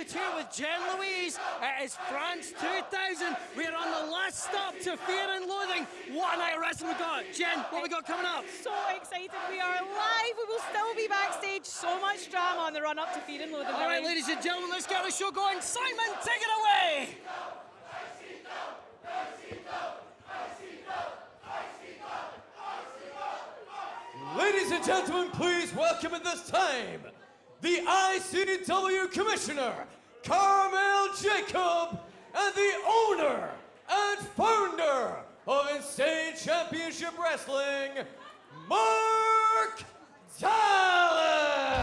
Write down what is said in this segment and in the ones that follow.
Here with Jen Louise. It is France 2000. We're on the last stop to Fear and Loathing. What a night of wrestling we got. Jen, what we got coming up? So excited. We are live. We will still be backstage. So much drama on the run up to Fear and Loathing. All right, ladies and gentlemen, let's get the show going. Simon, take it away. Ladies and gentlemen, please welcome at this time the ICW Commissioner, Carmel Jacob, and the owner and founder of Insane Championship Wrestling, Mark Dallas!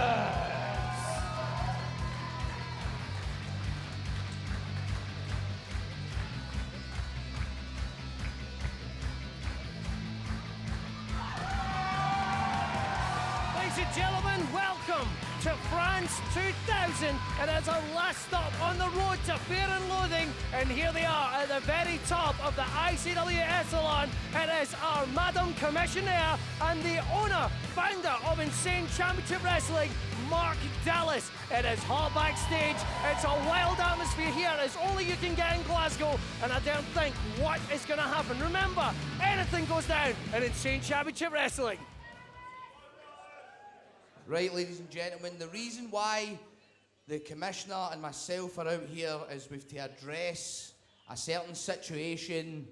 Ladies and gentlemen, welcome to France 2000, and it's our last stop on the road to Fear and Loathing, and here they are at the very top of the ICW echelon. It is our Madam Commissioner and the owner, founder of Insane Championship Wrestling, Mark Dallas. It is hot backstage, it's a wild atmosphere here as only you can get in Glasgow, and I don't think what is going to happen. Remember, anything goes down in Insane Championship Wrestling. Right, ladies and gentlemen, the reason why the Commissioner and myself are out here is we've to address a certain situation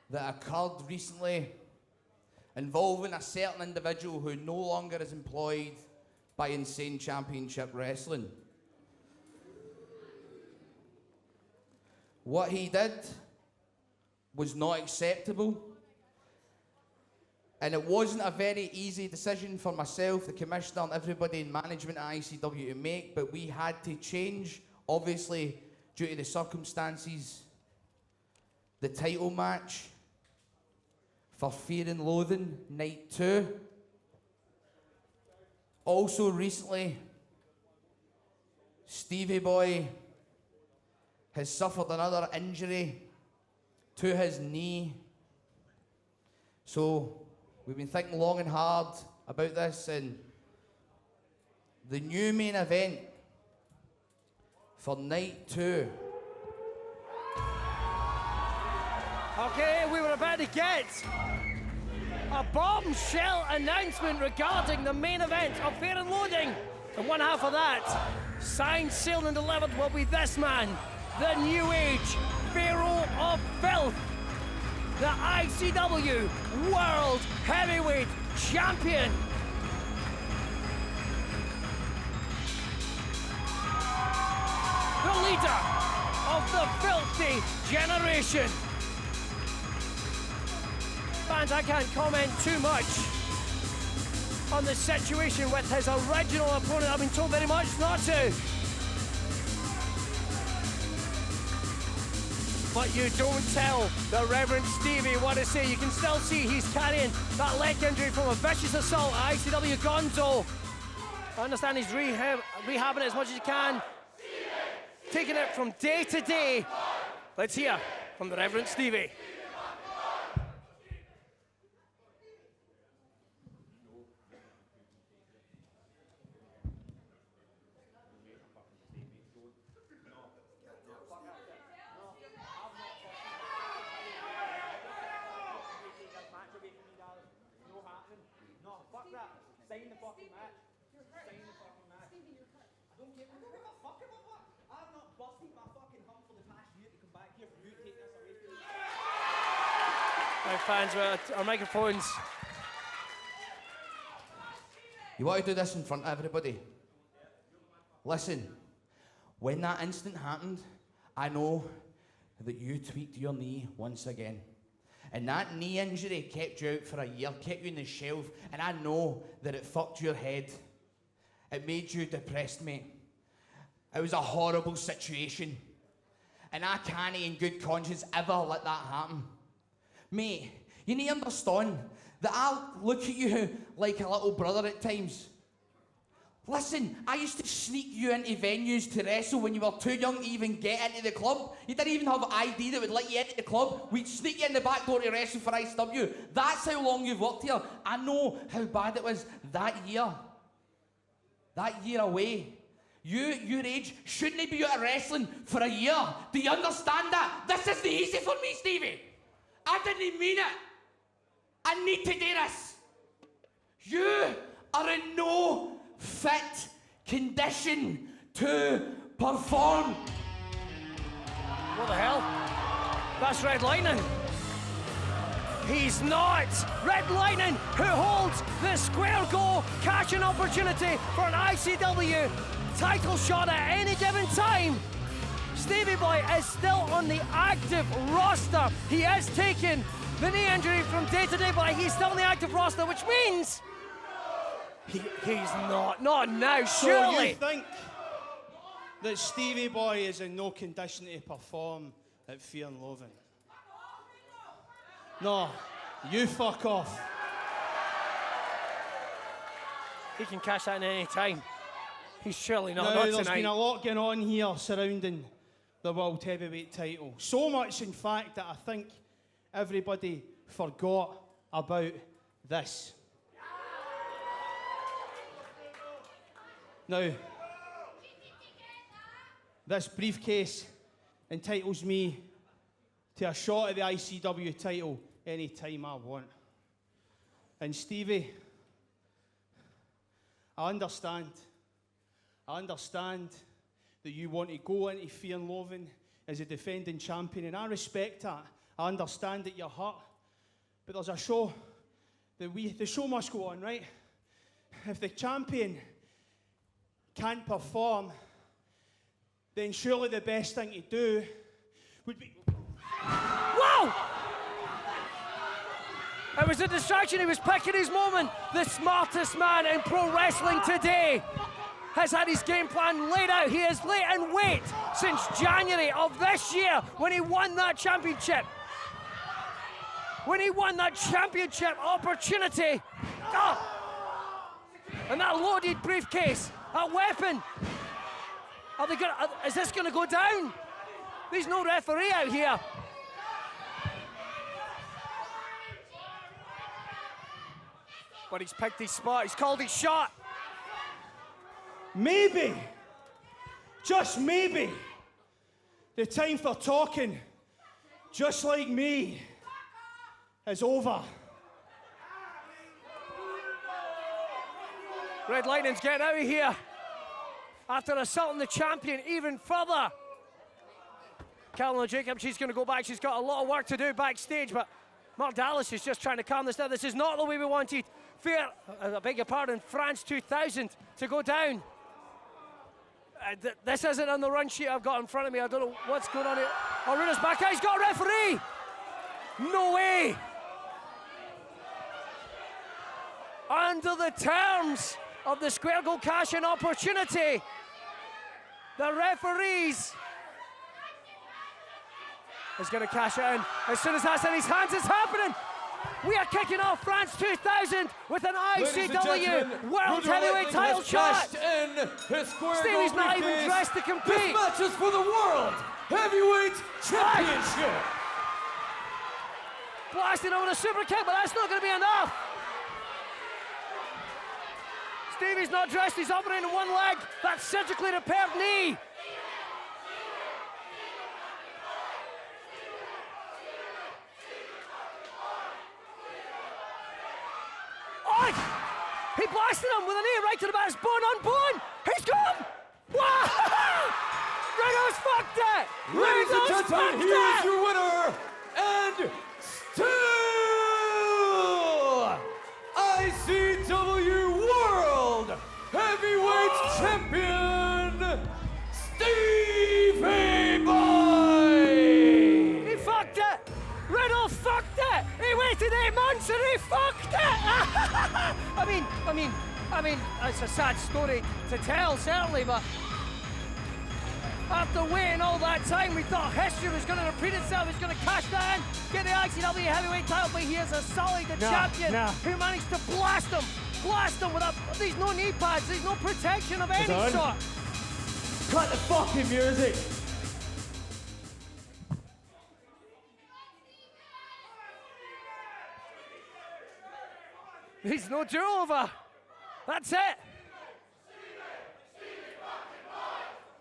that occurred recently involving a certain individual who no longer is employed by Insane Championship Wrestling. What he did was not acceptable. And it wasn't a very easy decision for myself, the Commissioner, and everybody in management at ICW to make, but we had to change, obviously, due to the circumstances, the title match for Fear and Loathing Night 2. Also recently, Stevie Boy has suffered another injury to his knee. So we've been thinking long and hard about this, and the new main event for Night 2. Okay, we were about to get a bombshell announcement regarding the main event of Fear and Loathing. And one half of that, signed, sealed and delivered, will be this man, the New Age Pharaoh of Filth, the ICW World Heavyweight Champion. The leader of the Filthy Generation. Fans, I can't comment too much on the situation with his original opponent. I've been told very much not to. But you don't tell the Reverend Stevie what to say. You can still see he's carrying that leg injury from a vicious assault at ICW Gonzo. I understand he's rehabbing it as much as he can. Taking it from day to day. Let's hear from the Reverend Stevie. Sign the fucking match. Sign the fucking match. I don't give a fuck about what. I've not busted my fucking hump for the past year to come back here for you to take this away from me. Right, fans, our microphones. You want to do this in front of everybody? Listen, when that incident happened, I know that you tweaked your knee once again. And that knee injury kept you out for a year, kept you in the shelf, and I know that it fucked your head. It made you depressed, mate. It was a horrible situation. And I can't in good conscience ever let that happen. Mate, you need to understand that I look at you like a little brother at times. Listen, I used to sneak you into venues to wrestle when you were too young to even get into the club. You didn't even have an ID that would let you into the club. We'd sneak you in the back door to wrestle for ICW. That's how long you've worked here. I know how bad it was that year. That year away. Your age, shouldn't be out of wrestling for a year. Do you understand that? This isn't easy for me, Stevie. I didn't mean it. I need to do this. You are in no fit condition to perform. What the hell? That's Red Lightning. He's not. Red Lightning, who holds the square goal cash-in opportunity for an ICW title shot at any given time. Stevie Boy is still on the active roster. He has taken the knee injury from day to day, but he's still on the active roster, which means he's not now, surely. So you think that Stevie Boy is in no condition to perform at Fear and Loathing? No, you fuck off. He can cash that in any time. He's surely not Now, there's tonight. been a lot going on here surrounding the World Heavyweight title. So much, in fact, that I think everybody forgot about this. Now, this briefcase entitles me to a shot at the ICW title any time I want. And Stevie, I understand that you want to go into Fear and Loathing as a defending champion, and I respect that. I understand that you're hurt, but there's a show that the show must go on, right? If the champion can't perform, then surely the best thing to do would be... Wow! It was a distraction. He was picking his moment. The smartest man in pro wrestling today has had his game plan laid out. He has laid in wait since January of this year when he won that championship. When he won that championship opportunity. Oh. And that loaded briefcase, that weapon. Is this going to go down? There's no referee out here. But he's picked his spot. He's called his shot. Maybe, just maybe, the time for talking just like me is over. Red Lightning's getting out of here after assaulting the champion even further. Carolina Jacob, she's going to go back. She's got a lot of work to do backstage, but Mark Dallas is just trying to calm this down. This is not the way we wanted I beg your pardon, France 2000 to go down. This isn't on the run sheet I've got in front of me. I don't know what's going on here. Aruna's back out. He's got a referee. No way. Under the terms of the square goal cash-in opportunity, the referees is going to cash it in. As soon as that's in his hands, it's happening. We are kicking off France 2000 with an ICW World Heavyweight title shot. Stevie's not even dressed to compete. This match is for the World Heavyweight Championship. Blasting over the super kick, but that's not going to be enough. Stevie's not dressed, he's operating on one leg. That surgically repaired knee. He blasted him with a knee right to the back, bone on bone. He's gone. Wow! Reno's fucked it. Ladies and gentlemen, he is your winner and still ICW World Heavyweight Champion, Stevie Boy. He fucked it. Reno fucked it. He waited 8 months and he fucked it. I mean, it's a sad story to tell, certainly, but after waiting all that time, we thought history was going to repeat itself. He's going to cash that in, get the ICW heavyweight title, but he is assaulted the champion who managed to blast him blast him with a... There's no knee pads, there's no protection of any sort. Cut the fucking music. There's no do-over. That's it.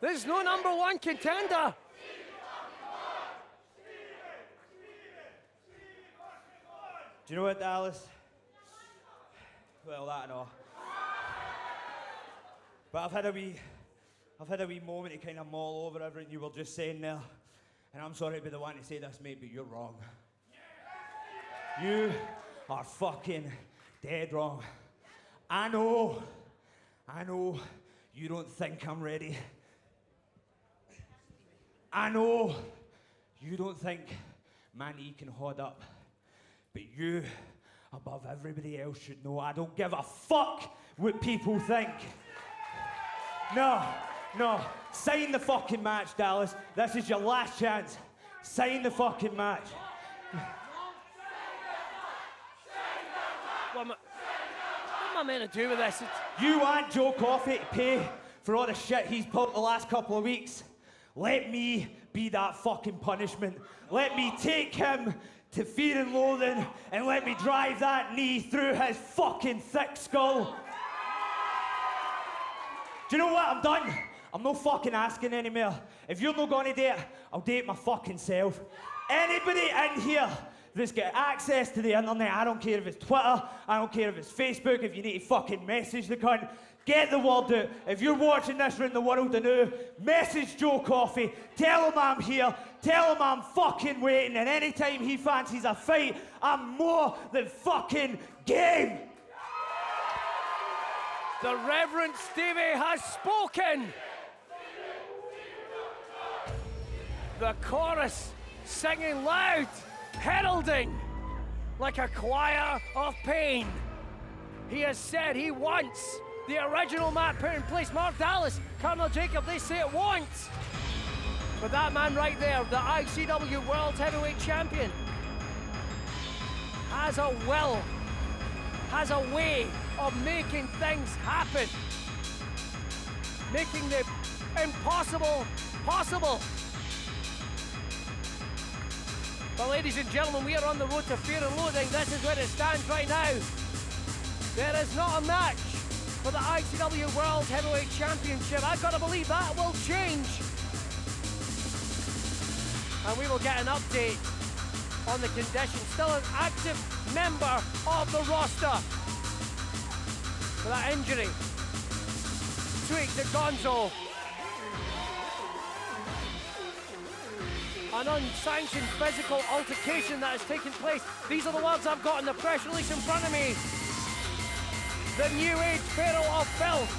There's no number one contender. Do you know what, Dallas? Well, that and all. But I've had a wee moment to kind of mull over everything you were just saying there. And I'm sorry to be the one to say this, mate, but you're wrong. You are fucking dead wrong. I know you don't think I'm ready. I know you don't think my knee can hold up. But you, above everybody else, should know I don't give a fuck what people think. No. Sign the fucking match, Dallas. This is your last chance. Sign the fucking match. What am I meant to do with this? You want Joe Coffey to pay for all the shit he's pulled the last couple of weeks? Let me be that fucking punishment. Let me take him to Fear and Loathing and let me drive that knee through his fucking thick skull. Do you know what? I'm done. I'm not fucking asking anymore. If you're not gonna date, I'll date my fucking self. Anybody in here that's got access to the internet, I don't care if it's Twitter, I don't care if it's Facebook, if you need to fucking message the cunt, get the word out. If you're watching this around the world anew, message Joe Coffey, tell him I'm here, tell him I'm fucking waiting, and anytime he fancies a fight, I'm more than fucking game. The Reverend Stevie has spoken. The chorus singing loud, heralding like a choir of pain. He has said he wants the original map put in place. Mark Dallas, Colonel Jacob, they say it won't. But that man right there, the ICW World Heavyweight Champion, has a will, has a way of making things happen. Making the impossible possible. But ladies and gentlemen, we are on the road to Fear and Loathing. This is where it stands right now. There is not a match for the ICW World Heavyweight Championship. I've got to believe that will change. And we will get an update on the condition. Still an active member of the roster. For that injury. Tweak to Gonzo. An unsanctioned physical altercation that has taken place. These are the words I've got in the press release in front of me. The new age Pharaoh of Filth.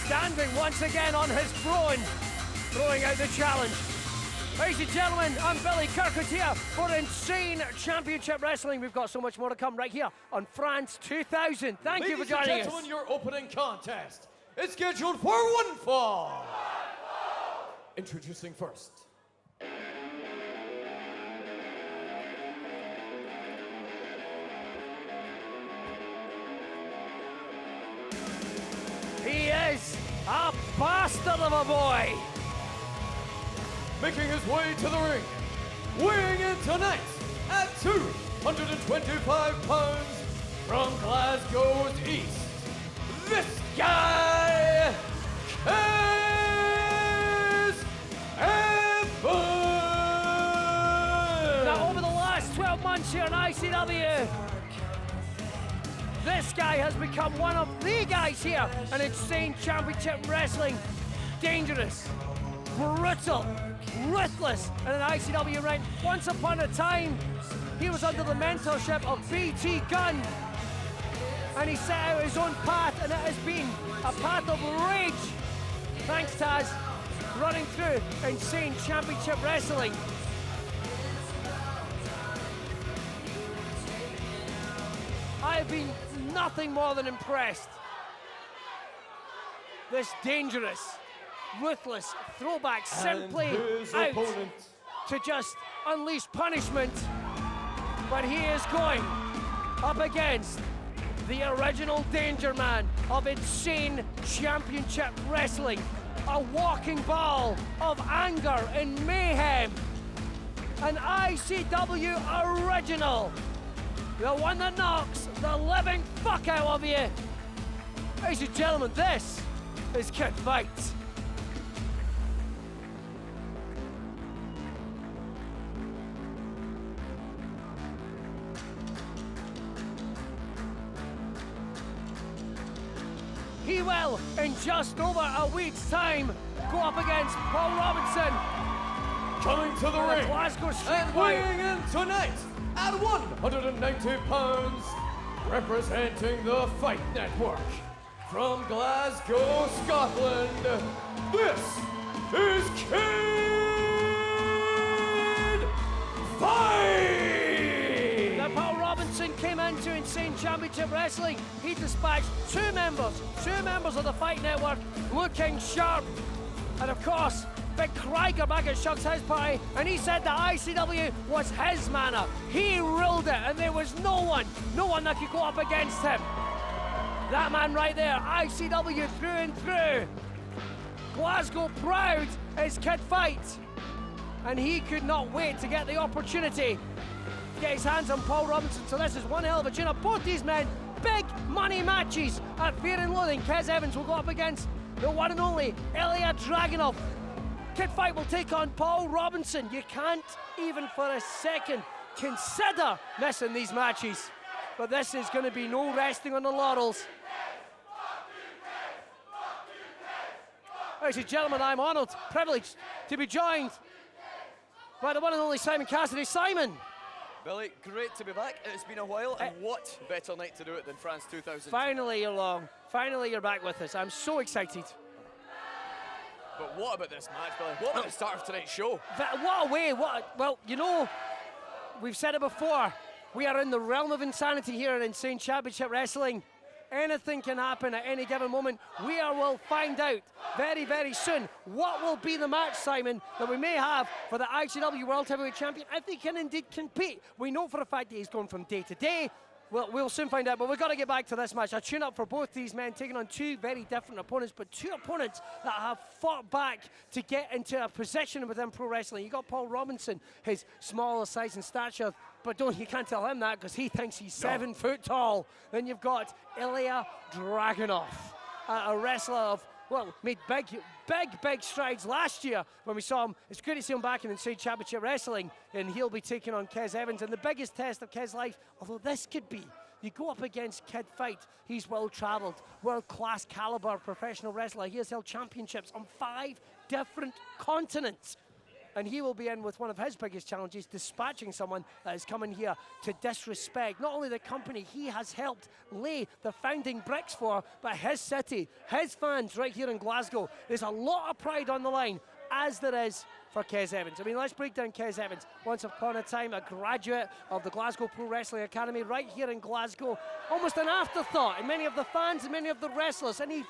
Standing once again on his throne, throwing out the challenge. Ladies and gentlemen, I'm Billy Kirkwood here for Insane Championship Wrestling. We've got so much more to come right here on France 2000. Thank you for joining us. Ladies and gentlemen, your opening contest is scheduled for one fall. Introducing first. He is a bastard of a boy. Making his way to the ring, weighing in tonight at 225 pounds from Glasgow's east. This guy is Evans! Now, over the last 12 months here in ICW, this guy has become one of the guys here in Insane Championship Wrestling. Dangerous, brutal, ruthless in an ICW ring. Once upon a time, he was under the mentorship of BT Gunn. And he set out his own path, and it has been a path of rage. Thanks, Taz, running through Insane Championship Wrestling. I have been nothing more than impressed. This dangerous, ruthless throwback simply out to just unleash punishment. But he is going up against the original Danger Man of Insane Championship Wrestling. A walking ball of anger and mayhem. An ICW original. The one that knocks the living fuck out of you. Ladies and gentlemen, this is Kid Fight. He will, in just over a week's time, go up against Paul Robinson. Coming to the ring Glasgow and weighing in tonight at 190 pounds, representing the Fight Network from Glasgow, Scotland, this is Kid Fight! Now, Paul Robinson came into Insane Championship Wrestling. He dispatched two members of the Fight Network, looking sharp. And of course, Big Krieger back at Shuck's house party, and he said the ICW was his manor. He ruled it, and there was no one that could go up against him. That man right there, ICW through and through. Glasgow proud is Kid Fight. And he could not wait to get the opportunity to get his hands on Paul Robinson. So this is one hell of a tune-up. Both these men, big money matches at Fear and Loathing. Kes Evans will go up against the one and only Ilya Dragunov. Kid Fight will take on Paul Robinson. You can't even for a second consider missing these matches. But this is going to be no resting on the laurels. Ladies and gentlemen, I'm honoured, privileged to be joined by the one and only Simon Cassidy. Simon! Billy, great to be back. It's been a while, and what better night to do it than France 2000? Finally you're along. Finally you're back with us. I'm so excited. But what about this match, Billy? What about the start of tonight's show? What a way, well, you know, we've said it before. We are in the realm of insanity here in Insane Championship Wrestling. Anything can happen at any given moment. We will find out very, very soon what will be the match, Simon, that we may have for the ICW World Heavyweight Champion, if they can indeed compete. We know for a fact that he's going from day to day. Well, we'll soon find out, but we've got to get back to this match. A tune-up for both these men, taking on two very different opponents, but two opponents that have fought back to get into a position within pro wrestling. You got Paul Robinson, his smaller size and stature, but you can't tell him that because he thinks he's 7 foot tall. Then you've got Ilya Dragunov, a wrestler of, well, made big strides last year when we saw him. It's good to see him back in Insane Championship Wrestling, and he'll be taking on Kes Evans. And the biggest test of Kes' life, although this could be, you go up against Kid Fight. He's well-travelled, world-class caliber professional wrestler. He has held championships on 5 different continents. And he will be in with one of his biggest challenges, dispatching someone that is coming here to disrespect not only the company he has helped lay the founding bricks for, but his city, his fans right here in Glasgow. There's a lot of pride on the line, as there is for Kes Evans. I mean, let's break down Kes Evans. Once upon a time, a graduate of the Glasgow Pro Wrestling Academy right here in Glasgow. Almost an afterthought in many of the fans and many of the wrestlers. And he,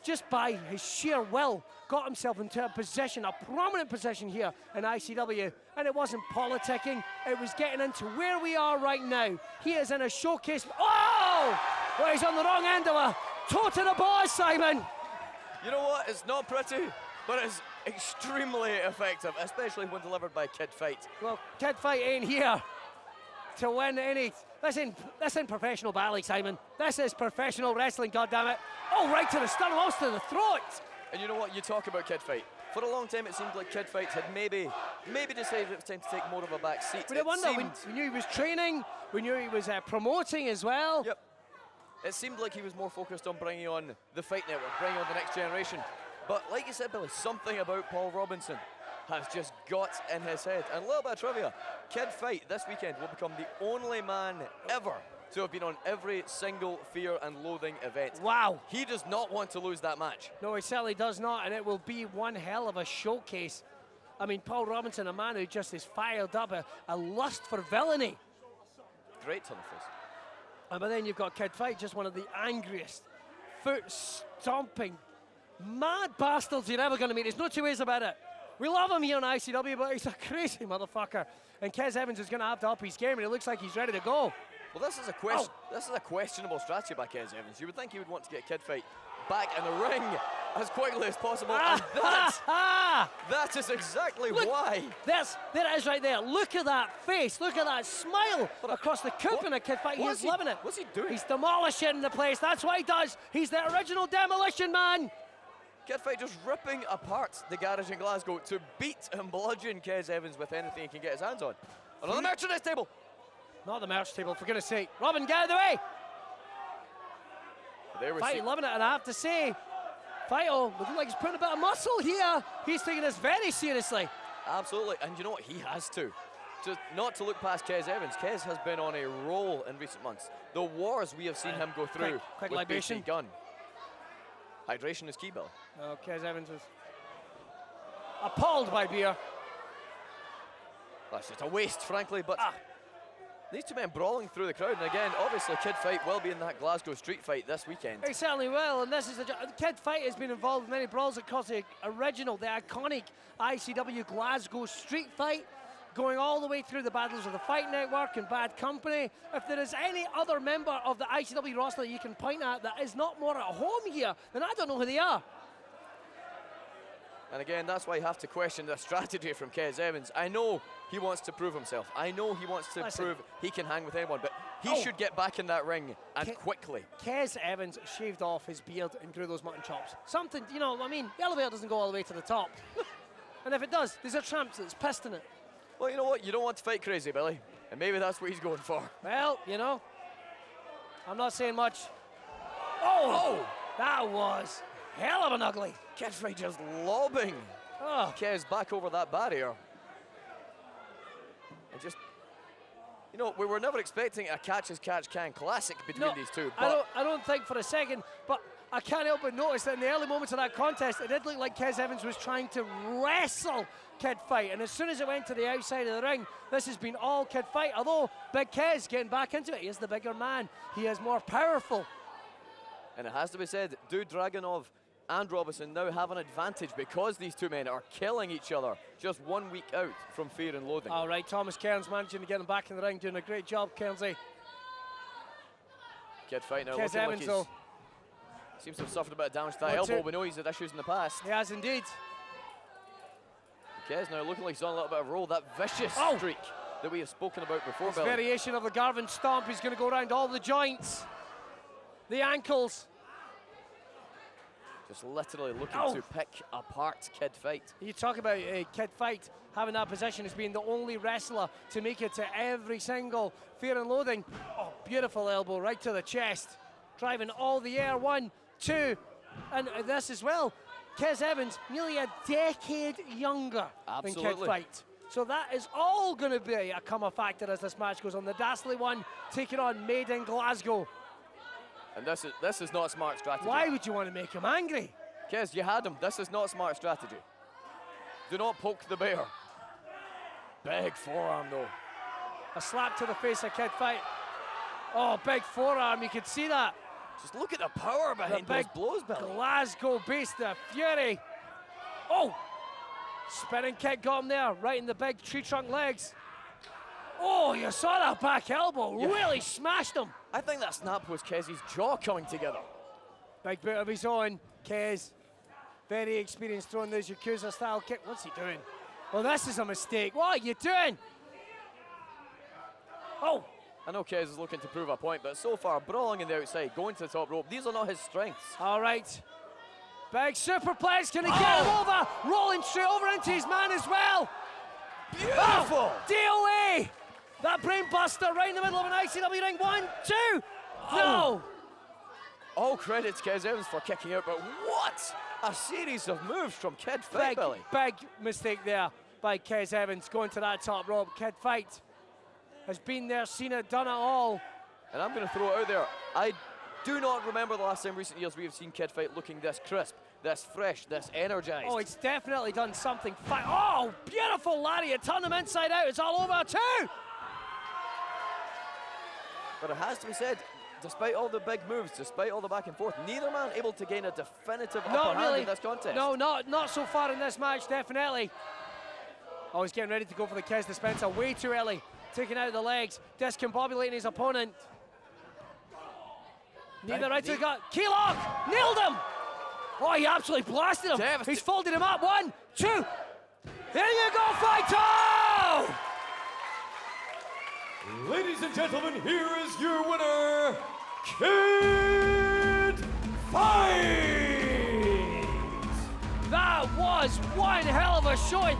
just by his sheer will, got himself into a position, a prominent position here in ICW. And it wasn't politicking, it was getting into where we are right now. He is in a showcase. Oh! Well, he's on the wrong end of a toe to the boy, Simon. You know what? It's not pretty, but it's extremely effective, especially when delivered by Kid Fight. Well, Kid Fight ain't here to win any. This ain't professional ballet, Simon. This is professional wrestling, goddammit. Oh, right to the sternum, almost to the throat. And you know what? You talk about Kid Fight. For a long time, it seemed like Kid Fight had maybe decided it was time to take more of a back seat. We knew he was training. We knew he was promoting as well. Yep. It seemed like he was more focused on bringing on the Fight Network, bringing on the next generation. But like you said, Billy, something about Paul Robinson has just got in his head. And a little bit of trivia, Kid Fight this weekend will become the only man ever to have been on every single Fear and Loathing event. Wow. He does not want to lose that match. No, he certainly does not, and it will be one hell of a showcase. I mean, Paul Robinson, a man who just is fired up, a lust for villainy. Great ton of face. But then you've got Kid Fight, just one of the angriest, foot-stomping, mad bastards you're ever going to meet. There's no two ways about it. We love him here on ICW, but he's a crazy motherfucker. And Kes Evans is going to have to up his game, and it looks like he's ready to go. Well, this is a questionable strategy by Kez Evans. You would think he would want to get Kid Fight back in the ring as quickly as possible, and that is exactly why. There it is right there. Look at that face. Look at that smile across the coop in a Kid Fight. He's loving it. What's he doing? He's demolishing the place. That's what he does. He's the original demolition man. Kid Fight just ripping apart the garage in Glasgow to beat and bludgeon Kez Evans with anything he can get his hands on. Another merchandise table. Not the merch table, for goodness sake. Robin, get out of the way. There we Fight see. loving it, and I have to say, Fighto looking like he's putting a bit of muscle here. He's taking this very seriously. Absolutely, and you know what? He has to. Just not to look past Kez Evans. Kez has been on a roll in recent months. The wars we have seen him go through quick with libation. BC Gunn. Hydration is key, Bill. No, Kez Evans was appalled by beer. That's just a waste, frankly, but these two men brawling through the crowd, and again, obviously Kid Fight will be in that Glasgow street fight this weekend. He certainly will, and this is Kid Fight has been involved in many brawls across the original, the iconic ICW Glasgow street fight, going all the way through the battles of the Fight Network and Bad Company. If there is any other member of the ICW roster that you can point at that is not more at home here, then I don't know who they are. And again, that's why you have to question the strategy from Kez Evans. I know he wants to prove himself. I know he wants to prove he can hang with anyone, but he should get back in that ring and quickly. Kez Evans shaved off his beard and grew those mutton chops. Something, you know, I mean, the elevator doesn't go all the way to the top. And if it does, there's a tramp that's pissed in it. Well, you know what? You don't want to fight crazy, Billy. And maybe that's what he's going for. Well, you know, I'm not saying much. Oh! That was hell of an ugly. Kid Fight just lobbing Kez back over that barrier. And just, you know, we were never expecting a catch-as-catch-can classic between these two. But I don't think for a second, but I can't help but notice that in the early moments of that contest, it did look like Kez Evans was trying to wrestle Kid Fight. And as soon as it went to the outside of the ring, this has been all Kid Fight. Although Big Kez getting back into it, he is the bigger man. He is more powerful. And it has to be said, Dude Dragunov and Robinson now have an advantage because these two men are killing each other just 1 week out from Fear and Loathing. All right, Thomas Cairns managing to get him back in the ring, doing a great job, Cairnsy. Kid Fight now Kez looking Evans, like though. Seems to have suffered a bit of damage to that elbow. We know he's had issues in the past. He has indeed. Kez now looking like he's on a little bit of a roll. That vicious streak that we have spoken about before, This Billy. variation of the Garvin Stomp, he's going to go around all the joints, the ankles. Just literally looking to pick apart Kid Fight. You talk about Kid Fight having that position as being the only wrestler to make it to every single Fear and Loathing. Oh, beautiful elbow right to the chest. Driving all the air, 1, 2, and this as well. Kez Evans, nearly a decade younger than Kid Fight. So that is all going to be a come factor as this match goes on. The Dastly one taking on Made in Glasgow. And this is not smart strategy. Why would you want to make him angry? Kez, you had him. This is not smart strategy. Do not poke the bear. Big forearm, though. A slap to the face of Kid Fight. Oh, big forearm, you can see that. Just look at the power behind those blows, Billy. Glasgow beast, the Fury. Oh! Spinning kick got him there, right in the big tree trunk legs. Oh, you saw that back elbow, really smashed him. I think that snap was Kez's jaw coming together. Big boot of his own, Kez. Very experienced throwing those Yakuza style kick. What's he doing? Well, this is a mistake. What are you doing? Oh! I know Kez is looking to prove a point, but so far, brawling in the outside, going to the top rope, these are not his strengths. All right. Big superplex, can he get him over? Rolling straight over into his man as well. Beautiful! DOA! That brain buster right in the middle of an ICW ring. 1, 2. No! All credit to Kez Evans for kicking out, but what a series of moves from Kid Fight, Billy. Big mistake there by Kez Evans going to that top rope. Kid Fight has been there, seen it, done it all. And I'm going to throw it out there. I do not remember the last time in recent years we have seen Kid Fight looking this crisp, this fresh, this energized. Oh, it's definitely done something. Oh, beautiful lariat. Turn him inside out. It's all over too. But it has to be said, despite all the big moves, despite all the back and forth, neither man able to gain a definitive upper hand in this contest. No, not so far in this match, definitely. Oh, he's getting ready to go for the Kez dispenser way too early. taking out the legs, discombobulating his opponent. Knee the right to the gut. Key lock! Nailed him! Oh, he absolutely blasted him. He's folded him up. 1, 2. There you go, Fighto! Ladies and gentlemen, here is your winner, Kid Fight! That was one hell of a showing.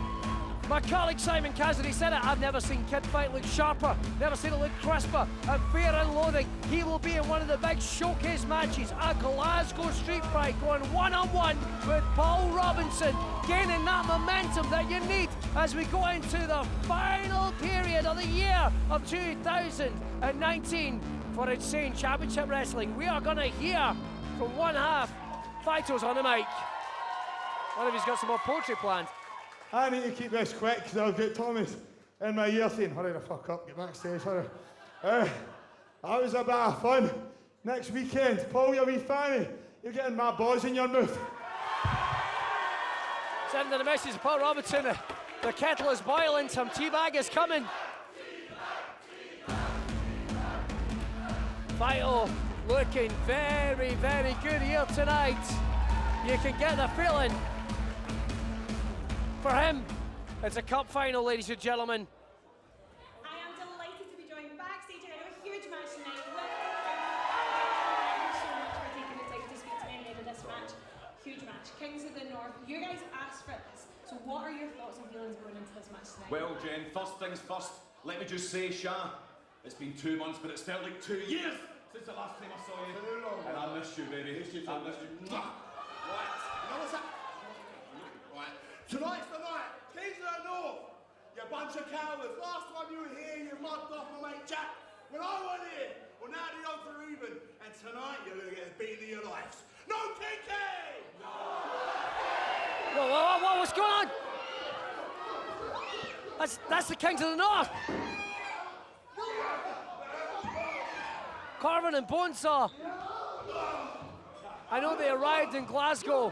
My colleague Simon Cassidy said it. I've never seen Kid Fight look sharper, never seen it look crisper. At Fear and Loathing, he will be in one of the big showcase matches, a Glasgow street fight, going one-on-one with Paul Robinson, gaining that momentum that you need as we go into the final period of the year of 2019 for Insane Championship Wrestling. We are going to hear from one half. Fighto's on the mic. One of you's got some more poetry planned. I need to keep this quick because I'll get Thomas in my ear saying, hurry the fuck up, get backstage, hurry. That was a bit of fun. Next weekend, Paul, you wee fanny, you're getting my boys in your mouth. Sending the message to Paul Robinson, the kettle is boiling, some teabag is coming. Fighto looking very, very good here tonight. You can get the feeling. For him, it's a cup final, ladies and gentlemen. I am delighted to be joined backstage ahead of a huge match tonight. Thank you so much for taking the time to speak to me ahead of this match. Huge match. Kings of the North. You guys asked for this. So what are your thoughts and feelings going into this match tonight? Well, Jen, first things first, let me just say, Sha, it's been 2 months, but it's felt like 2 years since the last time I saw you. And I missed you, baby. I missed you. Mwah. Right, you know what's that? Right, tonight's the night. Kings of the North. You bunch of cowards. Last time you were here, you mugged off my mate Jack. When I went here, well now the odds are even. And tonight you're going to get beaten in your lives. No Kinky! No! Whoa, what's going on? That's the Kings of the North. Carvin and Bonesaw. I know they arrived in Glasgow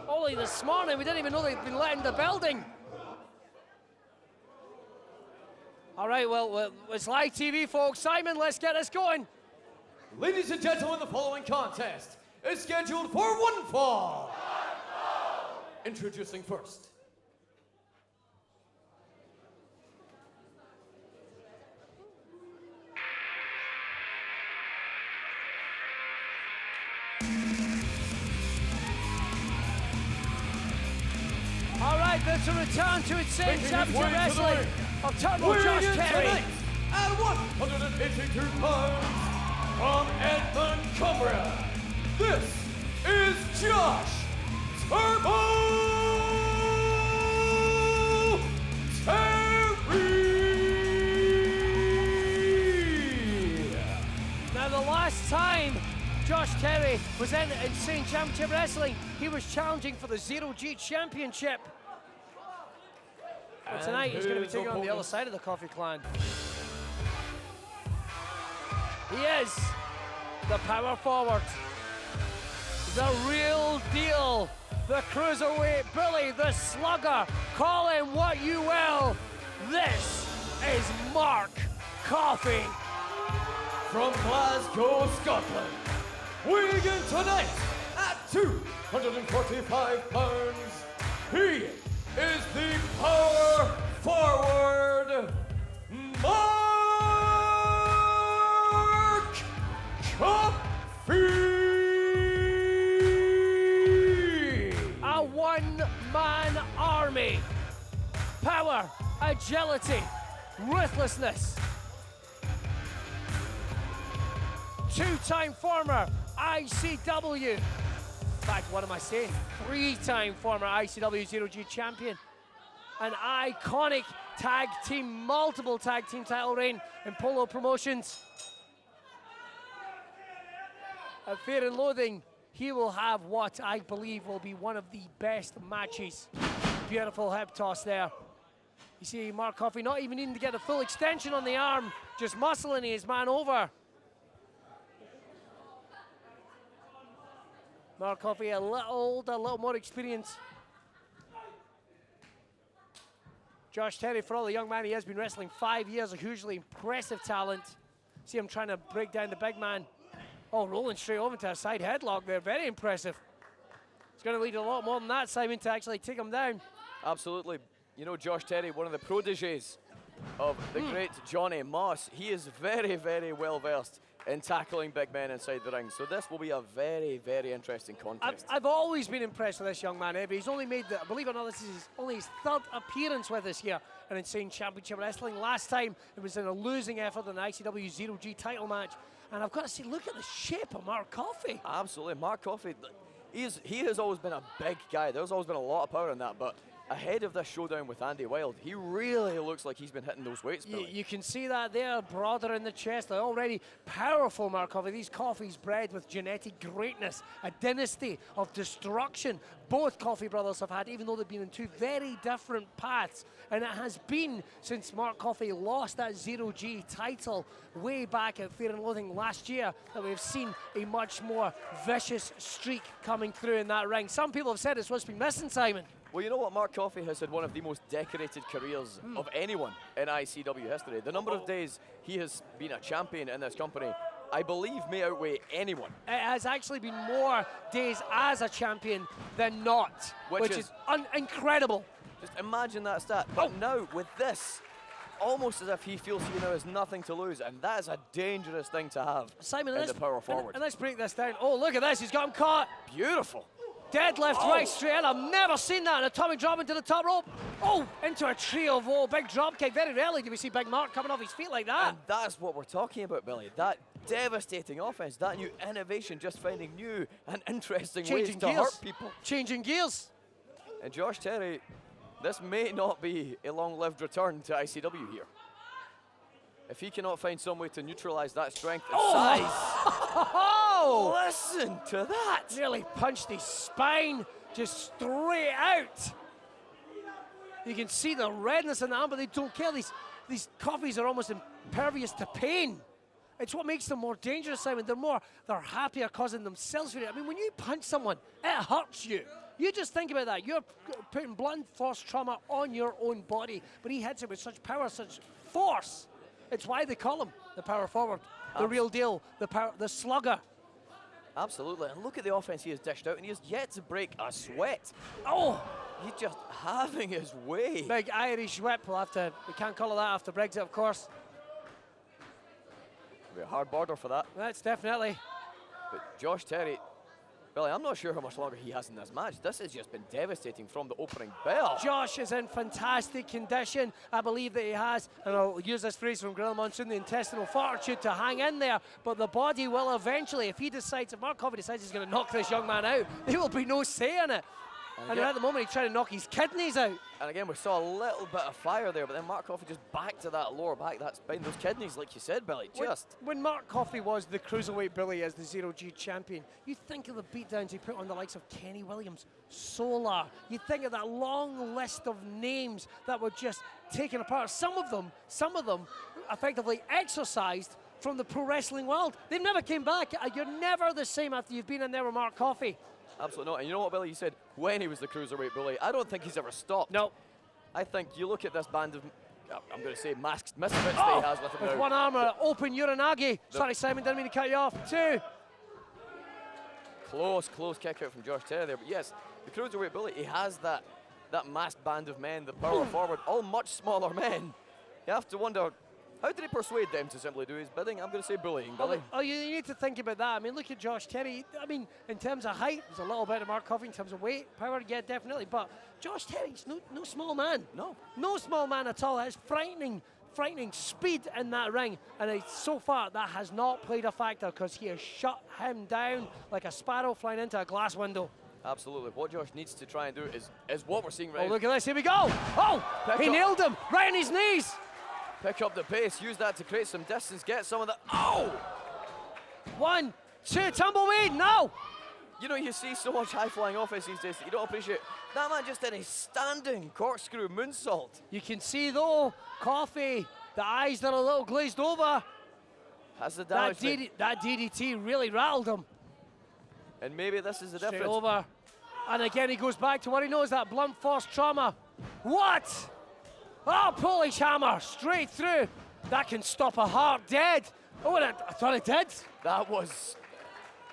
only this morning. We didn't even know they'd been let in the building. All right, well, it's live TV, folks. Simon, let's get this going. Ladies and gentlemen, the following contest is scheduled for one fall. Introducing first. All right, there's a return to Insane Championship Wrestling of Turbo Josh Terry. At 182 pounds, from Edmund, Cumbria, this is Josh Turbo Terry. Now, the last time Josh Terry was in Insane Championship Wrestling, he was challenging for the Zero G Championship. But tonight he's going to be taking on the other side of the Coffee Clan. He is the power forward, the real deal, the cruiserweight bully, the slugger. Call him what you will. This is Mark Coffey. From Glasgow, Scotland, weighing in tonight at 245 pounds, he is the power forward, Mark Coffey. A one-man army. Power, agility, ruthlessness. Two-time former ICW. In fact, what am I saying? Three-time former ICW Zero G champion. An iconic tag team, multiple tag team title reign in Polo Promotions. At Fear and Loathing, he will have what I believe will be one of the best matches. Beautiful hip toss there. You see Mark Coffey not even needing to get a full extension on the arm, just muscling his man over. Mark Coffey a little older, a little more experienced. Josh Terry, for all the young man he has been wrestling 5 years, a hugely impressive talent. See him trying to break down the big man. Oh, rolling straight over to a side headlock there. Very impressive. It's going to lead a lot more than that, Simon, to actually take him down. Absolutely. You know, Josh Terry, one of the proteges of the great Johnny Moss, he is very, very well versed in tackling big men inside the ring. So this will be a very, very interesting contest. I've always been impressed with this young man, Evie. He's only made, believe it or not, this is only his third appearance with us here in Insane Championship Wrestling. Last time it was in a losing effort in the ICW 0G title match. And I've got to say, look at the shape of Mark Coffey. Absolutely. Mark Coffey, he has always been a big guy. There's always been a lot of power in that, but ahead of this showdown with Andy Wilde, he really looks like he's been hitting those weights, Billy. You can see that there, broader in the chest. They're already powerful, Mark Coffey. These Coffeys bred with genetic greatness, a dynasty of destruction. Both Coffey brothers have had, even though they've been in two very different paths. And it has been since Mark Coffey lost that 0G title way back at Fear and Loathing last year that we've seen a much more vicious streak coming through in that ring. Some people have said it's what's been missing, Simon. Well, you know what? Mark Coffey has had one of the most decorated careers of anyone in ICW history. The number of days he has been a champion in this company, I believe, may outweigh anyone. It has actually been more days as a champion than not, which is incredible. Just imagine that stat. But now, with this, almost as if he feels he now has nothing to lose, and that is a dangerous thing to have, Simon, in the power forward. And let's break this down. Oh, look at this. He's got him caught. Beautiful. Deadlift right straight in. I've never seen that. An atomic drop into the top rope. Oh, into a trio of big drop kick. Very rarely do we see Big Mark coming off his feet like that. And that's what we're talking about, Billy. That devastating offense, that new innovation, just finding new and interesting ways to hurt people. Changing gears. And Josh Terry, this may not be a long-lived return to ICW here. If he cannot find some way to neutralize that strength and size. Listen to that. Nearly punched his spine just straight out. You can see the redness in the arm, but they don't care. These Coffeys are almost impervious to pain. It's what makes them more dangerous, Simon. They're happier causing themselves fear. I mean, when you punch someone, it hurts you. You just think about that. You're putting blunt force trauma on your own body, but he hits it with such power, such force. It's why they call him the power forward, the real deal, the slugger. Absolutely, and look at the offense he has dished out, and he has yet to break a sweat. Oh! He's just having his way. Big Irish whip. We can't call it that after Brexit, of course. It'll be a hard border for that. That's definitely. But Josh Terry, Billy, I'm not sure how much longer he has in this match. This has just been devastating from the opening bell. Josh is in fantastic condition. I believe that he has, and I'll use this phrase from Gorilla Monsoon, the intestinal fortitude to hang in there, but the body will eventually, if Mark Coffey decides he's going to knock this young man out, there will be no say in it. And at the moment, he's trying to knock his kidneys out. And again, we saw a little bit of fire there, but then Mark Coffey just back to that lower back, that spine, those kidneys, like you said, Billy, just. When Mark Coffey was the Cruiserweight Billy as the 0G champion, you think of the beatdowns he put on the likes of Kenny Williams, Solar. You think of that long list of names that were just taken apart. Some of them effectively exorcised from the pro wrestling world. They never came back. You're never the same after you've been in there with Mark Coffey. Absolutely not. And you know what, Billy? You said when he was the Cruiserweight Bully. I don't think he's ever stopped. No. I think you look at this band of, I'm going to say masked misfits that he has with him with now. one arm, open Uranagi. Sorry, Simon, didn't mean to cut you off. Two. Close kick out from Josh Terry there. But yes, the Cruiserweight Bully, he has that masked band of men, the power forward, all much smaller men. You have to wonder, how did he persuade them to simply do his bidding? I'm going to say bullying, Billy. Oh, you need to think about that. I mean, look at Josh Terry. I mean, in terms of height, there's a little bit of Mark Coffey. In terms of weight, power, yeah, definitely. But Josh Terry's no small man. No small man at all. It's frightening speed in that ring. And so far, that has not played a factor because he has shut him down like a sparrow flying into a glass window. Absolutely. What Josh needs to try and do is what we're seeing right now. Oh, look at this. Here we go. Oh, he nailed him right on his knees. Pick up the pace, use that to create some distance, get some of the, oh! 1, 2, tumbleweed, no! You know, you see so much high-flying offense these days that you don't appreciate. That man just did a standing corkscrew moonsault. You can see, though, Coffey, the eyes that are a little glazed over. That's the damage. That DDT really rattled him. And maybe this is the Straight difference. over. And again, he goes back to what he knows, that blunt force trauma. What? Oh, Polish hammer, straight through. That can stop a heart dead. Oh, and I thought it did. That was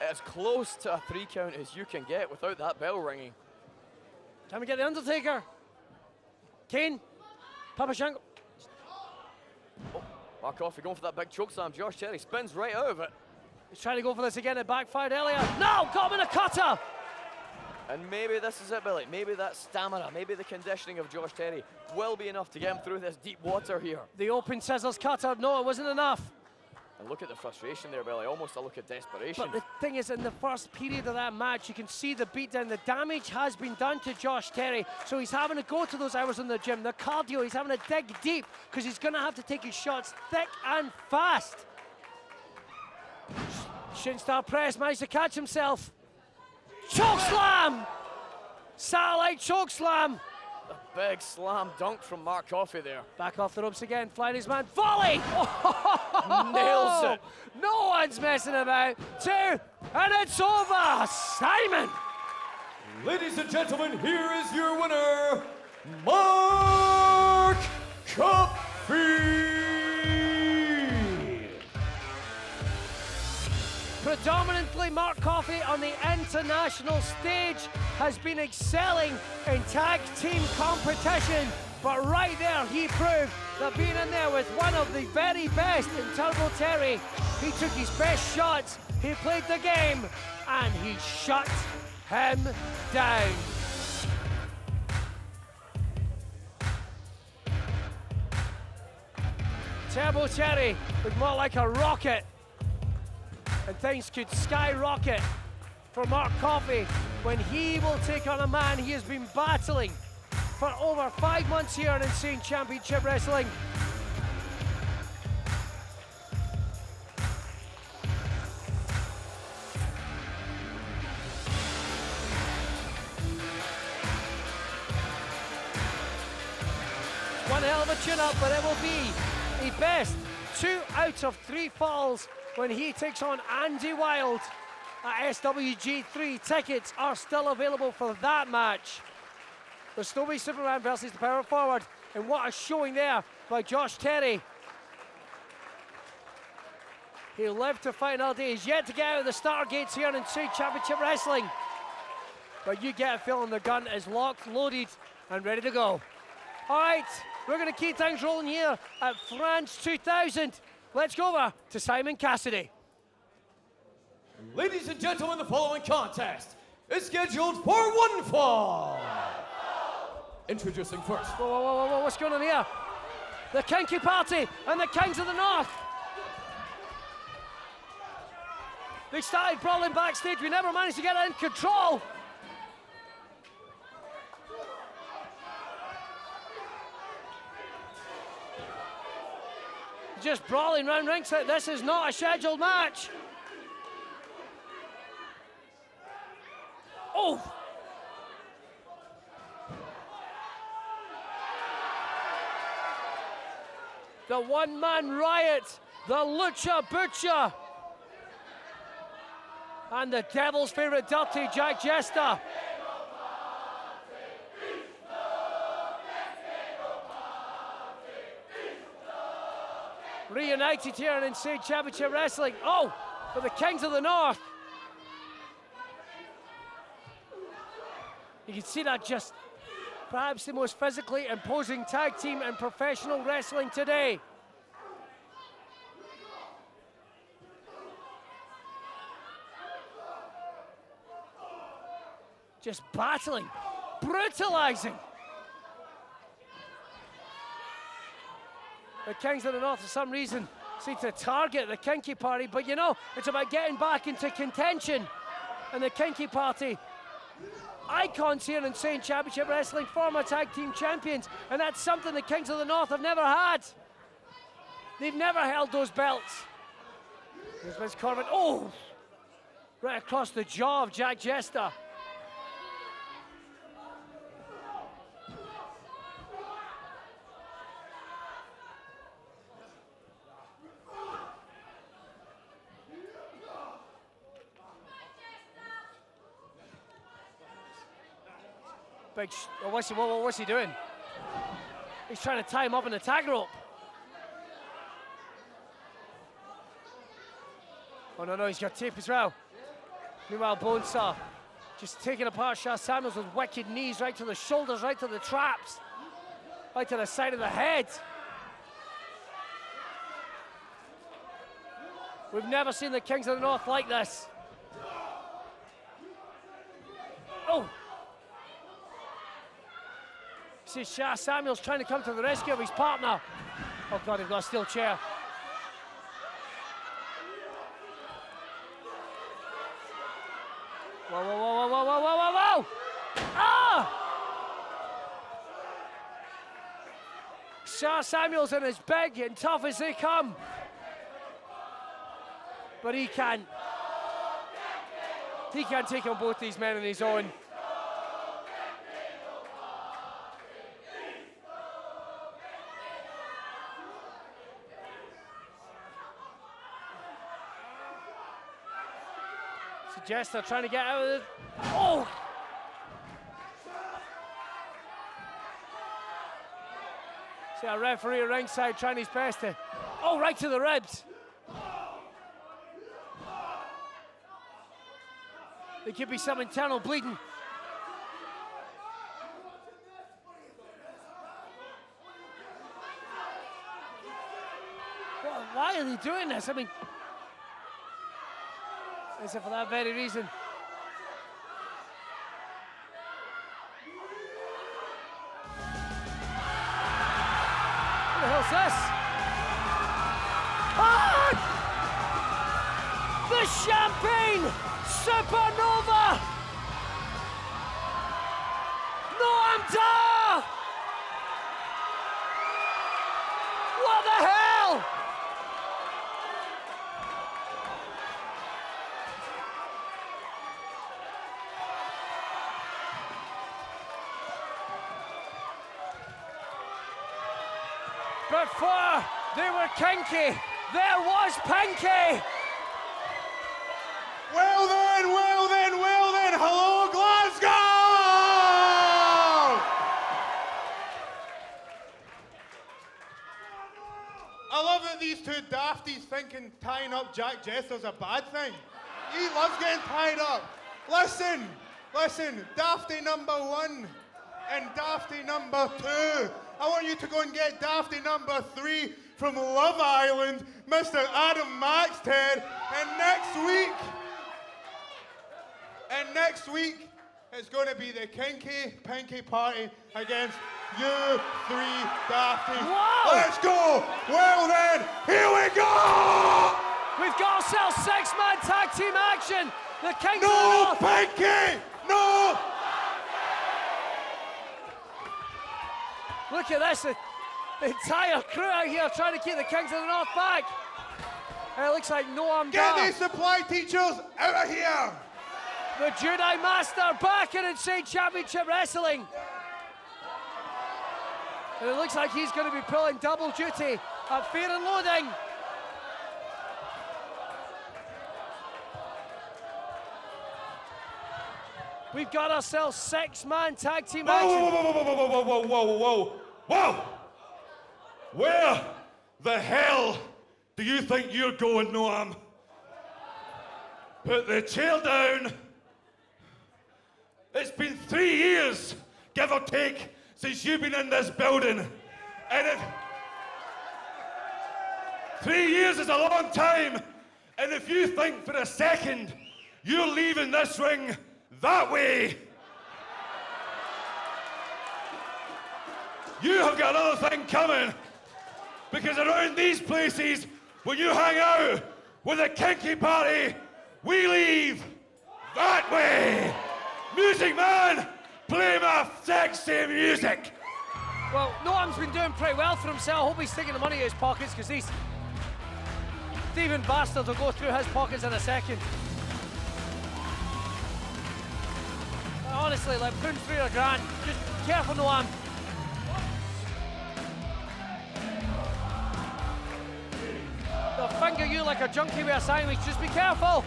as close to a 3 count as you can get without that bell ringing. Can we get the Undertaker? Kane, Papashenko. Oh, Mark Coffey going for that big chokeslam. Josh Terry spins right out of it. He's trying to go for this again. It backfired earlier. No, got him in a cutter. And maybe this is it, Billy. Maybe that stamina, maybe the conditioning of Josh Terry will be enough to get him through this deep water here. The open scissors cutter. No, it wasn't enough. And look at the frustration there, Billy. Almost a look of desperation. But the thing is, in the first period of that match, you can see the beatdown. The damage has been done to Josh Terry, so he's having to go to those hours in the gym. The cardio, he's having to dig deep because he's going to have to take his shots thick and fast. Shin Star press, managed to catch himself. Choke slam! Satellite choke slam. A big slam dunk from Mark Coffey there. Back off the ropes again, flying his man, volley! Nails it. No one's messing about. 2, and it's over. Simon. Ladies and gentlemen, here is your winner, Mark Coffey. Predominantly Mark Coffey on the international stage has been excelling in tag team competition, but right there he proved that being in there with one of the very best in Turbo Terry, he took his best shots, he played the game, and he shut him down. Turbo Terry looked more like a rocket, and things could skyrocket for Mark Coffey when he will take on a man he has been battling for over 5 months here in Insane Championship Wrestling. One hell of a tune-up, but it will be the best 2 out of 3 falls when he takes on Andy Wild at SWG3. Tickets are still available for that match. The Snowy Superman versus the Power Forward, and what a showing there by Josh Terry. He lived to fight another day. He's yet to get out of the starter gates here in Insane Championship Wrestling. But you get a feeling the gun is locked, loaded, and ready to go. All right, we're going to keep things rolling here at France 2000. Let's go over to Simon Cassidy. Ladies and gentlemen, the following contest is scheduled for 1 fall. Introducing first. Whoa, whoa, whoa, whoa, what's going on here? The Kinky Party and the Kings of the North. They started brawling backstage. We never managed to get it in control. Just brawling round ringside. This is not a scheduled match. Oh! The one-man riot, the Lucha Butcher, and the Devil's favorite dirty Jack Jester. Reunited here in Insane Championship Wrestling. Oh, for the Kings of the North. You can see that just perhaps the most physically imposing tag team in professional wrestling today. Just battling, brutalizing. The Kings of the North, for some reason, seem to target the Kinky Party, but you know, it's about getting back into contention. And the Kinky Party, icons here in Insane Championship Wrestling, former tag team champions, and that's something the Kings of the North have never had. They've never held those belts. Here's Vince Corbin. Oh! Right across the jaw of Jack Jester. What's he doing? He's trying to tie him up in the tag rope. Oh no, he's got tape as well. Meanwhile, Bonesaw just taking apart Sha Samuels with wicked knees right to the shoulders, right to the traps, right to the side of the head. We've never seen the Kings of the North like this. Oh! See Sha Samuels trying to come to the rescue of his partner. Oh God, they've got a steel chair. Whoa, whoa, whoa, whoa, whoa, whoa, whoa, whoa! Ah! Sha Samuels in as big and tough as they come. But he can't take on both these men on his own. Jester trying to get out of it. Oh! See a referee at ringside trying his best to. Oh, right to the ribs. There could be some internal bleeding. Why are they doing this? I mean, is it for that very reason? What the hell's this? Ah! The Champagne Supernova! Noam Dar! What the hell? Before they were kinky, there was pinky! Well then, hello Glasgow! I love that these two dafties thinking tying up Jack Jester's a bad thing. He loves getting tied up. Listen, dafty number 1 and dafty number 2. I want you to go and get dafty number 3 from Love Island, Mr. Adam Maxted, and next week, it's going to be the Kinky Party against you 3 dafties. Whoa! Let's go! Well then, here we go! We've got ourselves 6-man tag team action. The Kings No of the North. Pinky! No! Look at this. The entire crew out here trying to keep the Kings of the North back. And it looks like Noam Dar. Get these supply teachers out of here! The Jedi Master back in Insane Championship Wrestling. And it looks like he's going to be pulling double duty at Fear and Loathing. We've got ourselves 6-man tag team action. Whoa! Where the hell do you think you're going, Noam? Put the chair down. It's been 3 years, give or take, since you've been in this building. And 3 years is a long time. And if you think for a second you're leaving this ring that way, you have got another thing coming. Because around these places, when you hang out with a Kinky Party, we leave that way. Music man, play my sexy music. Well, Noam's been doing pretty well for himself. I hope he's taking the money out of his pockets, because these thieving bastards will go through his pockets in a second. Honestly, like putting through a grand. Just careful, Noam. They'll finger you like a junkie with a sandwich. Just be careful.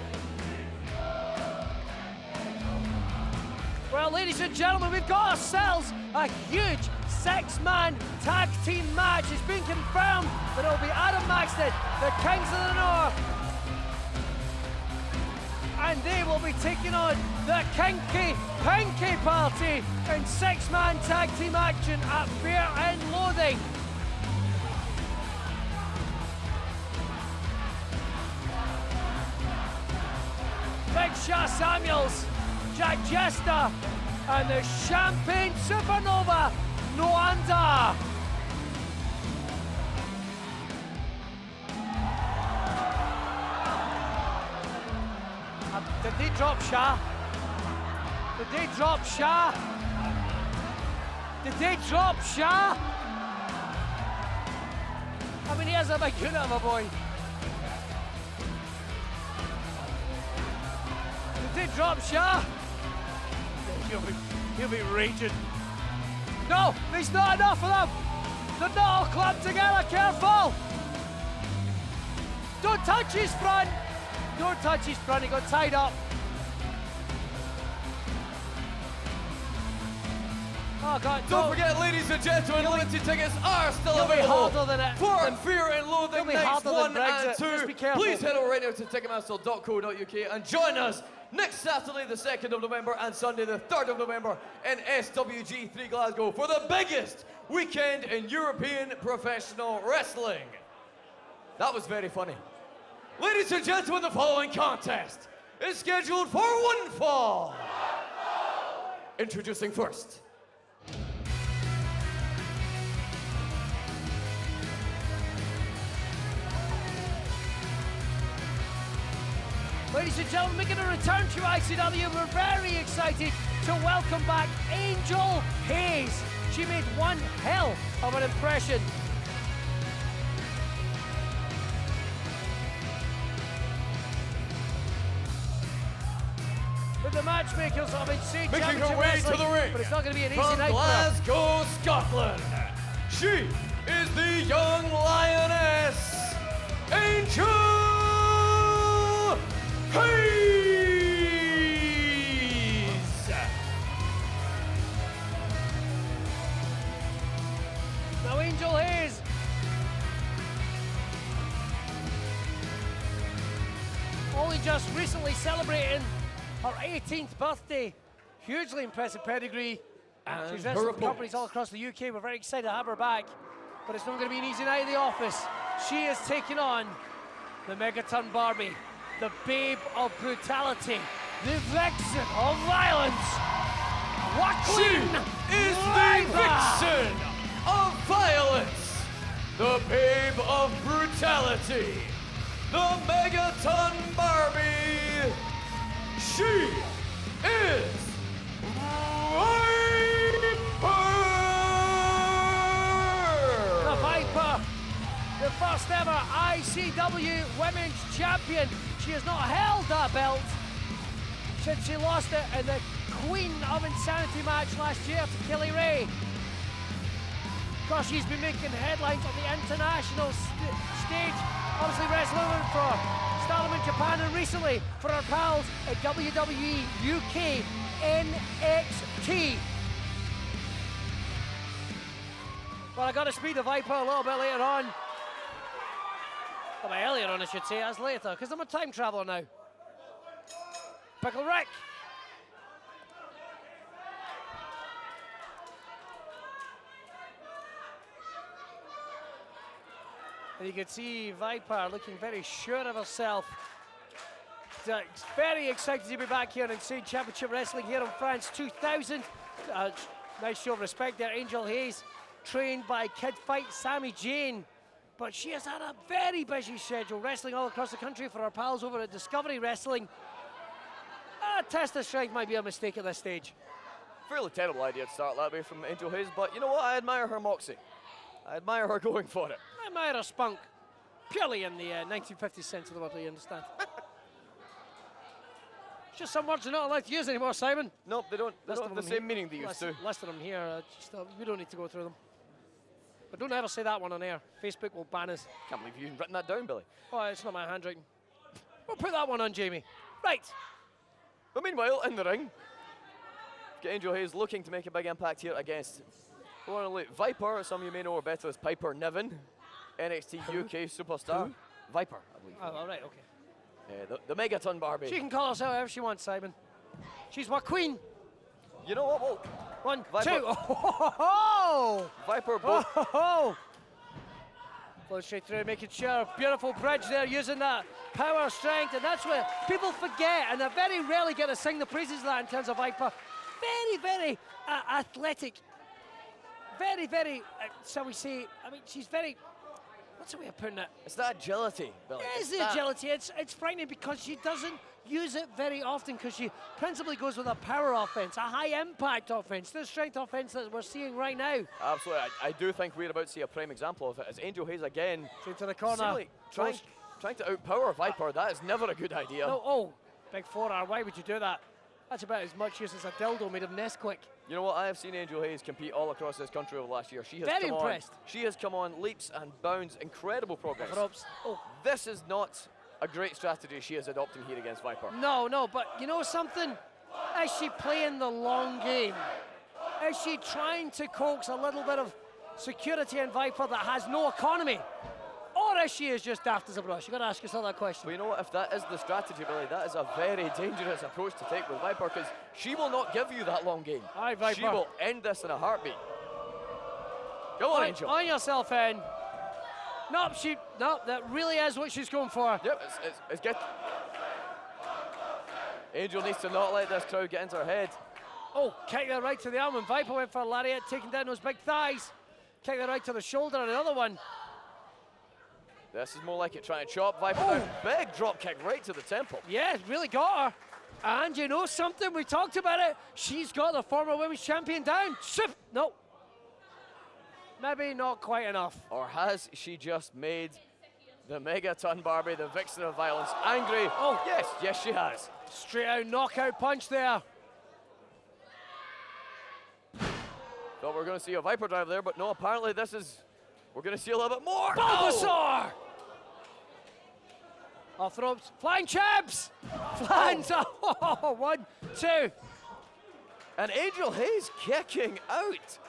Well, ladies and gentlemen, we've got ourselves a huge six-man tag team match. It's been confirmed that it'll be Adam Maxted, the Kings of the North, and they will be taking on the Kinky Party in six-man tag team action at Fear and Loathing. Big Shah Samuels, Jack Jester, and the Champagne Supernova, Noam Dar. Did they drop Shah? Did they drop Shah? Did they drop Shah? I mean, he has a big unit of a boy. Did they drop Shah? He'll be raging. No, there's not enough of them. They're not all clubbed together, careful. Don't touch his front. Don't touch his front, he got tied up. Oh God, Don't forget, ladies and gentlemen, limited tickets are still available for Fear and Loathing nights 1 and 2. Please head over right now to ticketmaster.co.uk and join us next Saturday, the 2nd of November, and Sunday, the 3rd of November, in SWG3 Glasgow for the biggest weekend in European professional wrestling. That was very funny. Ladies and gentlemen, the following contest is scheduled for one fall. Introducing first. Ladies and gentlemen, making a return to ICW, we're very excited to welcome back Angel Hayes. She made one hell of an impression. But the matchmakers of Insane Making Championship her way Wrestling, to the ring but it's not going to be an easy from night Glasgow, Scotland. She is the young lioness, Angel Hayes. Now Angel Hayes. Only just recently celebrating her 18th birthday. Hugely impressive pedigree. And she's wrestled for companies all across the UK. We're very excited to have her back. But it's not going to be an easy night in the office. She is taking on the Megaton Barbie, the babe of brutality, the vixen of violence. She is the vixen of violence, the babe of brutality, the Megaton Barbie. She is The Viper, the first ever ICW Women's Champion. She has not held that belt since she lost it in the Queen of Insanity match last year to Kelly Ray. Of course, she's been making headlines on the international stage, obviously wrestling for Stardom in Japan, and recently for our pals at WWE UK NXT. Well, I got to speed the Viper a little bit later on. Well, earlier on, I should say, as later, because I'm a time traveler now. Pickle Rick. And you can see Viper looking very sure of herself. Very excited to be back here in Insane Championship Wrestling here in France 2000. Nice show of respect there. Angel Hayes, trained by Kid Fight Sammy Jane. But she has had a very busy schedule, wrestling all across the country for our pals over at Discovery Wrestling. A test of strength might be a mistake at this stage. Fairly terrible idea to start that way from Angel Hayes, but you know what? I admire her moxie. I admire her going for it. I admire her spunk. Purely in the 1950s sense of the word, you understand. It's just some words you're not allowed to use anymore, Simon. Nope, they don't have the same meaning they used to. List of them here, we don't need to go through them. But don't ever say that one on air. Facebook will ban us. Can't believe you've written that down, Billy. Oh, it's not my handwriting. We'll put that one on, Jamie. Right. But meanwhile, in the ring, get Angel Hayes looking to make a big impact here against Finally, Viper, some of you may know her better as Piper Niven, NXT UK superstar. Viper, I believe. Oh, all right, okay. The Megaton Barbie. She can call herself however she wants, Simon. She's my queen. You know what? Well, One, Viper. two. Oh! Viper both. Oh! Flow straight through, making sure. Beautiful bridge there, using that power, strength, and that's what people forget, and they very rarely get to sing the praises of that in terms of Viper. Very, very athletic. Very, very, shall we say, I mean, she's very, what's the way of putting it? It's that agility, Billy. It is the agility. It's frightening because she doesn't use it very often because she principally goes with a power offense, a high-impact offense, the strength offense that we're seeing right now. Absolutely. I do think we're about to see a prime example of it as Angel Hayes again. Straight to the corner. Seemingly trying to outpower Viper. That is never a good idea. No, oh, big forearm. Why would you do that? That's about as much use as a dildo made of Nesquik. You know what? I have seen Angel Hayes compete all across this country over the last year. She has Very come impressed. on. She has come on leaps and bounds. Incredible progress. Ropes. Oh. This is not a great strategy she is adopting here against Viper. No, but you know something? Is she playing the long game? Is she trying to coax a little bit of security in Viper that has no economy? Or is she just daft as a brush? You've got to ask yourself that question. Well, you know what? If that is the strategy, Billy, that is a very dangerous approach to take with Viper because she will not give you that long game. Aye, Viper. She will end this in a heartbeat. Go on, Angel. On yourself, N. Nope, that really is what she's going for. Yep, it's good. Angel needs to not let this crowd get into her head. Oh, kick that right to the arm, and Viper went for a lariat, taking down those big thighs. Kick that right to the shoulder, and another one. This is more like it trying to chop Viper down. Big drop kick right to the temple. Yeah, really got her. And you know something? We talked about it. She's got the former women's champion down. No. Maybe not quite enough. Or has she just made the Megaton Barbie, the vixen of violence, angry? Oh, yes, she has. Straight out knockout punch there. Thought we were going to see a Viper drive there, but no, apparently we're going to see a little bit more. Bulbasaur! Off the ropes. Flying Chabs! Flying. Oh, 1, 2. And Angel Hayes kicking out.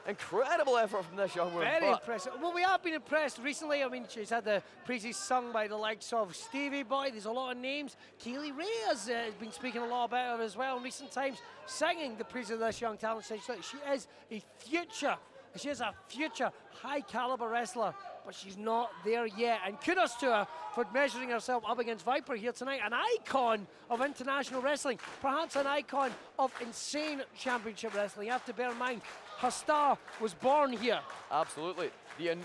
Incredible effort from this young woman. Very impressive. Well, we have been impressed recently. I mean, she's had the praises sung by the likes of Stevie Boy. There's a lot of names. Kaylee Ray has been speaking a lot about her as well in recent times, singing the praises of this young talent. She is a future. She is a future high-caliber wrestler, but she's not there yet. And kudos to her for measuring herself up against Viper here tonight. An icon of international wrestling, perhaps an icon of insane championship wrestling. You have to bear in mind, her star was born here. Absolutely.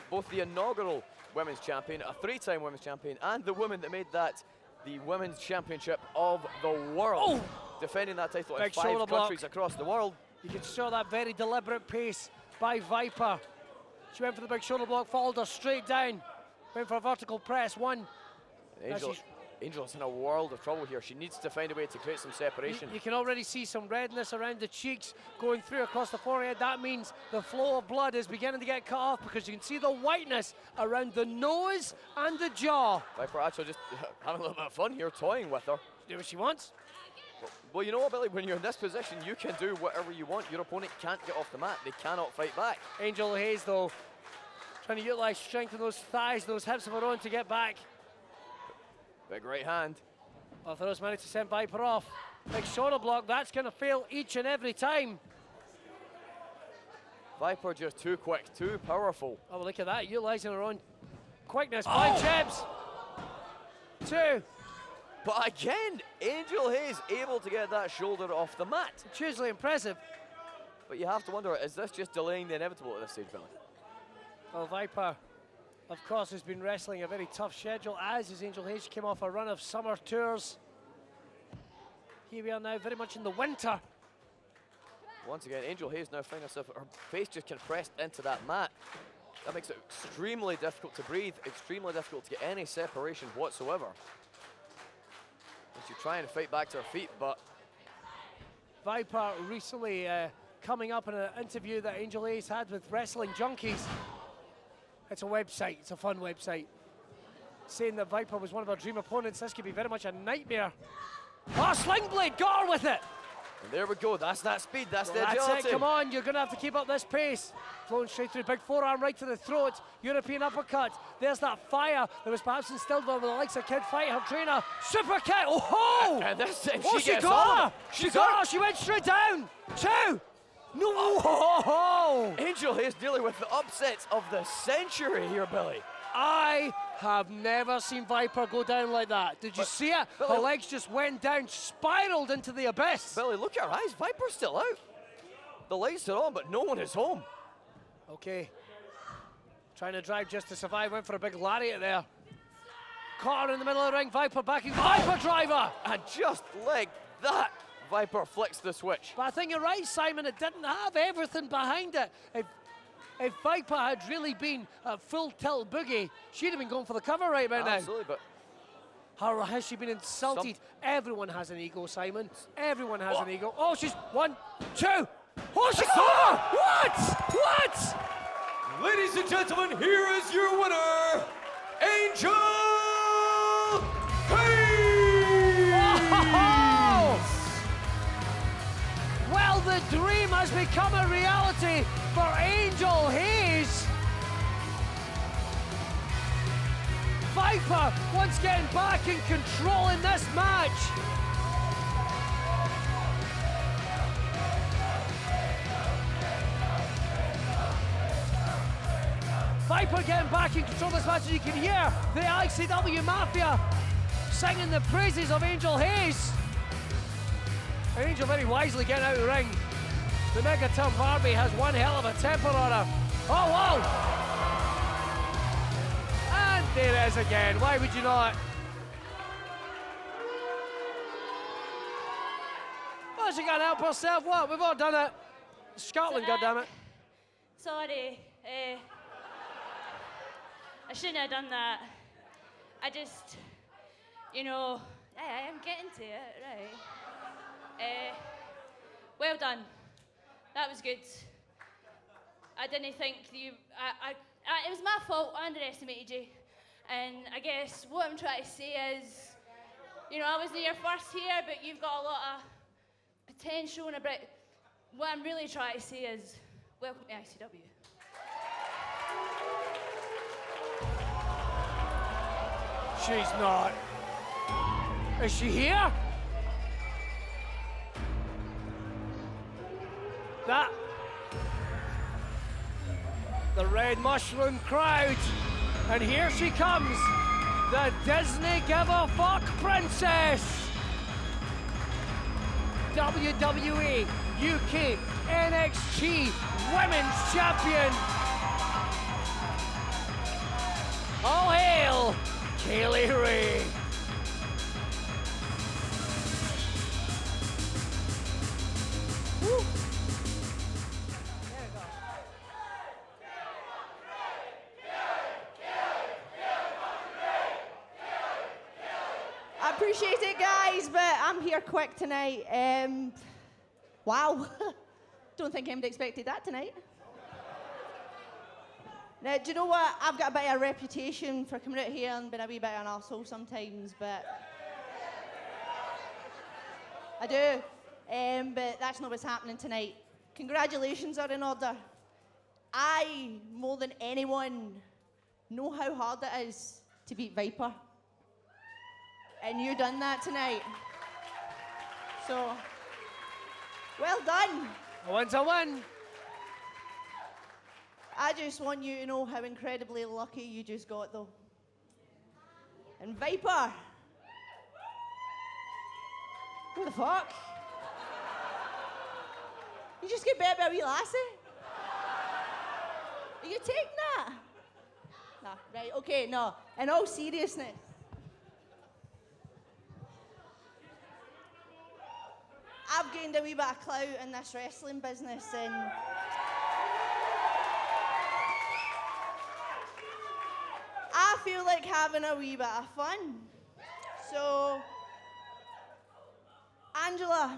Both the inaugural women's champion, a 3-time women's champion, and the woman that made that the women's championship of the world. Defending that title in 5 countries across the world. You can show that very deliberate pace by Viper. She went for the big shoulder block, followed her straight down. Went for a vertical press, 1. Angel's in a world of trouble here. She needs to find a way to create some separation. You can already see some redness around the cheeks going through across the forehead. That means the flow of blood is beginning to get cut off because you can see the whiteness around the nose and the jaw. Viper actually just having a little bit of fun here, toying with her. Do what she wants. Well, you know what, Billy? When you're in this position, you can do whatever you want. Your opponent can't get off the mat. They cannot fight back. Angel Hayes, though, trying to utilize strength in those thighs, those hips of her own to get back. Big right hand. Arthur's managed to send Viper off. Big shoulder block, that's going to fail each and every time. Viper just too quick, too powerful. Oh, well, look at that, utilizing her own quickness. Flying Chabs. 2. But again, Angel Hayes able to get that shoulder off the mat. It's hugely impressive. But you have to wonder, is this just delaying the inevitable at this stage, Billy? Well, Viper, of course, has been wrestling a very tough schedule, as is Angel Hayes. She came off a run of summer tours. Here we are now, very much in the winter. Once again, Angel Hayes now finding herself, her face just compressed into that mat. That makes it extremely difficult to breathe, extremely difficult to get any separation whatsoever. And she's trying to fight back to her feet, but... Viper recently coming up in an interview that Angel Hayes had with Wrestling Junkies. It's a website, it's a fun website. Saying that Viper was one of her dream opponents. This could be very much a nightmare. Oh, Sling Blade, got her with it. And there we go. That's that speed. That's the That's agility. it, come on, you're going to have to keep up this pace. Flowing straight through, big forearm right to the throat, European uppercut. There's that fire that was perhaps instilled by the likes of Kid Fight, her trainer. Super kick, oh! And this time Oh, she she gets got on her! it. She got her, she went straight down! 2! No! Oh! Angel Hayes dealing with the upsets of the century here, Billy. I have never seen Viper go down like that. Did you see it? Billy, Her legs just went down, spiraled into the abyss. Billy, look at her eyes. Viper's still out. The lights are on, but no one is home. Okay. Trying to drive just to survive, went for a big lariat there. Caught her in the middle of the ring, Viper backing, Viper driver! And just like that, Viper flicks the switch. But I think you're right, Simon, it didn't have everything behind it. If Viper had really been a full tilt boogie, she'd have been going for the cover right about now. Absolutely, but How has she been insulted? Everyone has an ego, Simon. Everyone has an ego. Oh, she's 1, 2. Oh, she's over! What? Ladies and gentlemen, here is your winner, Angel Hayes! Well, the dream has become a reality for Angel Hayes. Viper once getting back in control in this match. Viper getting back in control of this match, and you can hear the ICW Mafia singing the praises of Angel Hayes. And Angel very wisely getting out of the ring. The Megaton Barbie has one hell of a temper on her. Oh, wow! And there it is again. Why would you not? Well, she can't help herself. What? We've all done it. Scotland, goddammit. Sorry. I shouldn't have done that. I just, you know, I am getting to it, right? Well done. That was good. I didn't think you. It was my fault. I underestimated you. And I guess what I'm trying to say is, you know, I wasn't your first here, but you've got a lot of potential and about. What I'm really trying to say is, welcome to ICW. She's not. Is she here? That. The red mushroom crowd. And here she comes. The Disney Give a Fuck Princess. WWE UK NXT Women's Champion. All hail Kaylee Ray. Woo. I appreciate it, guys, but I'm here quick tonight. Wow. Don't think anybody expected that tonight. Now, do you know what? I've got a bit of a reputation for coming out here and being a wee bit of an arsehole sometimes, but I do. But that's not what's happening tonight. Congratulations are in order. I, more than anyone, know how hard it is to beat Viper. And you done that tonight. So, well done. A win's a win. I just want you to know how incredibly lucky you just got, though. And Viper. What the fuck? You just get better by a wee lassie? Are you taking that? No, right, okay, no. In all seriousness. I've gained a wee bit of clout in this wrestling business, and I feel like having a wee bit of fun. So, Angela.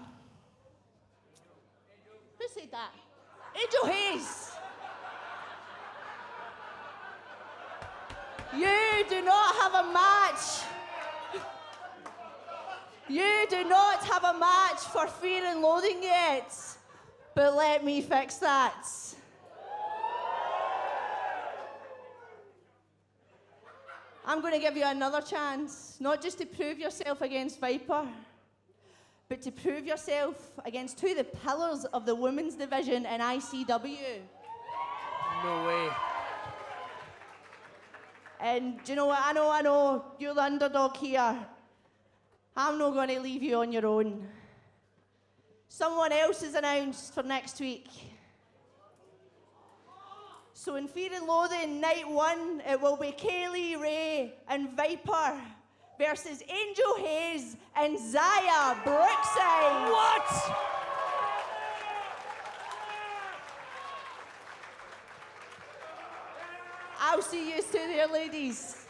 Who said that? Angel Hayes. You do not have a match You do not have a match for Fear and Loathing yet, but let me fix that. I'm going to give you another chance, not just to prove yourself against Viper, but to prove yourself against two of the pillars of the women's division in ICW. No way. And do you know what? I know, you're the underdog here. I'm not going to leave you on your own. Someone else is announced for next week. So in Fear and Loathing, night 1, it will be Kaylee Ray and Viper versus Angel Hayes and Zaya Brookside. What? I'll see you two there, ladies.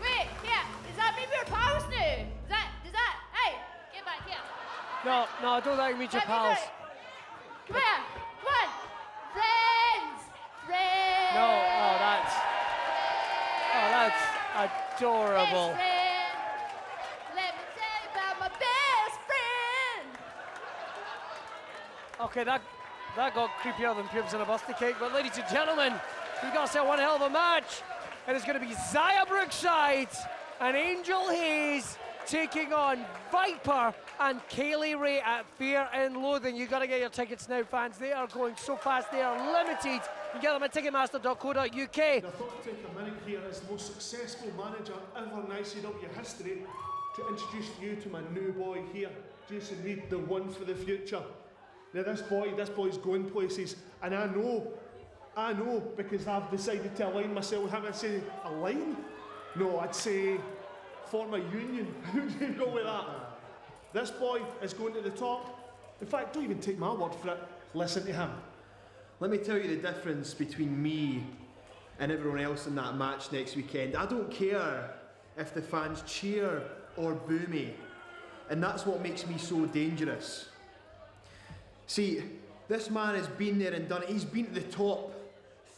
Wait, does that mean we're pals now? Does that, hey, get back here. No, I don't think we meet your pals. Come on, friends. No, that's adorable. Best friend. Let me tell you about my best friend. Okay, that got creepier than pubes in a birthday cake. But ladies and gentlemen, we've got ourselves one hell of a match. And it's going to be Zaya Brookside and Angel Hayes taking on Viper and Kaylee Ray at Fear and Loathing. You've got to get your tickets now, fans. They are going so fast, they are limited. You can get them at ticketmaster.co.uk. I thought I'd take a minute here as the most successful manager ever in ICW history to introduce you to my new boy here, Jason Reed, the one for the future. Now this boy's going places, and I know, because I've decided to align myself with him. I'd say, align? No, I'd say form a union. Who do you go with that? This boy is going to the top. In fact, don't even take my word for it. Listen to him. Let me tell you the difference between me and everyone else in that match next weekend. I don't care if the fans cheer or boo me. And that's what makes me so dangerous. See, this man has been there and done it. He's been at the top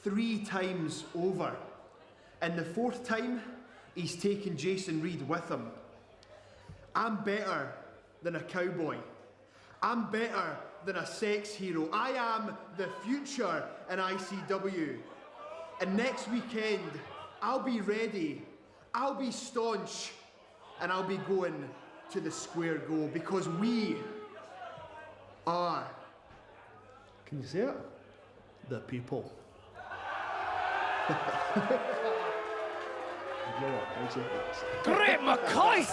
3 times over. And the 4th time, he's taken Jason Reed with him. I'm better than a cowboy. I'm better than a sex hero. I am the future in ICW. And next weekend, I'll be ready, I'll be staunch, and I'll be going to the square goal because we are, Can you say it? The people. Great McCoy!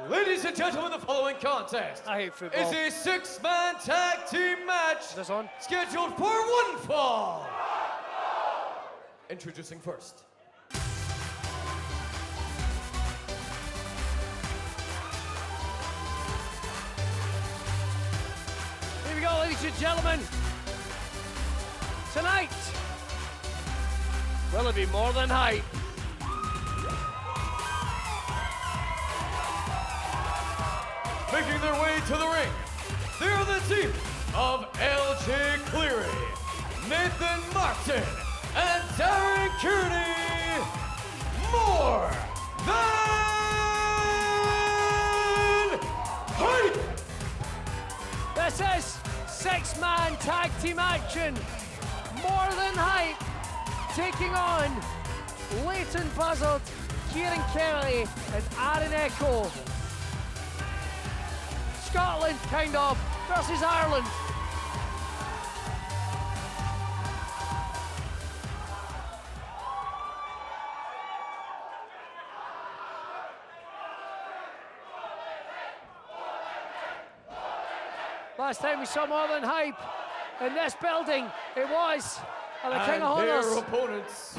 Ladies and gentlemen, the following contest I hate football. is a 6-man tag team match This on? scheduled for one fall. Introducing first. Here we go, ladies and gentlemen. Tonight, will it be more than hype? Making their way to the ring, they are the team of LJ Cleary, Nathan Martin, and Darren Kearney. More than hype! This is 6-man tag team action. More than hype. Taking on Leighton Buzzard, Kieran Kelly, and Aaron Echo. Scotland, kind of, versus Ireland. Last time we saw more than hype in this building, it was at the King of their Honors. opponents.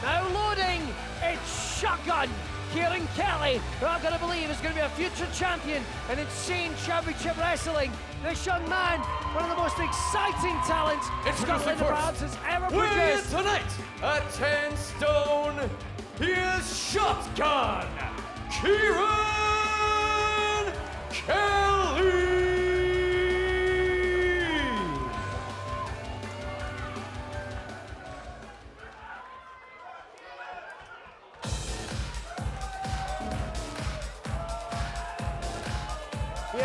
Now loading, it's Shotgun. Kieran Kelly, who I'm going to believe is going to be a future champion in Insane Championship Wrestling. This young man, one of the most exciting talents Scotland perhaps has ever Weighing in produced. tonight at 10 stone, he is Shotgun Kieran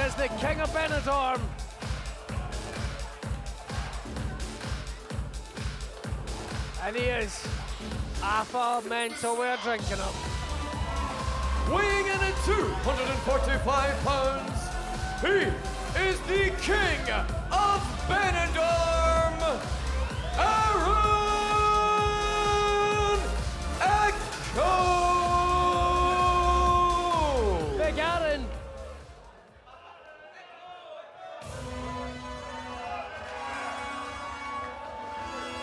is the King of Benidorm. And he is alpha mental. We're drinking him. Weighing in at 245 pounds, he is the King of Benidorm, Aaron Echo! Big Aaron.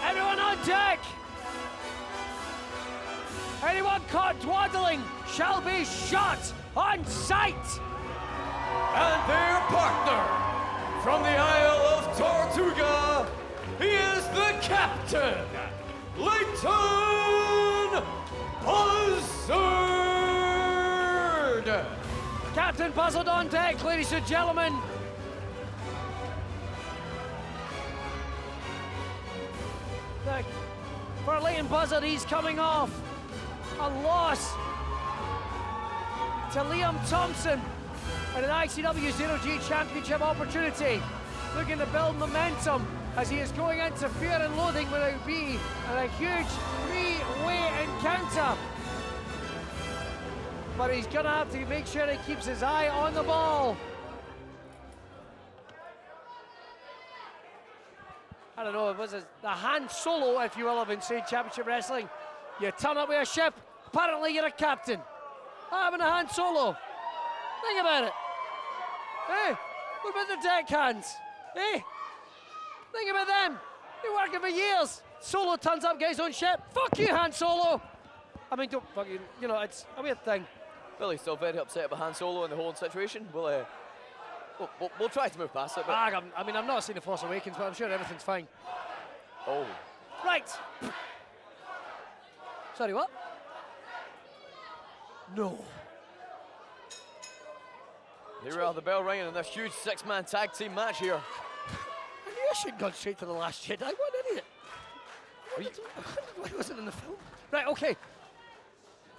Everyone on deck. Anyone caught dawdling shall be shot on sight. And their partner from the Isle of Tortuga, he is the captain, Leighton Buzzard. Captain Buzzard on deck, ladies and gentlemen. For Leighton Buzzard, he's coming off a loss to Liam Thompson and an ICW 0G Championship opportunity. Looking to build momentum as he is going into Fear and Loathing, where it will be a huge three-way encounter. But he's gonna have to make sure he keeps his eye on the ball. I don't know, it was the Han Solo, if you will, of Insane Championship Wrestling. You turn up with a ship, apparently you're a captain. I'm in a Han Solo. Think about it. Hey, what about the deckhands? Hey, think about them. They're working for years. Solo turns up, gets on ship. Fuck you, Han Solo. I mean, don't fucking, you know, it's a weird thing. Billy's still very upset about Han Solo and the whole situation. We'll try to move past it. But I mean, I've not seen The Force Awakens, but I'm sure everything's fine. oh, Right. Sorry, what? No. here we are, the bell ringing in this huge six-man tag team match here. I knew I should have gone straight to The Last Jedi. What an idiot. Why wasn't in the film? Right, okay.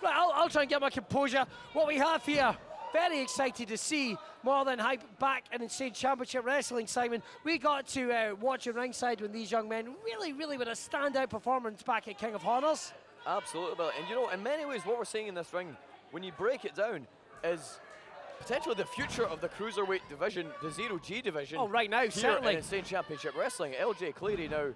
Right, I'll try and get my composure. What we have here, very excited to see more than hype back in Insane Championship Wrestling, Simon. We got to watch at ringside when these young men really with a standout performance back at King of Honors. Absolutely, Billy. And you know, in many ways, what we're seeing in this ring, when you break it down, is potentially the future of the cruiserweight division, the 0G division. Oh, right now, here certainly. in Insane Championship Wrestling. LJ Cleary now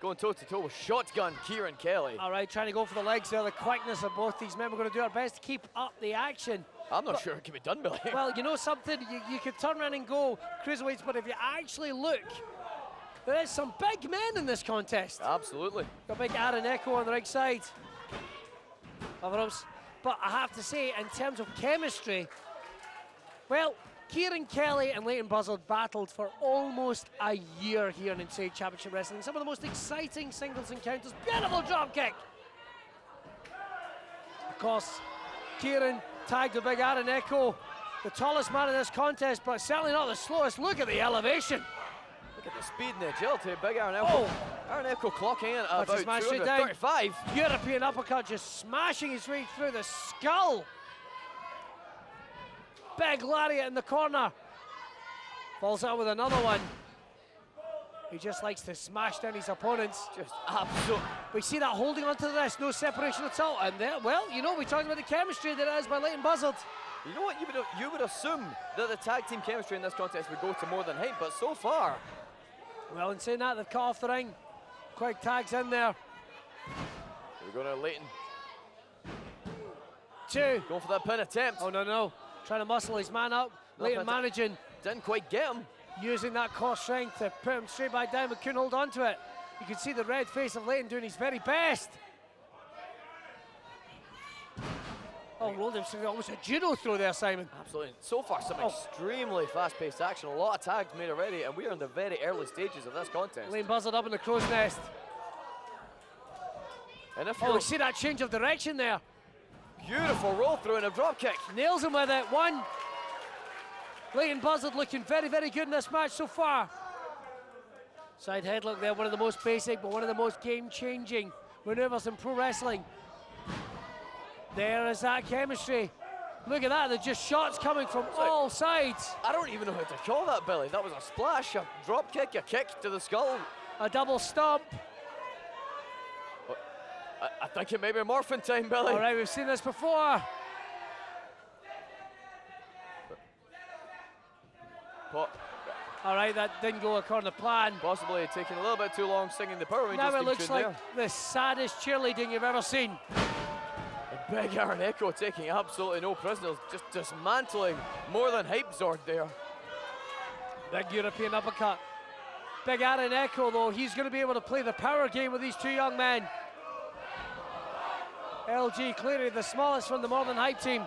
going toe-to-toe with Shotgun Kieran Kelly. All right, trying to go for the legs there, the quickness of both these men. We're going to do our best to keep up the action. I'm not sure it can be done, Billy. Well, you know something? You could turn around and go cruiserweights, but if you actually look, there is some big men in this contest. Absolutely. Got big Aaron Echo on the right side. But I have to say, in terms of chemistry, well, Kieran Kelly and Leighton Buzzard battled for almost a year here in Insane Championship Wrestling. Some of the most exciting singles encounters. Beautiful drop kick. Of course, Kieran tagged the big Aaron Echo, the tallest man in this contest, but certainly not the slowest. Look at the elevation. Look at the speed and the agility of big Aaron Echo. Oh. Aaron Echo clocking in at That's a about smash straight down. 235. European uppercut just smashing his way through the skull. Big lariat in the corner. Falls out with another one. He just likes to smash down his opponents. Just absolute. We see that holding onto the wrist, no separation at all. And there, well, you know, we talked about the chemistry that is by Leighton Buzzard. You know what? You would assume that the tag team chemistry in this contest would go to more than height, but so far. Well, in saying that, they've cut off the ring. Quick tags in there. We're going to Leighton. Two. Going for that pin attempt. Oh, no. Trying to muscle his man up. Leighton managing. Didn't quite get him. Using that core strength to put him straight back down, but couldn't hold on to it. You can see the red face of Leighton doing his very best. Oh, rolled him, almost a judo throw there, Simon. Absolutely. So far, some extremely fast-paced action. A lot of tags made already, and we are in the very early stages of this contest. Leighton Buzzard up in the crow's nest. And if you see that change of direction there. Beautiful roll through and a drop kick. Nails him with it. One. Leighton Buzzard looking very good in this match so far. Side headlock there, one of the most basic, but one of the most game-changing maneuvers in pro wrestling. There is that chemistry Look at that, there's just shots coming from all sides. I don't even know how to call that, Billy. That was a splash, a drop kick, a kick to the skull. A double stomp. I think it may be morphin time, Billy. All right, we've seen this before. All right, that didn't go according to plan. Possibly taking a little bit too long singing the Power Rangers Now it theme looks tune like there. the saddest cheerleading you've ever seen. Big Aaron Echo taking absolutely no prisoners, just dismantling more than Hype Zord there. Big European uppercut. Big Aaron Echo, though, he's going to be able to play the power game with these two young men. LG Cleary, the smallest from the Northern Hype team.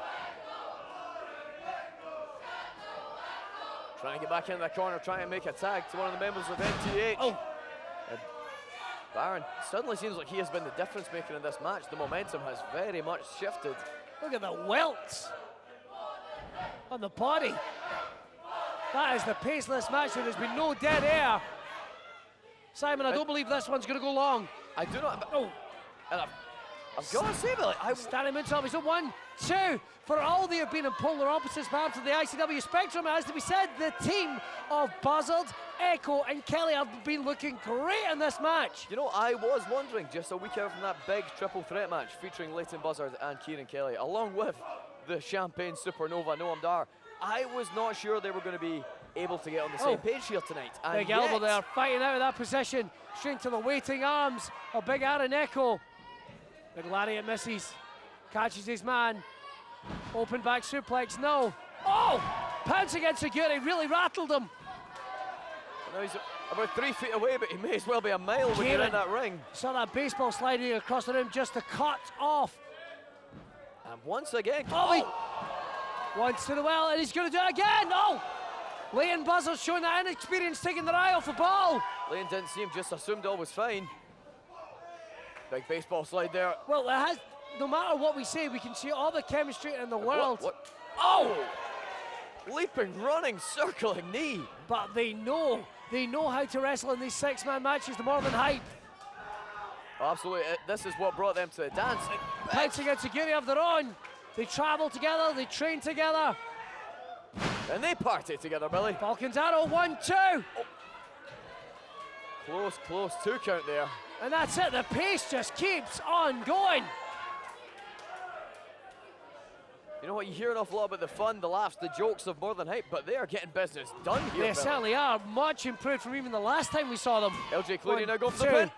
Trying to get back in the corner, trying to make a tag to one of the members of NTH. Oh. Baron suddenly seems like he has been the difference maker in this match. The momentum has very much shifted. Look at the welts on the body. That is the paceless match. There has been no dead air. Simon, I don't believe this one's going to go long. I do not. Oh. And I've got to say, Billy, Stanley Minton, he's done 1, 2. For all they have been in polar opposites perhaps of the ICW spectrum, it has to be said, the team of Buzzard, Echo and Kelly have been looking great in this match. You know, I was wondering, just a week out from that big triple threat match featuring Leighton Buzzard and Kieran Kelly, along with the Champagne Supernova Noam Dar, I was not sure they were going to be able to get on the same page here tonight. And big elbow there, fighting out of that position, straight to the waiting arms of Big Aaron Echo. Big lariat misses, catches his man, open back suplex, no. Oh, pounce against security, really rattled him. Now he's about 3 feet away, but he may as well be a mile when you're in that ring. Saw that baseball sliding across the room just to cut off. And once again, once to the well, and he's going to do it again, no. Leighton Buzzard showing that inexperience, taking their eye off the ball. Leighton didn't see him, just assumed all was fine. Big baseball slide there. Well, it has, no matter what we say, we can see all the chemistry in the world. What? Oh! Leaping, running, circling knee. But they know how to wrestle in these 6-man matches, the Northern Hype. Absolutely, this is what brought them to the dance. Pouncing against security of their own. They travel together, they train together. And they party together, Billy. Falcon's Arrow, 1, 2. Oh. Close, 2 count there. And that's it, the pace just keeps on going. You know what, you hear an awful lot about the fun, the laughs, the jokes of Northern Hype, but they are getting business done here, They certainly are, much improved from even the last time we saw them. LJ Cleary now going for the 2. pin.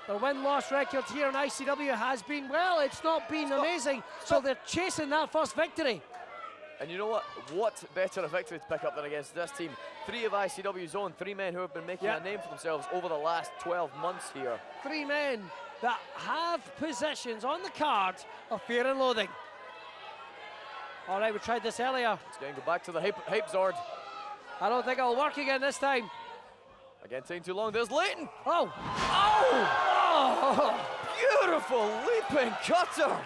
Their win-loss record here in ICW has been, well, it's not been amazing, so they're chasing that first victory. And you know what? What better a victory to pick up than against this team? 3 of ICW's own, 3 men who have been making a name for themselves over the last 12 months here. 3 men that have positions on the card of Fear and Loathing. All right, we tried this earlier. It's going to go back to the hype Zord. I don't think it'll work again this time. Again, taking too long. There's Leighton. Oh! Beautiful leaping cutter.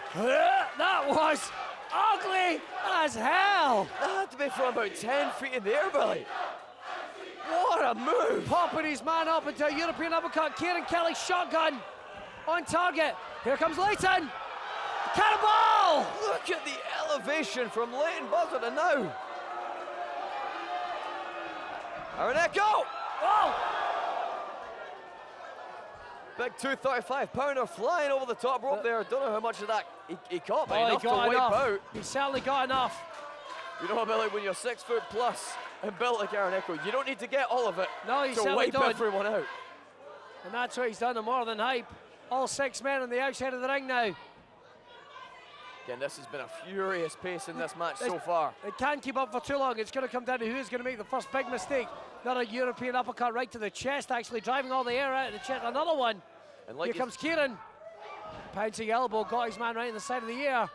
That was ugly as hell. That had to be from about 10 feet in the air, Billy. What a move. Popping his man up into a European uppercut. Kieran Kelly shotgun on target. Here comes Leighton. Cannonball! Look at the elevation from Leighton Buzzard, and now Aaron Echo! Oh! Big 235-pounder flying over the top rope there. Don't know how much of that he caught, but enough he to got wipe enough. out. He certainly got enough. You know what, Billy, when you're 6 foot plus and built like Aaron Echo, you don't need to get all of it No, he to certainly wipe don't. everyone out. And that's what he's done to More Than Hype. All 6 men on the outside of the ring now. Again, this has been a furious pace in this match so far. It can't keep up for too long. It's going to come down to who is going to make the first big mistake. Another European uppercut right to the chest, actually driving all the air out of the chest. Another one. And like Here comes Kieran. Pouncing elbow, got his man right in the side of the ear.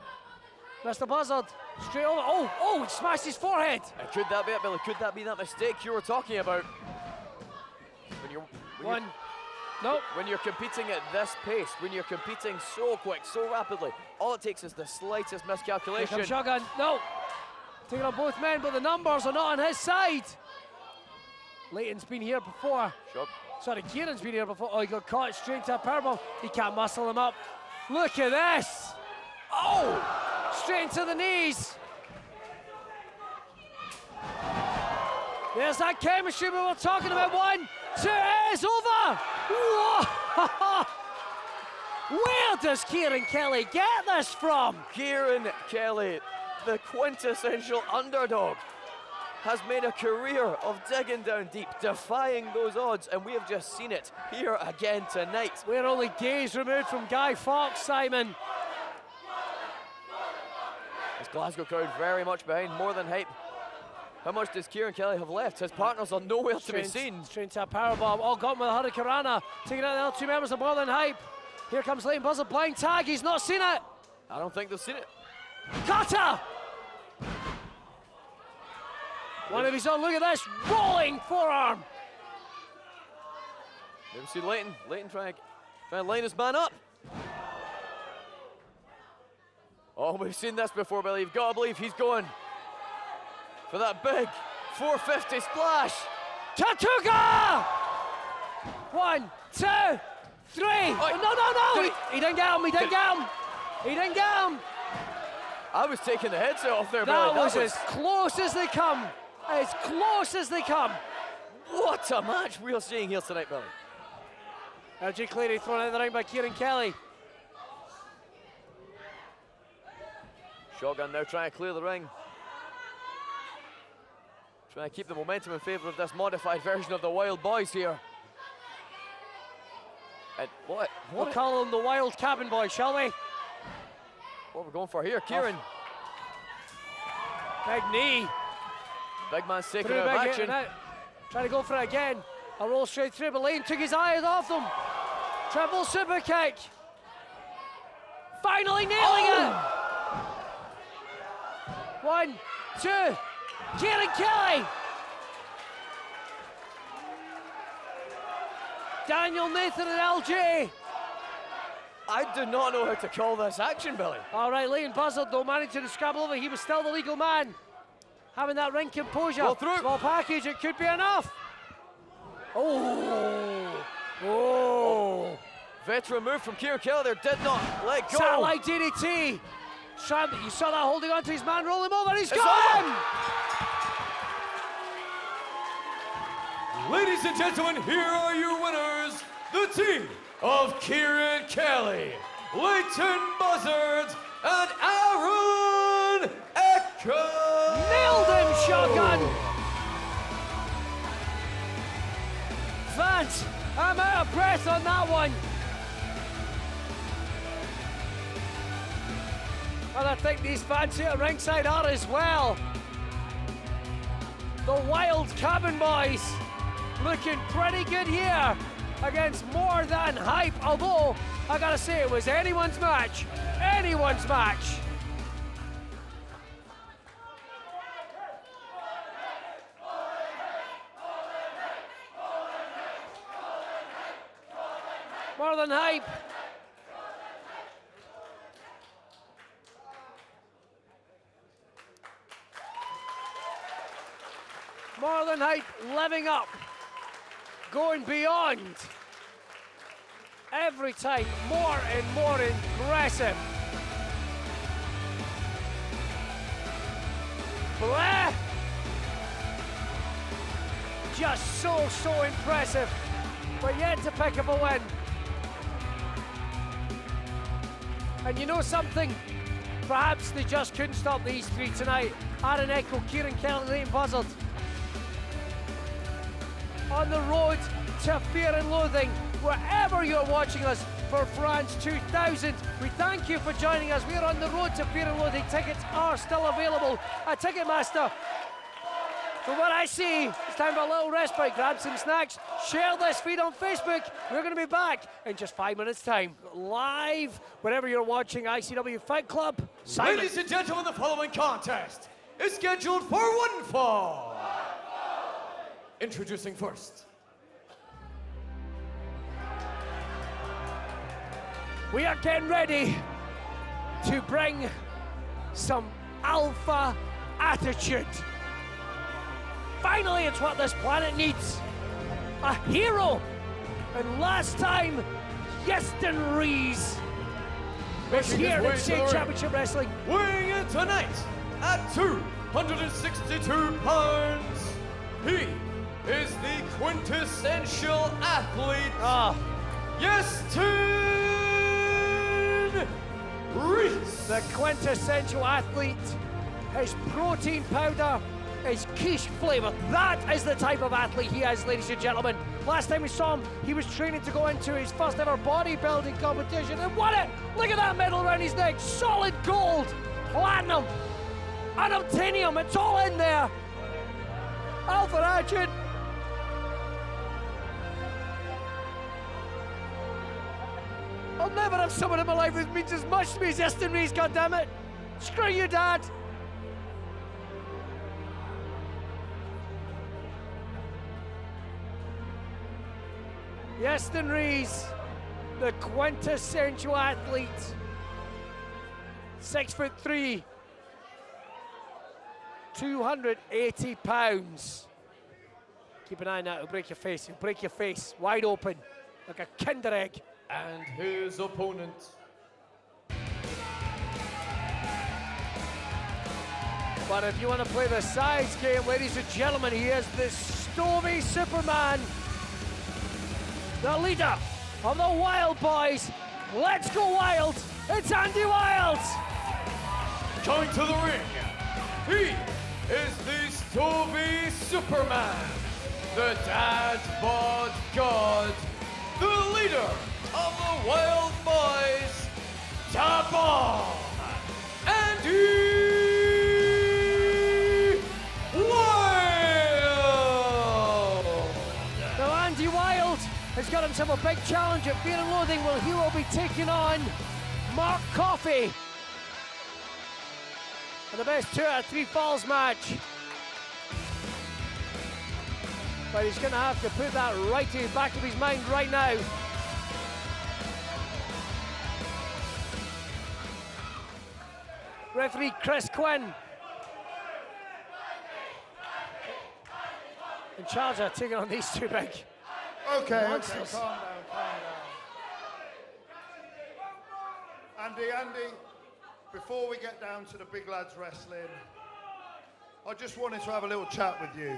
Mr. Buzzard, straight over. Oh, he smashed his forehead. Could that be it, Billy? Could that be that mistake you were talking about? When you're competing at this pace, when you're competing so quick, so rapidly, all it takes is the slightest Here miscalculation. comes shotgun. No. Taking on both men, but the numbers are not on his side. Leighton's been here before. Sorry, Kieran's been here before. Oh, he got caught straight to a powerbomb. He can't muscle him up. Look at this. Oh! Straight into the knees. There's that chemistry we were talking about. 1, 2, it's over. Whoa. Where does Kieran Kelly get this from? Kieran Kelly, the quintessential underdog, has made a career of digging down deep, defying those odds, and we have just seen it here again tonight. We're only days removed from Guy Fawkes, Simon. This Glasgow crowd very much behind, more than hype. How much does Kieran Kelly have left? His partners are nowhere to be seen. Straight into a powerbomb. All got with a Hurricanrana. Taking out the other 2 members of More Than Hype. Here comes Leighton Buzzard, blind tag. He's not seen it. I don't think they've seen it. Cutter! One of his own. Look at this. Rolling forearm. Maybe see Leighton. Leighton trying to line his man up. Oh, we've seen this before, Billy. You've got to believe he's going for that big 450 splash. Tatuka! 1, 2, 3. Oh, no. He didn't get him. He didn't get him. I was taking the headset off there, That Billy. was as close as they come. As close as they come. What a match we are seeing here tonight, Billy. LJ Cleary thrown out of the ring by Kieran Kelly. Shotgun now trying to clear the ring. Trying to keep the momentum in favour of this modified version of the Wild Boys here. And what? We'll call him the Wild Cabin Boy, shall we? What we're going for here, Kieran. Big knee. Big man's taking Through out of big action. Trying to go for it again. A roll straight through, but Leighton took his eyes off them. Triple super kick. Finally nailing it. 1, 2. Kieran Kelly. Daniel, Nathan, and LJ. I do not know how to call this action, Billy. All right, Leighton Buzzard, though, managing to scrabble over. He was still the legal man. Having that ring composure. Go through. Small package, it could be enough. Oh. Veteran move from Kieran Kelly there, did not let go. Satellite DDT. You saw that holding on to his man, roll him over, he's It's got him! Ladies and gentlemen, here are your winners, the team of Kieran Kelly, Leighton Buzzard, and Aaron Echo. Nailed him, shotgun! Fans, I'm out of breath on that one. And I think these fans here at ringside are as well. The Wild Cabin Boys looking pretty good here against More Than Hype, although I gotta say it was anyone's match. Anyone's match. More Than Hype. More Than Hype living up, going beyond. Every time, more and more impressive. Blah. Just so impressive, but yet to pick up a win. And you know something? Perhaps they just couldn't stop these three tonight. Aaron Echo, Kieran Kelly, Leighton Buzzard. On the road to Fear and Loathing, wherever you're watching us for France 2000. We thank you for joining us. We're on the road to Fear and Loathing. Tickets are still available at Ticketmaster. From what I see, it's time for a little respite. Grab some snacks, share this feed on Facebook. We're going to be back in just 5 minutes' time. Live, wherever you're watching ICW Fight Club. Simon. Ladies and gentlemen, the following contest is scheduled for one fall. Introducing first. We are getting ready to bring some alpha attitude. Finally, it's what this planet needs. A hero. And last time, Yeston Rees. It's making here his way in to State the ring, Championship Wrestling. weighing in tonight at 262 pounds. He is the quintessential athlete. Yestin Reese. The quintessential athlete. His protein powder is quiche flavour. That is the type of athlete he is, ladies and gentlemen. Last time we saw him, he was training to go into his first ever bodybuilding competition and won it. Look at that medal around his neck. Solid gold, platinum, unobtainium. It's all in there. Alpha Action. I'll never have someone in my life that means as much to me as Yestin Reese, goddammit. Screw you, Dad. Yestin Reese, the quintessential athlete. 6'3", 280 pounds. Keep an eye on that, he'll break your face. He'll break your face wide open like a Kinder Egg. And his opponent. But if you want to play the size game, ladies and gentlemen, he is the Stovey Superman, the leader of the Wild Boys. Let's go Wild! It's Andy Wild! Coming to the ring, he is the Stovey Superman, the Dad Bod God, the leader of the Wild Boys, Dad Bod, Andy Wild! Now Andy Wild has got himself a big challenge at Fear and Loathing, where he will be taking on Mark Coffey in the best 2 out of 3 falls match. But he's going to have to put that right to the back of his mind right now. Referee Chris Quinn in charge of taking on these two big Okay, monsters. calm down. Andy, before we get down to the big lads wrestling, I just wanted to have a little chat with you.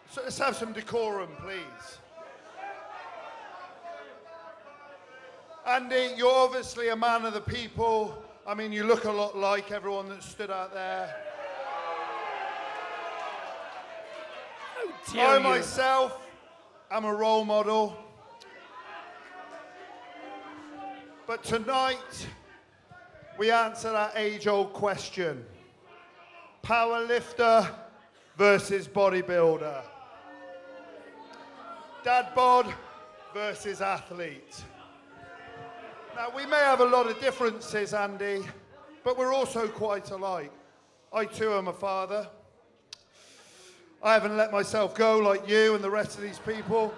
So let's have some decorum, please. Andy, you're obviously a man of the people. I mean, you look a lot like everyone that stood out there. I myself am a role model. But tonight, we answer that age-old question. Powerlifter versus bodybuilder. Dad bod versus athlete. Now, we may have a lot of differences, Andy, but we're also quite alike. I too am a father. I haven't let myself go like you and the rest of these people.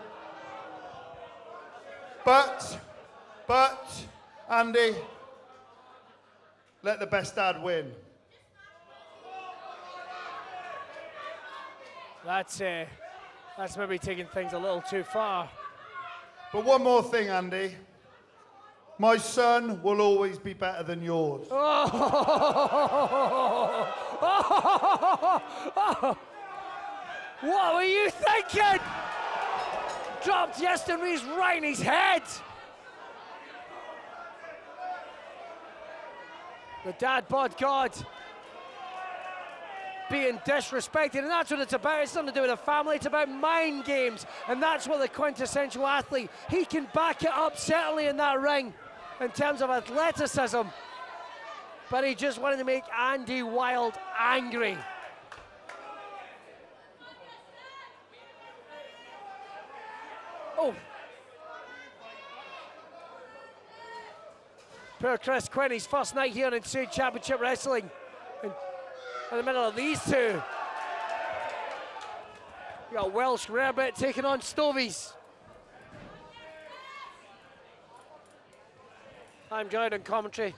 But, Andy, let the best dad win. That's maybe taking things a little too far. But one more thing, Andy. My son will always be better than yours. What were you thinking? Dropped Yestin Reese right in his head. The Dad bod God being disrespected, and that's what it's about. It's nothing to do with a family, it's about mind games, and that's what the quintessential athlete, he can back it up certainly in that ring in terms of athleticism, but he just wanted to make Andy Wild angry. Oh. Poor Chris Quinn, his first night here in State Championship Wrestling. In the middle of these two. You got Welsh Rarebit taking on Stovies. I'm joined in commentary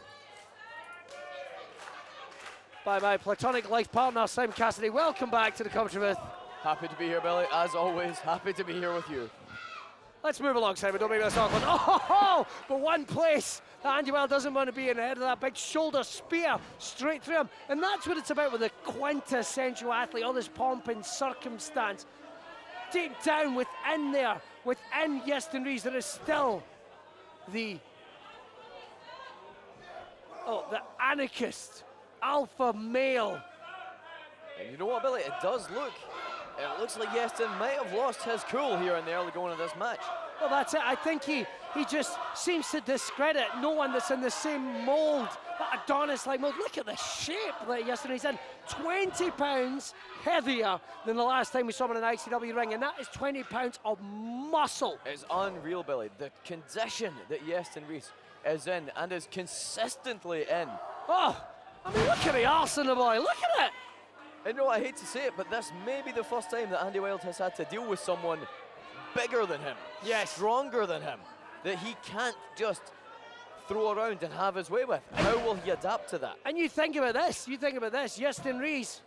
by my platonic life partner, Simon Cassidy. Welcome back to the commentary booth. Happy to be here, Billy. As always, happy to be here with you. Let's move along, Simon. Don't make this awkward. Oh, but one place that Andy Wild doesn't want to be in the head of that big shoulder spear straight through him. And that's what it's about with a quintessential athlete, all this pomp and circumstance. Deep down within there, within Yeston Rees, there is still the anarchist, alpha male. And you know what, Billy? It looks like Yeston might have lost his cool here in the early going of this match. Well, that's it. I think he just seems to discredit no one that's in the same mould, that Adonis-like mould. Look at the shape that Yeston Rees in. 20 pounds heavier than the last time we saw him in an ICW ring, and that is 20 pounds of muscle. It's unreal, Billy. The condition that Yeston Rees is in and is consistently in. Oh, I mean, look at the arse on the boy. Look at it. I know, I hate to say it, but this may be the first time that Andy Wild has had to deal with someone bigger than him, stronger than him, that he can't just throw around and have his way with. How will he adapt to that? And you think about this, Yeston Rees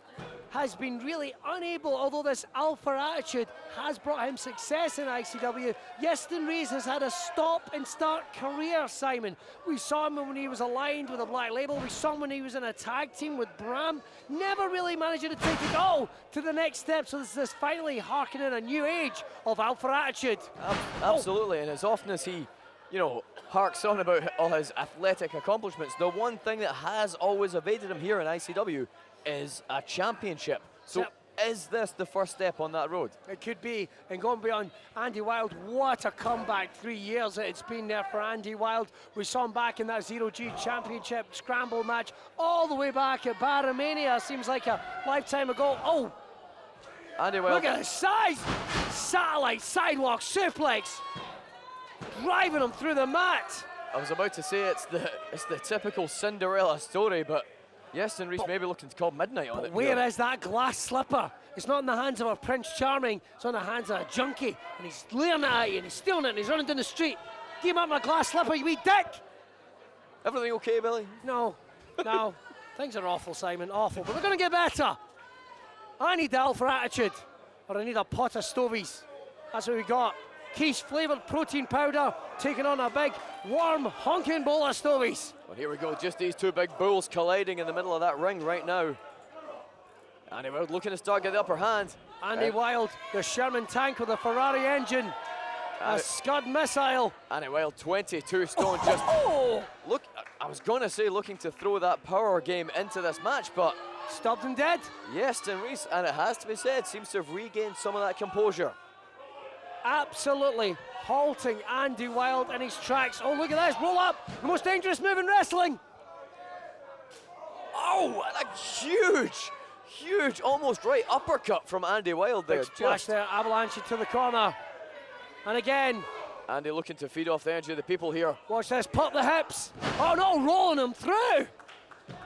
has been really unable, although this alpha attitude has brought him success in ICW. Yeston Rees has had a stop and start career, Simon. We saw him when he was aligned with a Black Label. We saw him when he was in a tag team with Bram. Never really managed to take it all to the next step. So this is finally harkening a new age of alpha attitude. Absolutely, and as often as he, harks on about all his athletic accomplishments, the one thing that has always evaded him here in ICW is a championship. So is this the first step on that road? It could be. And going beyond Andy Wild, what a comeback. 3 years it's been there for Andy Wild. We saw him back in that Zero-G Championship scramble match all the way back at Baromania. Seems like a lifetime ago. Oh, Andy Wild. Look at the size. Satellite sidewalk suplex. Driving him through the mat. I was about to say it's the typical Cinderella story, but Yeston Rees may be looking to call midnight on it. Where is that glass slipper? It's not in the hands of a Prince Charming, it's in the hands of a junkie. And he's leering it at you, and he's stealing it, and he's running down the street. Give him up my glass slipper, you wee dick! Everything okay, Billy? No. Things are awful, Simon, awful. But they're going to get better. I need the alpha attitude, or I need a pot of Stovies. That's what we got. Quiche flavoured protein powder taking on a big, warm, honking bowl of Stovies. Well, here we go, just these two big bulls colliding in the middle of that ring right now. Andy Wild looking to start getting the upper hand. Andy Wild, the Sherman tank with a Ferrari engine. A Scud missile. Andy Wild, 22 stone, look, I was going to say looking to throw that power game into this match, but stopped him dead. Yeston Rees, and it has to be said, seems to have regained some of that composure. Absolutely halting Andy Wild in his tracks. Oh, look at this, roll up, the most dangerous move in wrestling. Oh, and a huge, almost right uppercut from Andy Wild there. Splash there, avalanche to the corner. And again. Andy looking to feed off the energy of the people here. Watch this, pop the hips. Oh no, rolling him through.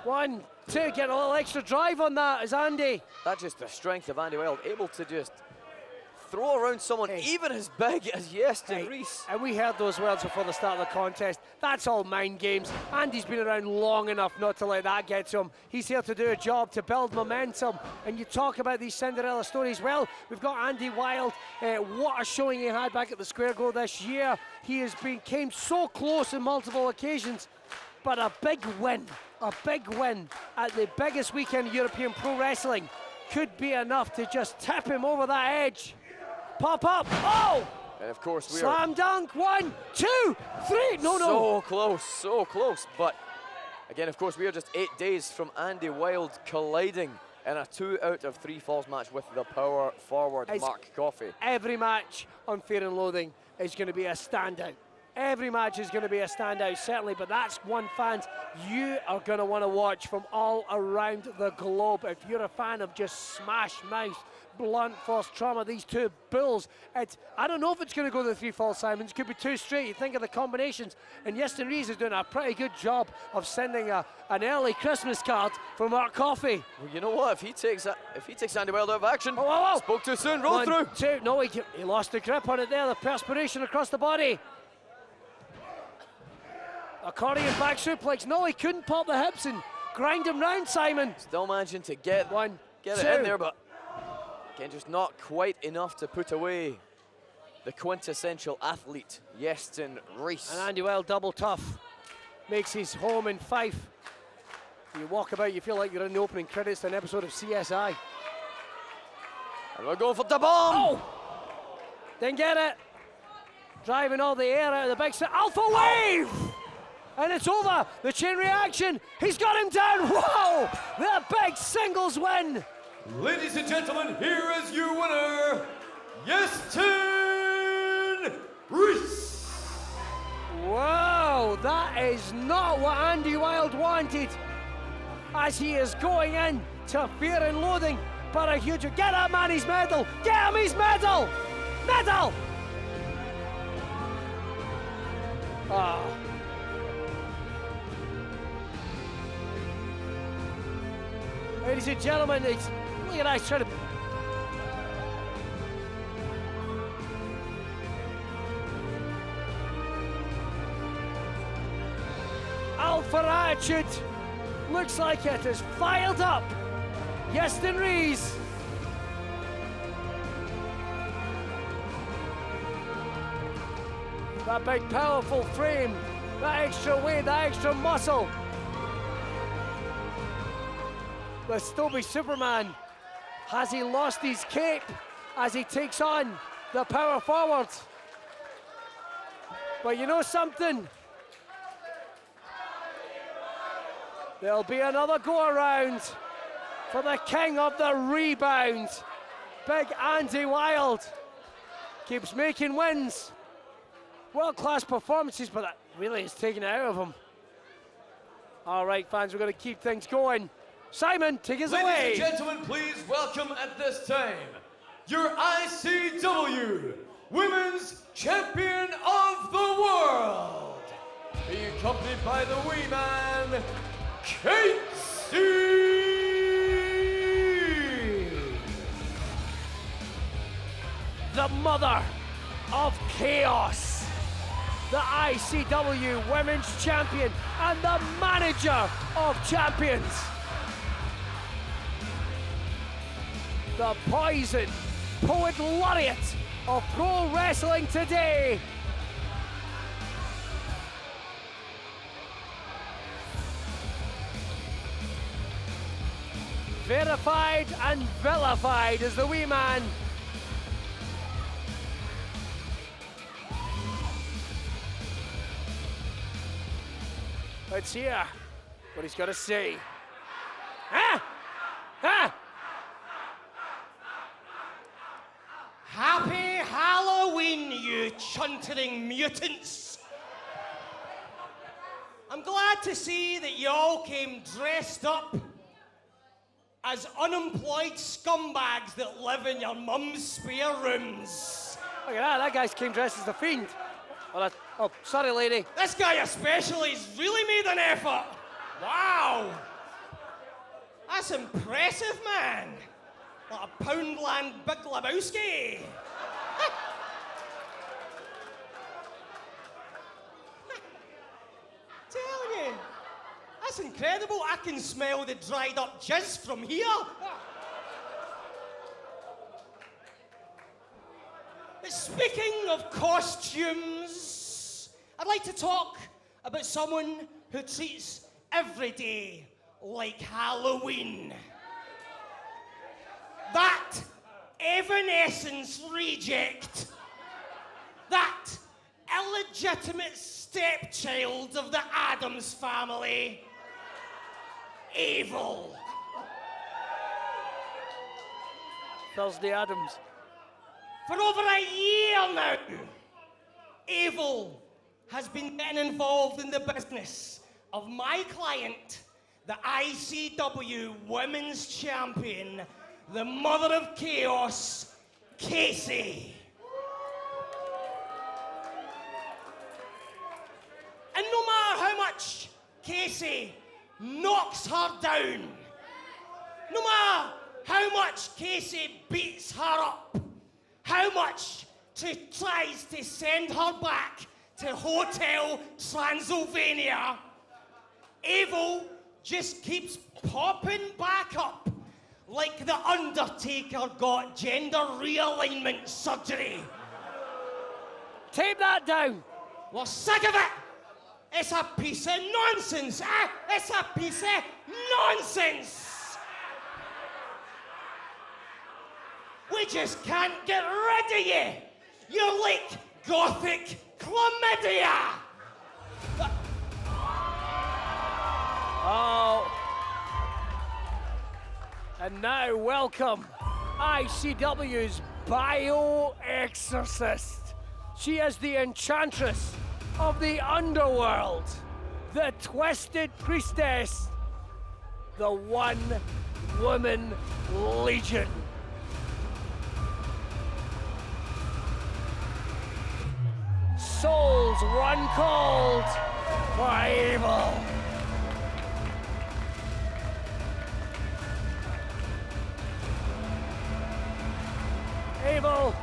1, 2, get a little extra drive on that as Andy. That's just the strength of Andy Wild, able to just throw around someone even as big as Yeston Rees. And we heard those words before the start of the contest. That's all mind games. Andy's been around long enough not to let that get to him. He's here to do a job, to build momentum. And you talk about these Cinderella stories. Well, we've got Andy Wild. What a showing he had back at the Square Go this year. He came so close on multiple occasions. But a big win at the biggest weekend of European pro wrestling could be enough to just tip him over that edge. Pop up, oh! And of course we Slam dunk, 1, 2, 3, no. So close, but again, of course, we are just 8 days from Andy Wild colliding in a 2 out of 3 falls match with the power forward, Mark Coffey. Every match on Fear and Loathing is going to be a standout. Every match is going to be a standout, certainly, but that's one fans you are going to want to watch from all around the globe. If you're a fan of just smash mouth, blunt force trauma, these two bulls, I don't know if it's going to go to the 3 falls, Simons. It could be 2 straight. You think of the combinations, and Yeston Rees is doing a pretty good job of sending an early Christmas card for Mark Coffey. Well, you know what? If he takes Andy Wild out of action, spoke too soon, roll 1, through. 2, no, he lost the grip on it there. The perspiration across the body. Accordion back suplex. No, he couldn't pop the hips and grind him round, Simon. Still managing to get it in there, but again, just not quite enough to put away the quintessential athlete, Yeston Reese. And Andy Wild, double tough, makes his home in Fife. You walk about, you feel like you're in the opening credits to an episode of CSI. And we're going for the bomb! Oh! Didn't get it. Driving all the air out of the big set. Alpha Wave! And it's over. The chain reaction. He's got him down. Whoa! The big singles win. Ladies and gentlemen, here is your winner, Yeston Reese. Wow, that is not what Andy Wild wanted. As he is going in to Fear and Loathing. But a huge, get that man his medal. Get him his medal. Medal. Ah. Ladies and gentlemen, look at that, he's trying to... Alpha attitude looks like it is fired up. Yeston Reese. That big powerful frame, that extra weight, that extra muscle. But still be Superman. Has he lost his cape as he takes on the power forward? But you know something? There'll be another go around for the king of the rebound. Big Andy Wild keeps making wins. World-class performances, but that really is taking it out of him. All right, fans, we're going to keep things going. Simon, take us away. Ladies and gentlemen, please welcome at this time your ICW Women's Champion of the World, being accompanied by the wee man, Casey. The mother of chaos, the ICW Women's Champion and the manager of champions. The Poison Poet Laureate of pro wrestling today. Verified and vilified as the wee man. Let's hear what he's got to say. Ah! Ah! Happy Halloween, you chuntering mutants! I'm glad to see that you all came dressed up as unemployed scumbags that live in your mum's spare rooms. Look at that guy came dressed as the Fiend. Oh, sorry, lady. This guy especially has really made an effort. Wow! That's impressive, man. Like a Poundland Big Lebowski. Telling you, that's incredible. I can smell the dried up jizz from here. But speaking of costumes, I'd like to talk about someone who treats every day like Halloween. That Evanescence reject. That illegitimate stepchild of the Addams family. Evil. Thursday Adams. For over a year now, Evil has been getting involved in the business of my client, the ICW Women's Champion, the Mother of Chaos, Casey. And no matter how much Casey knocks her down, no matter how much Casey beats her up, how much she tries to send her back to Hotel Transylvania, Evil just keeps popping back up like the Undertaker got gender realignment surgery. tape that down. We're sick of it. It's a piece of nonsense, eh? It's a piece of nonsense. We just can't get rid of you. You're like gothic chlamydia. Oh. And now welcome ICW's bio-exorcist. She is the enchantress of the underworld, the twisted priestess, the one-woman legion. Souls run cold for evil. Evil,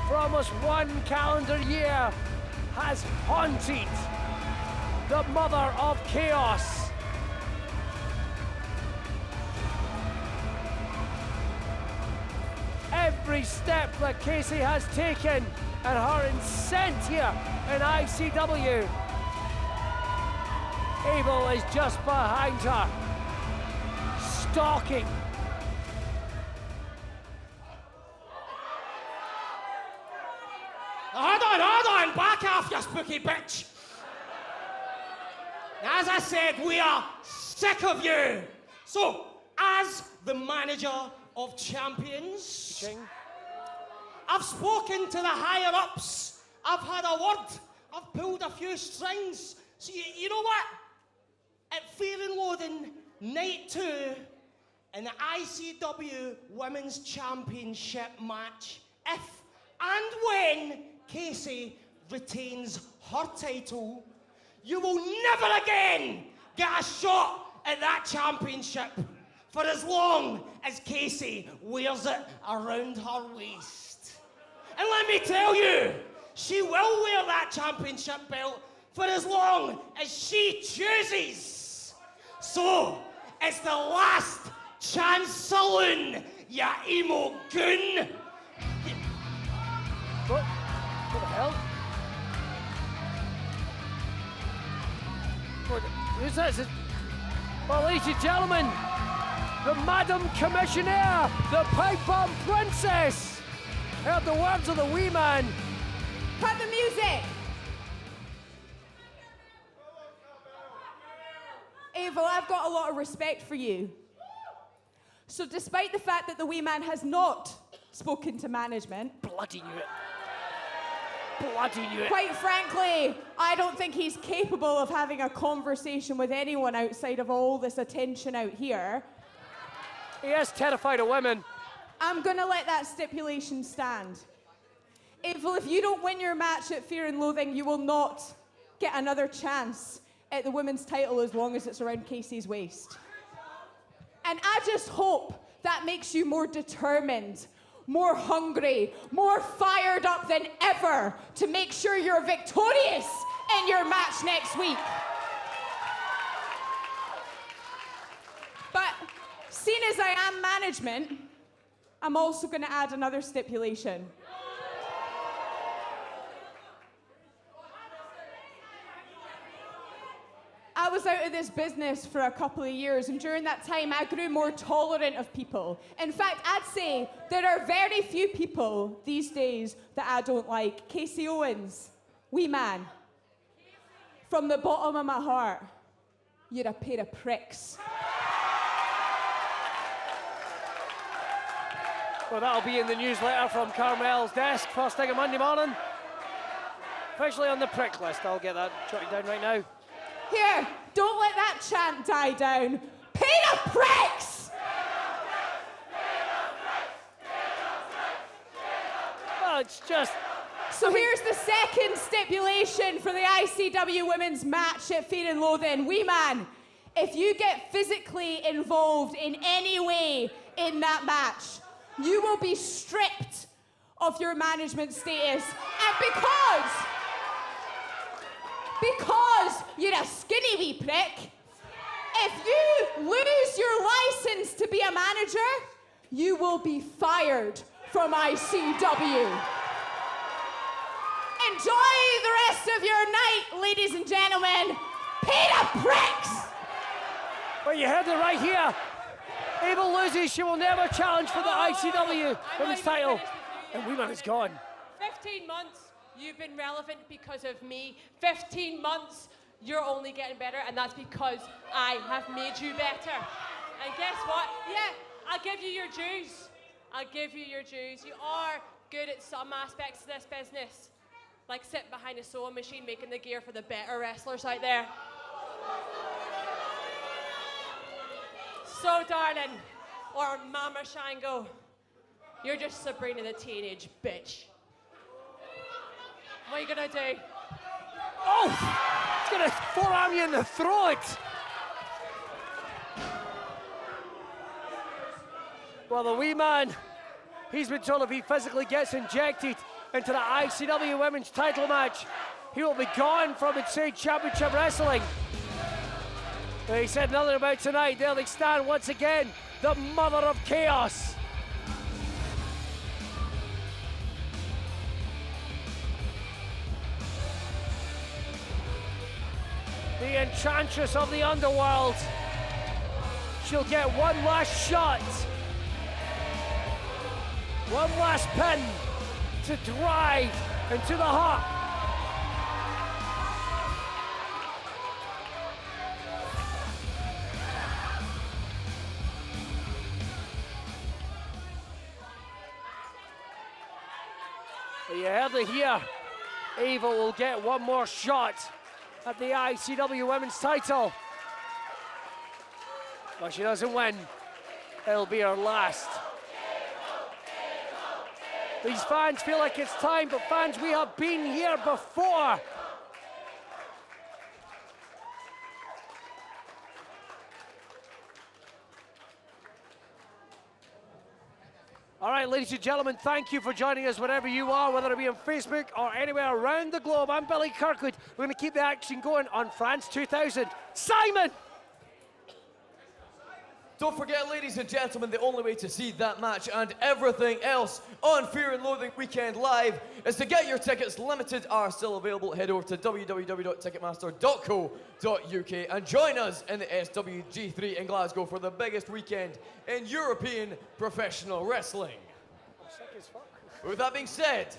for almost one calendar year, has haunted the mother of chaos. Every step that Casey has taken and her ascent here in ICW, Evil is just behind her, stalking. Hold on, back off, you spooky bitch. As I said, we are sick of you. So, as the manager of champions, I've spoken to the higher-ups. I've had a word. I've pulled a few strings. So, you know what? At Fear and Loathing Night 2, in the ICW Women's Championship match, if and when Casey retains her title, you will never again get a shot at that championship for as long as Casey wears it around her waist. And let me tell you, she will wear that championship belt for as long as she chooses. So, it's the last chance saloon, you emo goon. What the hell? Who's this? Well, ladies and gentlemen, the Madam Commissionaire, the Pipe Bomb Princess. Heard the words of the wee man. Cut the music! Ava, I've got a lot of respect for you. So despite the fact that the wee man has not spoken to management... Bloody knew it. Bloody knew it. Quite frankly, I don't think he's capable of having a conversation with anyone outside of all this attention out here. He is terrified of women. I'm gonna let that stipulation stand. Ava, if you don't win your match at Fear and Loathing, you will not get another chance at the women's title as long as it's around Casey's waist. And I just hope that makes you more determined, more hungry, more fired up than ever to make sure you're victorious in your match next week. But seeing as I am management, I'm also going to add another stipulation. I was out of this business for a couple of years, and during that time, I grew more tolerant of people. In fact, I'd say there are very few people these days that I don't like. Casey Owens, wee man. From the bottom of my heart, you're a pair of pricks. Well, that'll be in the newsletter from Carmel's desk first thing on Monday morning. Officially on the prick list. I'll get that jotted down right now. Here, don't let that chant die down. Pair of pricks! Well, it's just... So here's the second stipulation for the ICW women's match at Fear and Loathing. Wee man, if you get physically involved in any way in that match, you will be stripped of your management status. And because you're a skinny wee prick, if you lose your license to be a manager, you will be fired from ICW. In Enjoy the rest of your night, ladies and gentlemen. Peter Pricks! Well, you heard it right here. Abel loses, she will never challenge for the ICW women's title. And Weeman is gone. 15 months, you've been relevant because of me. 15 months, you're only getting better, and that's because I have made you better. And guess what? Yeah, I'll give you your dues. I'll give you your dues. You are good at some aspects of this business, like sitting behind a sewing machine making the gear for the better wrestlers out there. So, darling, or Mama Shango, you're just Sabrina the teenage bitch. What are you gonna do? Oh! It's gonna forearm you in the throat! Well, the wee man, he's been told if he physically gets injected into the ICW women's title match, he will be gone from Insane Championship Wrestling. He said nothing about tonight. There they stand once again, the mother of chaos. The enchantress of the underworld. She'll get one last shot. One last pin to drive into the heart. You heard it here. Ava will get one more shot at the ICW women's title. But she doesn't win. It'll be her last. These fans feel like it's time, but fans, we have been here before. All right, ladies and gentlemen, thank you for joining us wherever you are, whether it be on Facebook or anywhere around the globe. I'm Billy Kirkwood. We're going to keep the action going on France 2000. Simon! Don't forget, ladies and gentlemen, the only way to see that match and everything else on Fear and Loathing Weekend Live is to get your tickets. Limited are still available. Head over to www.ticketmaster.co.uk and join us in the SWG3 in Glasgow for the biggest weekend in European professional wrestling. With that being said,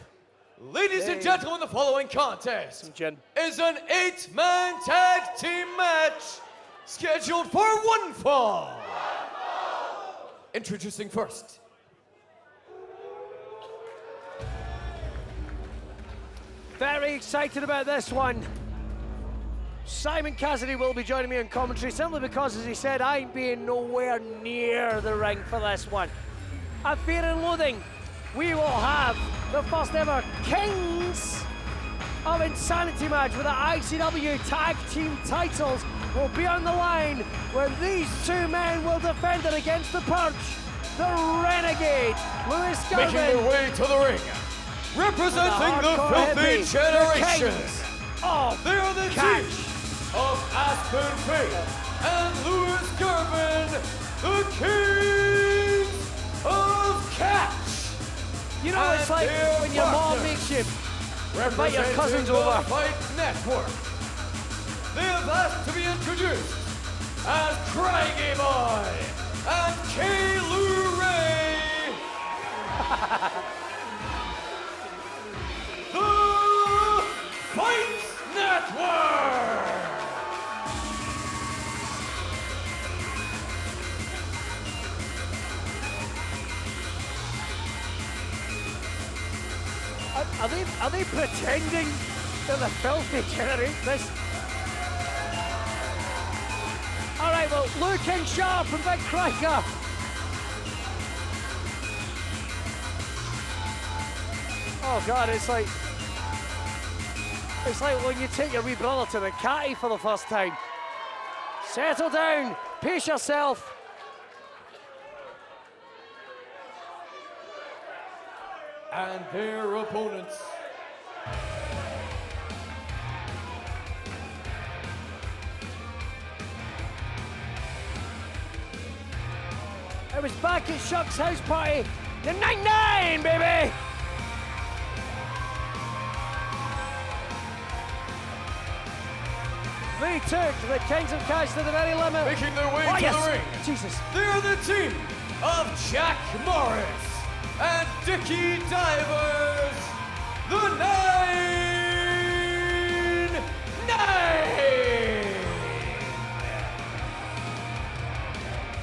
ladies and gentlemen, the following contest is an 8-man tag team match scheduled for one fall. Introducing first. Very excited about this one. Simon Cassidy will be joining me in commentary simply because, as he said, I'm being nowhere near the ring for this one. At Fear and Loathing, we will have the first ever Kings of Insanity match with the ICW tag team titles will be on the line when these two men will defend it against the Purge, the Renegade, Lewis Garvin. Making their way to the ring, representing the Filthy Generation. They are the team of Aspen Faith and Lewis Garvin, the Kings of Catch. You know, it's like when your mom makes you invite your cousins over. Fight Network. They have asked to be introduced as Craigie Boy and Kay-Lou Ray. The Fight Network. Are they pretending they're the Filthy Generation? This. All right, well, Luke King Sharp and Big Cracker. Oh God, it's like when you take your wee brother to the catty for the first time. Settle down, pace yourself. And their opponents. It was back at Shuck's house party, the 99, baby! They took the Kings of Catch to the very limit. Making their way to the ring. Jesus. They're the team of Jack Morris and Dickie Divers. The 9-9.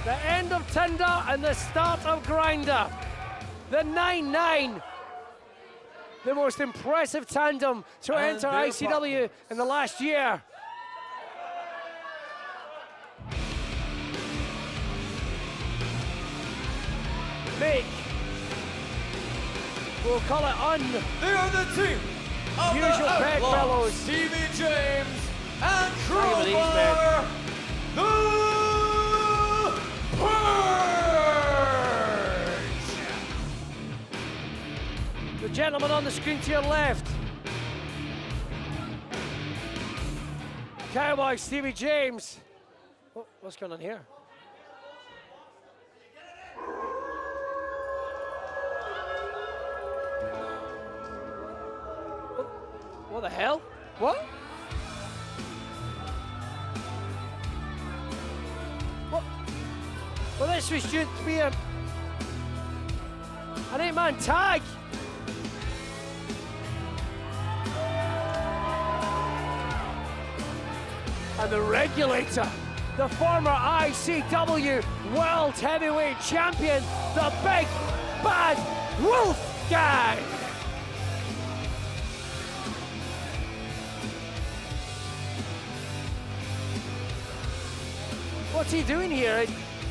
The end of Tinder and the start of Grinder. The 9-9. The most impressive tandem to And enter their ICW in the last year. Nick. We'll call it They are the team of usual the peg Outlaws, fellows. Stevie James and Look at these men. Crowbar, the Purge. The gentleman on the screen to your left. Cowboy Stevie James. Oh, what's going on here? What the hell? What? What? Well, this was due to be an 8-man tag. And the regulator, the former ICW World Heavyweight Champion, the Big Bad Wolfgang. What's he doing here? It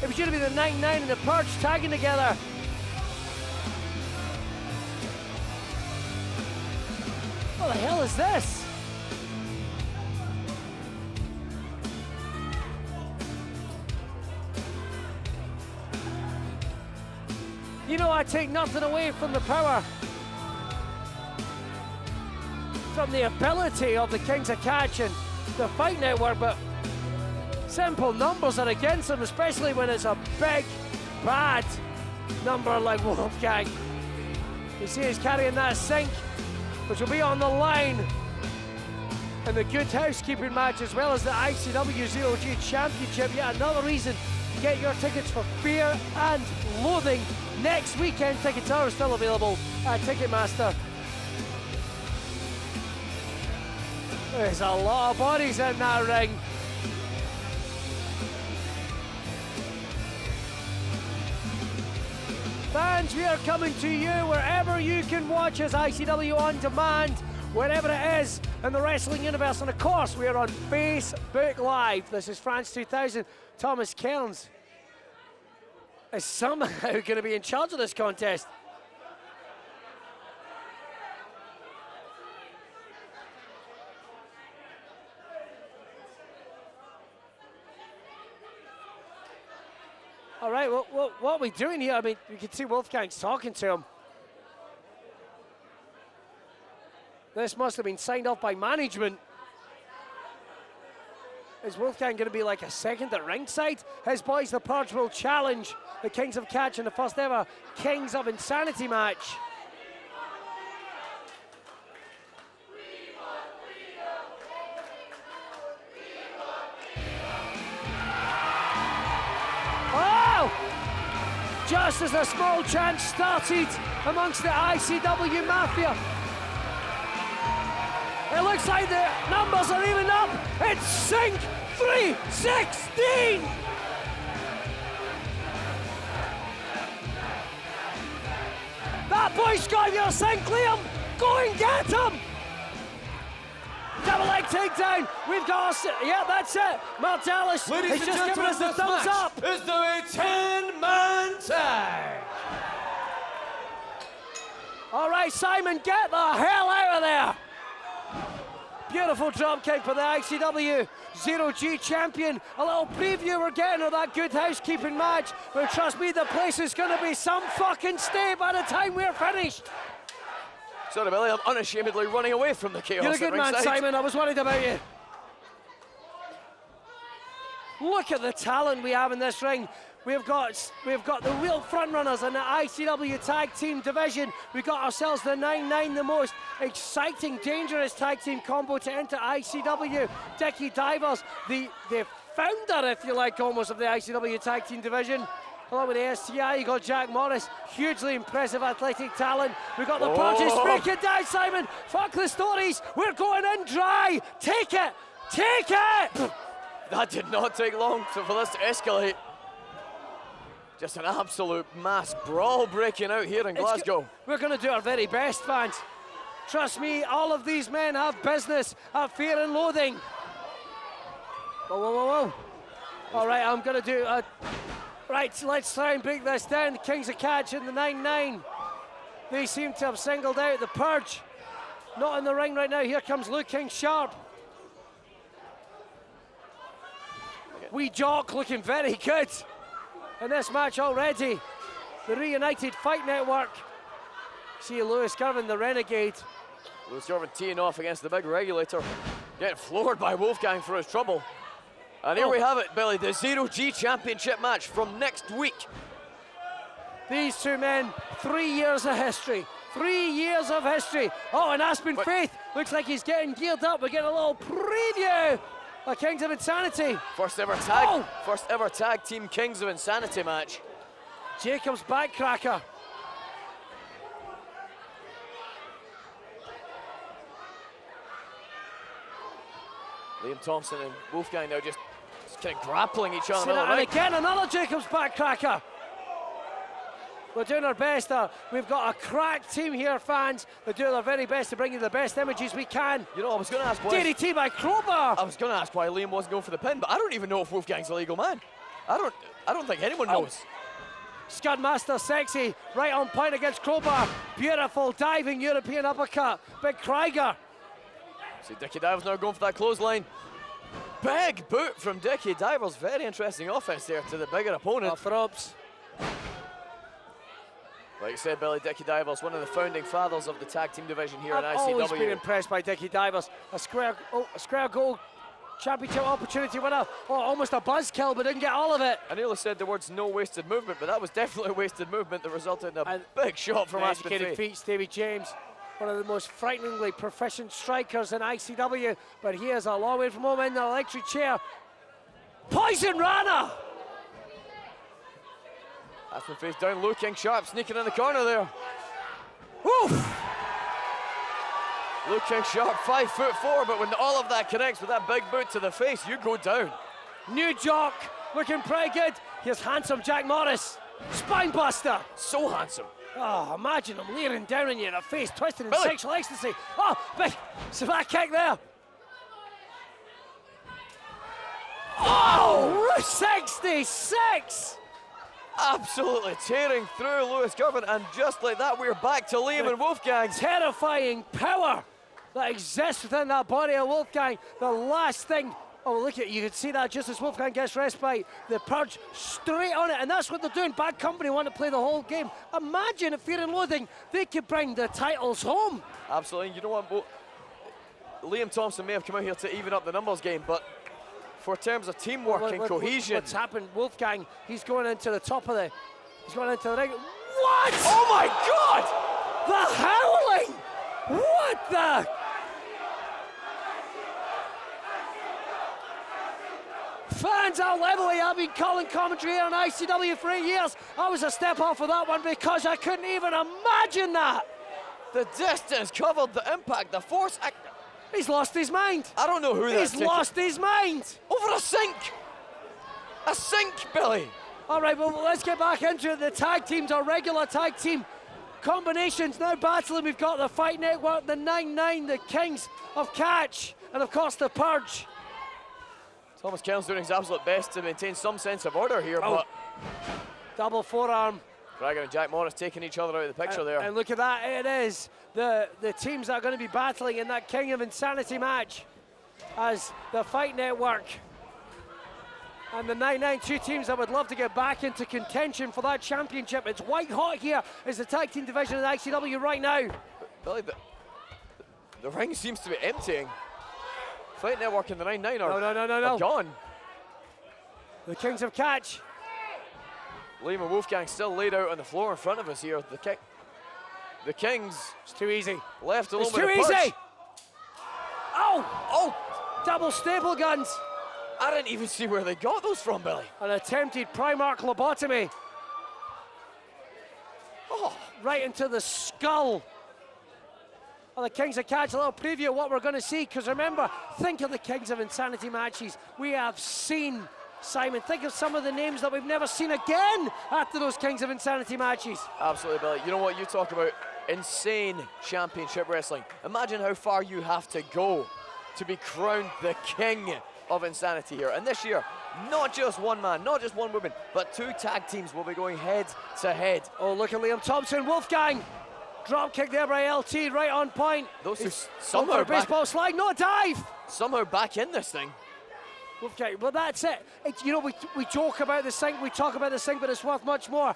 was going to be the 9-9 and the Purge tagging together. What the hell is this? You know, I take nothing away from the power, from the ability of the Kings of Catch and the Fight Network, but simple numbers are against them, especially when it's a big, bad number like Wolfgang. You see he's carrying that sink, which will be on the line in the Good Housekeeping match, as well as the ICW 0G Championship. Yet another reason to get your tickets for Fear and Loathing next weekend. Tickets are still available at Ticketmaster. There's a lot of bodies in that ring. Fans, we are coming to you wherever you can watch us, ICW On Demand, wherever it is in the wrestling universe. And of course, we are on Facebook Live. This is France 2000. Thomas Kearns is somehow going to be in charge of this contest. All right, what are we doing here? I mean, you can see Wolfgang's talking to him. This must have been signed off by management. Is Wolfgang going to be like a second at ringside? His boys, the Purge, will challenge the Kings of Catch in the first ever Kings of Insanity match. Just as a small chant started amongst the ICW Mafia. It looks like the numbers are even up. It's Sync 316. That boy's got your Sync, Liam. Go and get him. Double leg takedown. We've got, yeah, that's it. Martellis has just given us the thumbs up. Is there a 10-man tag? All right, Simon, get the hell out of there. Beautiful drop kick for the ICW 0G champion. A little preview we're getting of that Good Housekeeping match. But trust me, the place is going to be some fucking stay by the time we're finished. Sorry, Billy, I'm unashamedly running away from the chaos. You're a good man, ringside. Simon. I was worried about you. Look at the talent we have in this ring. We've got the real front runners in the ICW tag team division. We've got ourselves the 9-9, the most exciting, dangerous tag team combo to enter ICW. Dickie Divers, the founder, if you like, almost of the ICW tag team division. Along with the STI, you got Jack Morris, hugely impressive athletic talent. We've got the Purges breaking down, Simon. Fuck the stories, we're going in dry. Take it, take it! That did not take long for this to escalate. Just an absolute mass brawl breaking out here in Glasgow. We're going to do our very best, fans. Trust me, all of these men have business at Fear and Loathing. Whoa, whoa, whoa, whoa. All right, I'm going to do a... Right, let's try and break this down. The Kings of Catch in the 9-9. They seem to have singled out the Purge. Not in the ring right now. Here comes Luke King Sharp. Wee Jock looking very good in this match already. The reunited Fight Network. See Lewis Girvin, the Renegade. Lewis Girvin teeing off against the big regulator. Getting floored by Wolfgang for his trouble. And here we have it, Billy, the Zero G Championship match from next week. These two men, 3 years of history. 3 years of history. Oh, and Aspen Faith looks like he's getting geared up. We're getting a little preview of Kings of Insanity. First ever tag team Kings of Insanity match. Jacob's backcracker. Liam Thompson and Wolfgang now just kind of grappling each other. And again, another Jacob's backcracker. We're doing our best. We've got a crack team here, fans. They're doing their very best to bring you the best images we can. You know, I was going to ask why... DDT by Crowbar. I was going to ask why Liam wasn't going for the pin, but I don't even know if Wolfgang's a legal man. I don't think anyone knows. Scudmaster Sexy, right on point against Crowbar. Beautiful diving European uppercut. Big Krieger. See Dickie Divers now going for that clothesline. Big boot from Dickie Divers. Very interesting offense there to the bigger opponent. Off ropes. Like you said, Billy, Dickie Divers, one of the founding fathers of the tag team division here in ICW. I've always been impressed by Dickie Divers. A square goal championship opportunity winner. Oh, almost a buzzkill, but didn't get all of it. I nearly said the words no wasted movement, but that was definitely a wasted movement that resulted in a big shot from Aspen Faith. Educated feet, Stevie James. One of the most frighteningly proficient strikers in ICW, but he is a long way from home in the electric chair. Poison Rana! Aspen Faith down, Luke King Sharp sneaking in the corner there. Oof! Luke King Sharp, 5'4", but when all of that connects with that big boot to the face, you go down. New Jock, looking pretty good. Here's handsome Jack Morris. Spinebuster. So handsome. Oh, imagine him leering down on you in the face, twisted in sexual ecstasy. Oh, big that kick there. Oh, 66! Absolutely tearing through Lewis Girvin, and just like that, we're back to Liam and Wolfgang. Terrifying power that exists within that body of Wolfgang. The last thing, oh, look at you can see that just as Wolfgang gets respite. The Purge straight on it, and that's what they're doing. Bad Company want to play the whole game. Imagine if Fear and Loathing, they could bring the titles home. Absolutely, you know what, Liam Thompson may have come out here to even up the numbers game, but for terms of teamwork and cohesion. What's happened, Wolfgang, he's going into the top of he's going into the ring. What? Oh my God! The howling! What the? Fans, I'll level it. I've been calling commentary here on ICW for 8 years. I was a step off of that one because I couldn't even imagine that. The distance covered, the impact, the force. He's lost his mind. I don't know who that is. He's lost his mind. Over a sink. A sink, Billy. All right, well, let's get back into it. The tag teams, our regular tag team combinations now battling. We've got the Fight Network, the 9-9, the Kings of Catch, and of course the Purge. Thomas Kell's doing his absolute best to maintain some sense of order here, but... Double forearm. Krager and Jack Morris taking each other out of the picture there. And look at that, it is the teams that are going to be battling in that King of Insanity match as the Fight Network and the 9-9, two teams that would love to get back into contention for that championship. It's white hot here as the tag team division in ICW right now. Billy, the ring seems to be emptying. Fight Network and the 9-9 are gone. The Kings of Catch. Liam and Wolfgang still laid out on the floor in front of us here. The Kings. It's too easy. Left alone It's with too a punch. easy. Oh! Double staple guns. I didn't even see where they got those from, Billy. An attempted Primark lobotomy. Oh, right into the skull. Well, the Kings of Catch, a little preview of what we're going to see, because remember, think of the Kings of Insanity matches we have seen, Simon. Think of some of the names that we've never seen again after those Kings of Insanity matches. Absolutely, Billy. You know what? You talk about insane championship wrestling. Imagine how far you have to go to be crowned the King of Insanity here. And this year, not just one man, not just one woman, but 2 tag teams will be going head to head. Oh, look at Liam Thompson, Wolfgang. Drop kick there by LT, right on point. Those who somehow baseball slide, no dive. Somehow back in this thing. Okay, well that's it. You know, we joke about the sink, we talk about the sink, but it's worth much more.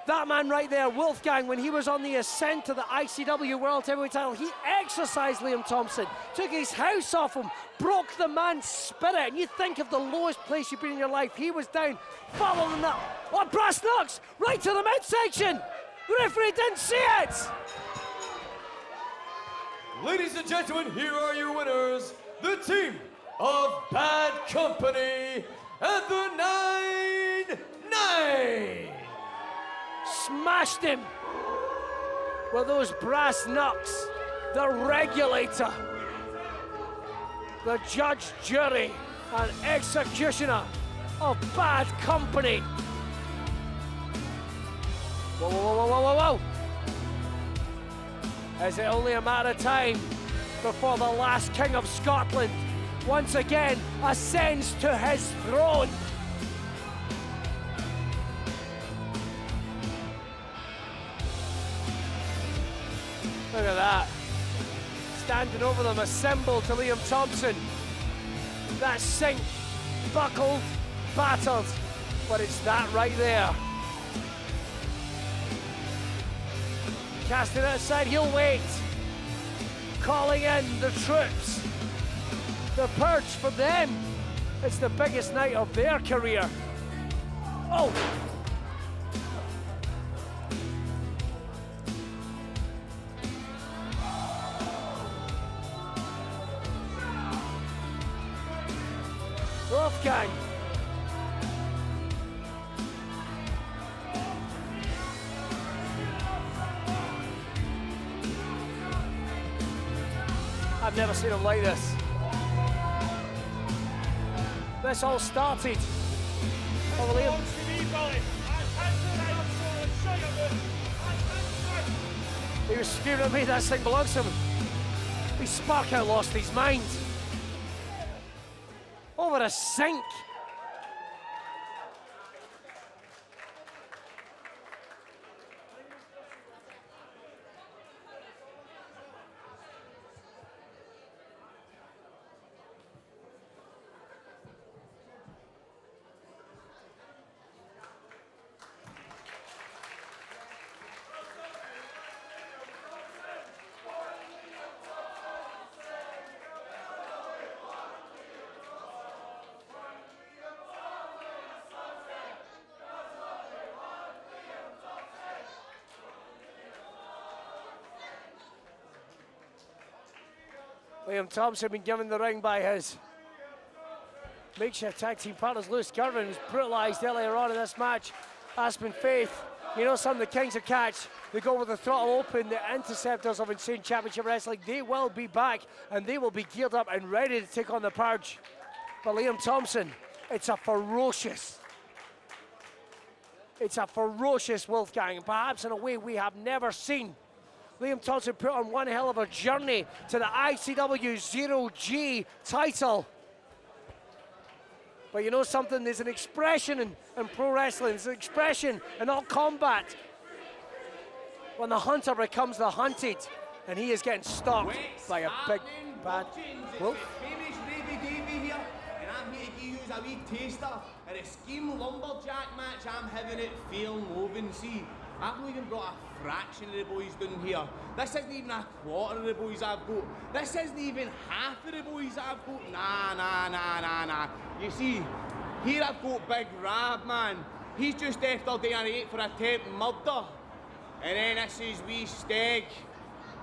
That man right there, Wolfgang, when he was on the ascent to the ICW World Heavyweight title, he exercised Liam Thompson, took his house off him, broke the man's spirit. And you think of the lowest place you've been in your life. He was down, following that. Oh, brass knucks, right to the midsection. The referee didn't see it. Ladies and gentlemen, here are your winners, the team of Bad Company and the 9-9. Smashed him with those brass knucks. The regulator, the judge, jury, and executioner of Bad Company. Whoa, whoa, whoa, whoa, whoa, whoa. Is it only a matter of time before the last King of Scotland once again ascends to his throne? Look at that. Standing over them, a symbol to Liam Thompson. That sink, buckled, battered, but it's that right there. Casting it aside, he'll wait. Calling in the troops. The purge for them. It's the biggest night of their career. Oh! Wolfgang. I've never seen him like this. This all started over Liam. He was screaming at me, that thing belongs to him. He spark out lost his mind. Over a sink. Liam Thompson been given the ring by his makeshift tag team partners. Lewis Gervin was brutalised earlier on in this match. Aspen Faith, you know, some of the Kings of Catch, they go with the throttle open. The Interceptors of Insane Championship Wrestling, they will be back and they will be geared up and ready to take on the Purge. But Liam Thompson, it's a ferocious Wolfgang, perhaps in a way we have never seen. Liam Thompson put on one hell of a journey to the ICW 0G title. But you know something, there's an expression in pro wrestling, there's an expression in all combat. When the hunter becomes the hunted, and he is getting stalked by a big bad wolf. Famous Ravy Davy here, and I'm here to give you a wee taster of a scheme lumberjack match I'm having at Fear Loathing. See, I've not even brought a fraction of the boys down here. This isn't even a quarter of the boys I've got. This isn't even half of the boys I've got. Nah. You see, here I've got Big Rab, man. He's just after day and 8 for attempted murder. And then this is wee Steg.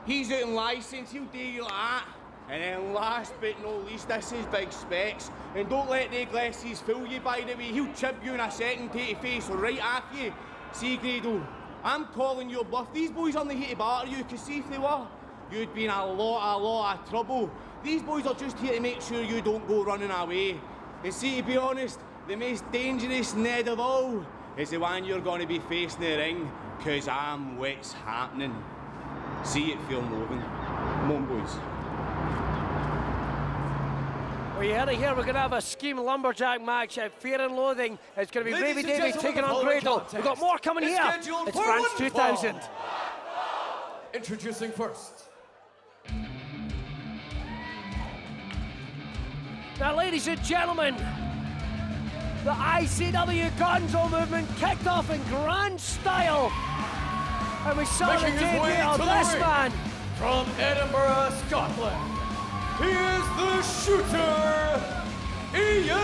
He's out in license, he'll do you like that. And then last but not least, this is Big Specs. And don't let the glasses fool you, by the way. He'll chip you in a second, take your face right off you. See, Grado, I'm calling your bluff. These boys aren't here to batter you, because see if they were, you'd be in a lot of trouble. These boys are just here to make sure you don't go running away. And see, to be honest, the most dangerous Ned of all is the one you're going to be facing in the ring, because I'm what's happening. See it, Fear Loathing. Come on, boys. Well, you heard it here. We're going to have a scheme lumberjack match at Fear and Loathing. It's going to be Ravy Davey taking on Gradle. We've got more coming here. It's France 2000. Introducing first. Now, ladies and gentlemen, the ICW Gonzo movement kicked off in grand style. And we saw the debut of this man. From Edinburgh, Scotland. He is the shooter, Ian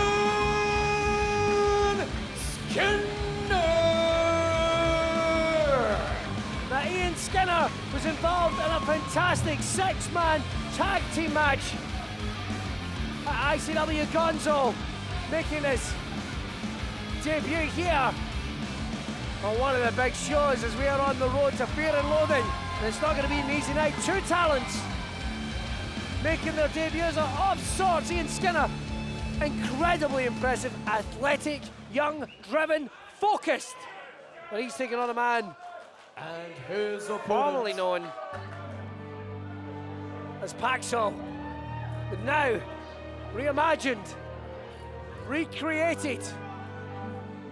Skinner. Now, Ian Skinner was involved in a fantastic 6-man tag team match at ICW Gonzo, making his debut here on one of the big shows as we are on the road to Fear and Loathing. And it's not going to be an easy night. Two talents making their debuts of sorts. Ian Skinner, incredibly impressive, athletic, young, driven, focused. But he's taking on a man and his opponent, formerly known as Paxo, but now reimagined, recreated,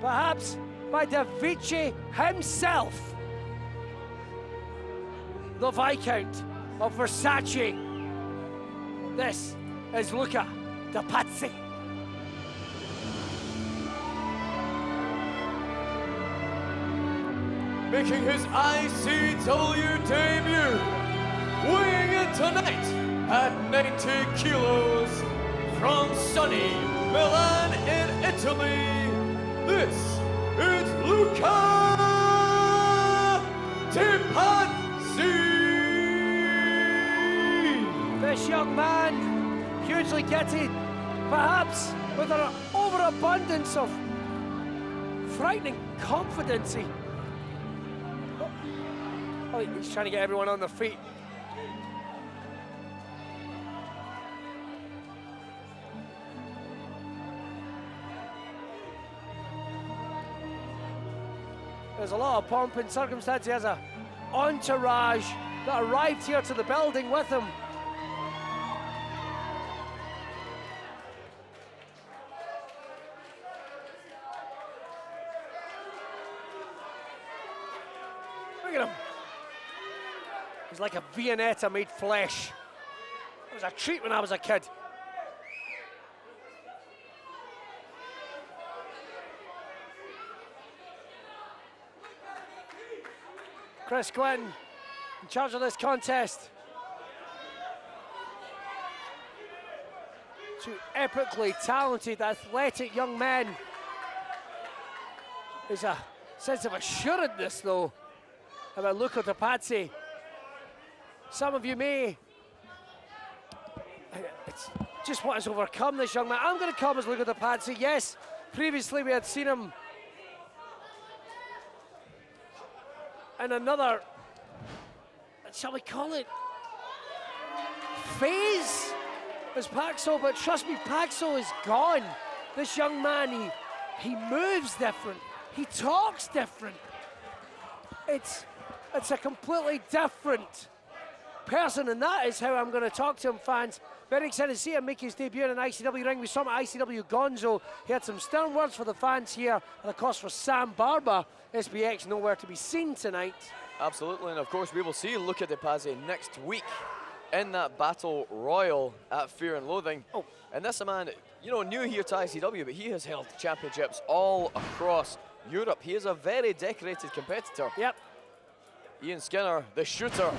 perhaps by Da Vinci himself, the Viscount of Versace. This is Luca Da Pazzi. Making his ICW debut, weighing in tonight at 90 kilos, from sunny Milan in Italy, this is Luca Da Pazzi. This young man, hugely gifted, perhaps with an overabundance of frightening confidence. Oh, he's trying to get everyone on their feet. There's a lot of pomp and circumstance. He has an entourage that arrived here to the building with him. Look at him. He's like a Viennetta made flesh. It was a treat when I was a kid. Chris Quinn, in charge of this contest. Two epically talented, athletic young men. There's a sense of assuredness, though, about Luca Da Pazzi. Some of you may, it's just what has overcome this young man. I'm going to come as Luca Da Pazzi. Yes, previously we had seen him in another, shall we call it, phase as Paxo, but trust me, Paxo is gone. This young man, he moves different, he talks different. It's a completely different person, and that is how I'm going to talk to him, fans. Very excited to see him make his debut in an ICW ring. We saw him at ICW Gonzo. He had some stern words for the fans here, and of course for Sam Barber. SBX nowhere to be seen tonight. Absolutely, and of course we will see Luca Da Pazzi next week in that Battle Royal at Fear and Loathing. Oh. And this man, you know, new here to ICW, but he has held championships all across Europe. He is a very decorated competitor. Yep. Ian Skinner, the shooter,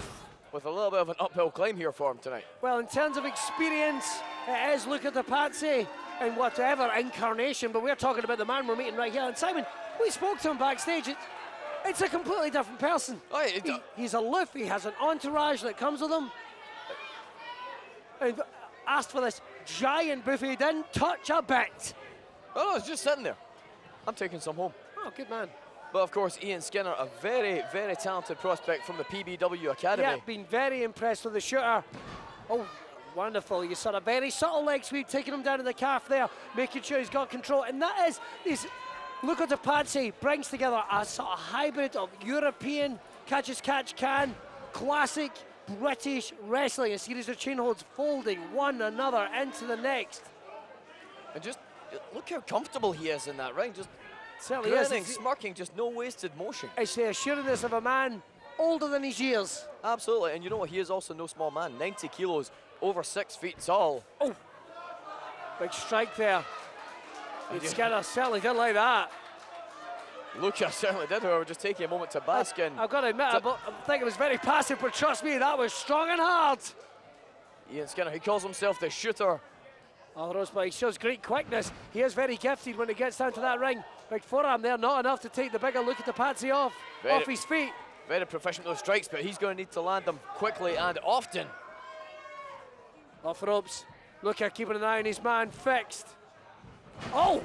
with a little bit of an uphill climb here for him tonight. Well, in terms of experience, it is Luca Da Pazzi in whatever incarnation, but we're talking about the man we're meeting right here. And Simon, We spoke to him backstage. It's a completely different person. He's aloof. He has an entourage that comes with him. And asked for this giant buffet. He didn't touch a bit. Oh, no, it's just sitting there. I'm taking some home. Oh, good man. But of course, Ian Skinner, a very, very talented prospect from the PBW Academy. Yeah, been very impressed with the shooter. Oh, wonderful. You saw a very subtle leg sweep, taking him down to the calf there, making sure he's got control. And that is Luca Patsy brings together a sort of hybrid of European catch as catch can, classic British wrestling, a series of chain holds folding one another into the next. And just look how comfortable he is in that ring. Just certainly grinning, smirking, just no wasted motion. It's the assuredness of a man older than his years. Absolutely, and you know what? He is also no small man. 90 kilos, over 6 feet tall. Oh, big strike there. Skinner certainly didn't like that. Luca certainly did, however, just taking a moment to bask in. I've got to admit, I think it was very passive, but trust me, that was strong and hard. Ian Skinner, he calls himself the shooter. Oh, Rosebud, he shows great quickness. He is very gifted when he gets down to that ring. Big forearm there, not enough to take the bigger look at the Patsy off his feet. Very proficient with those strikes, but he's going to need to land them quickly and often. Off ropes. Luca keeping an eye on his man, fixed. Oh!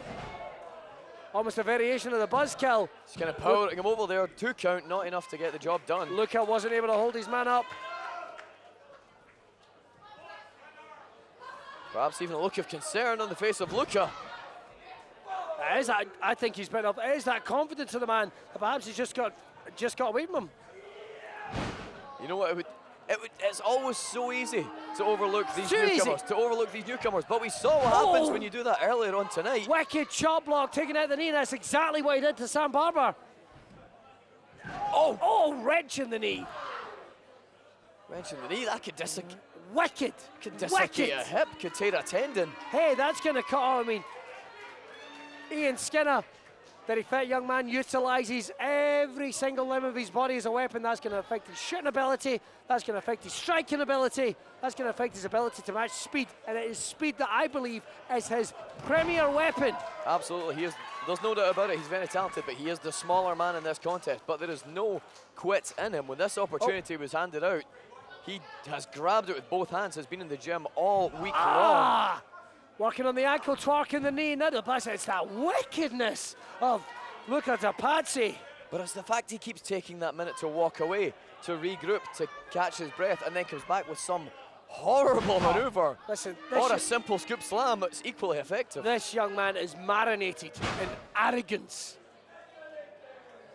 Almost a variation of the buzzkill. He's kind of powering him over there. 2 count, not enough to get the job done. Luca wasn't able to hold his man up. Perhaps even a look of concern on the face of Luca. I think he's been up. It is that confidence of the man. Perhaps he's just got away from him. You know what? It's always so easy to overlook these newcomers. But we saw what happens when you do that earlier on tonight. Wicked chop block taking out the knee. That's exactly what he did to Sam Barber. Wrench in the knee. Wrench in the knee. That could dislocate. Wicked. Could dislocate a hip. Could tear a tendon. Hey, that's going to cut off. I mean, Ian Skinner, very fit young man, utilises every single limb of his body as a weapon. That's going to affect his shooting ability. That's going to affect his striking ability. That's going to affect his ability to match speed. And it is speed that I believe is his premier weapon. Absolutely, he is. There's no doubt about it. He's very talented, but he is the smaller man in this contest. But there is no quit in him. When this opportunity was handed out, he has grabbed it with both hands. Has been in the gym all week long. Working on the ankle, twerking the knee. Now it's that wickedness of Luca Patsy. But it's the fact he keeps taking that minute to walk away, to regroup, to catch his breath, and then comes back with some horrible maneuver. Listen, or a simple scoop slam that's equally effective. This young man is marinated in arrogance.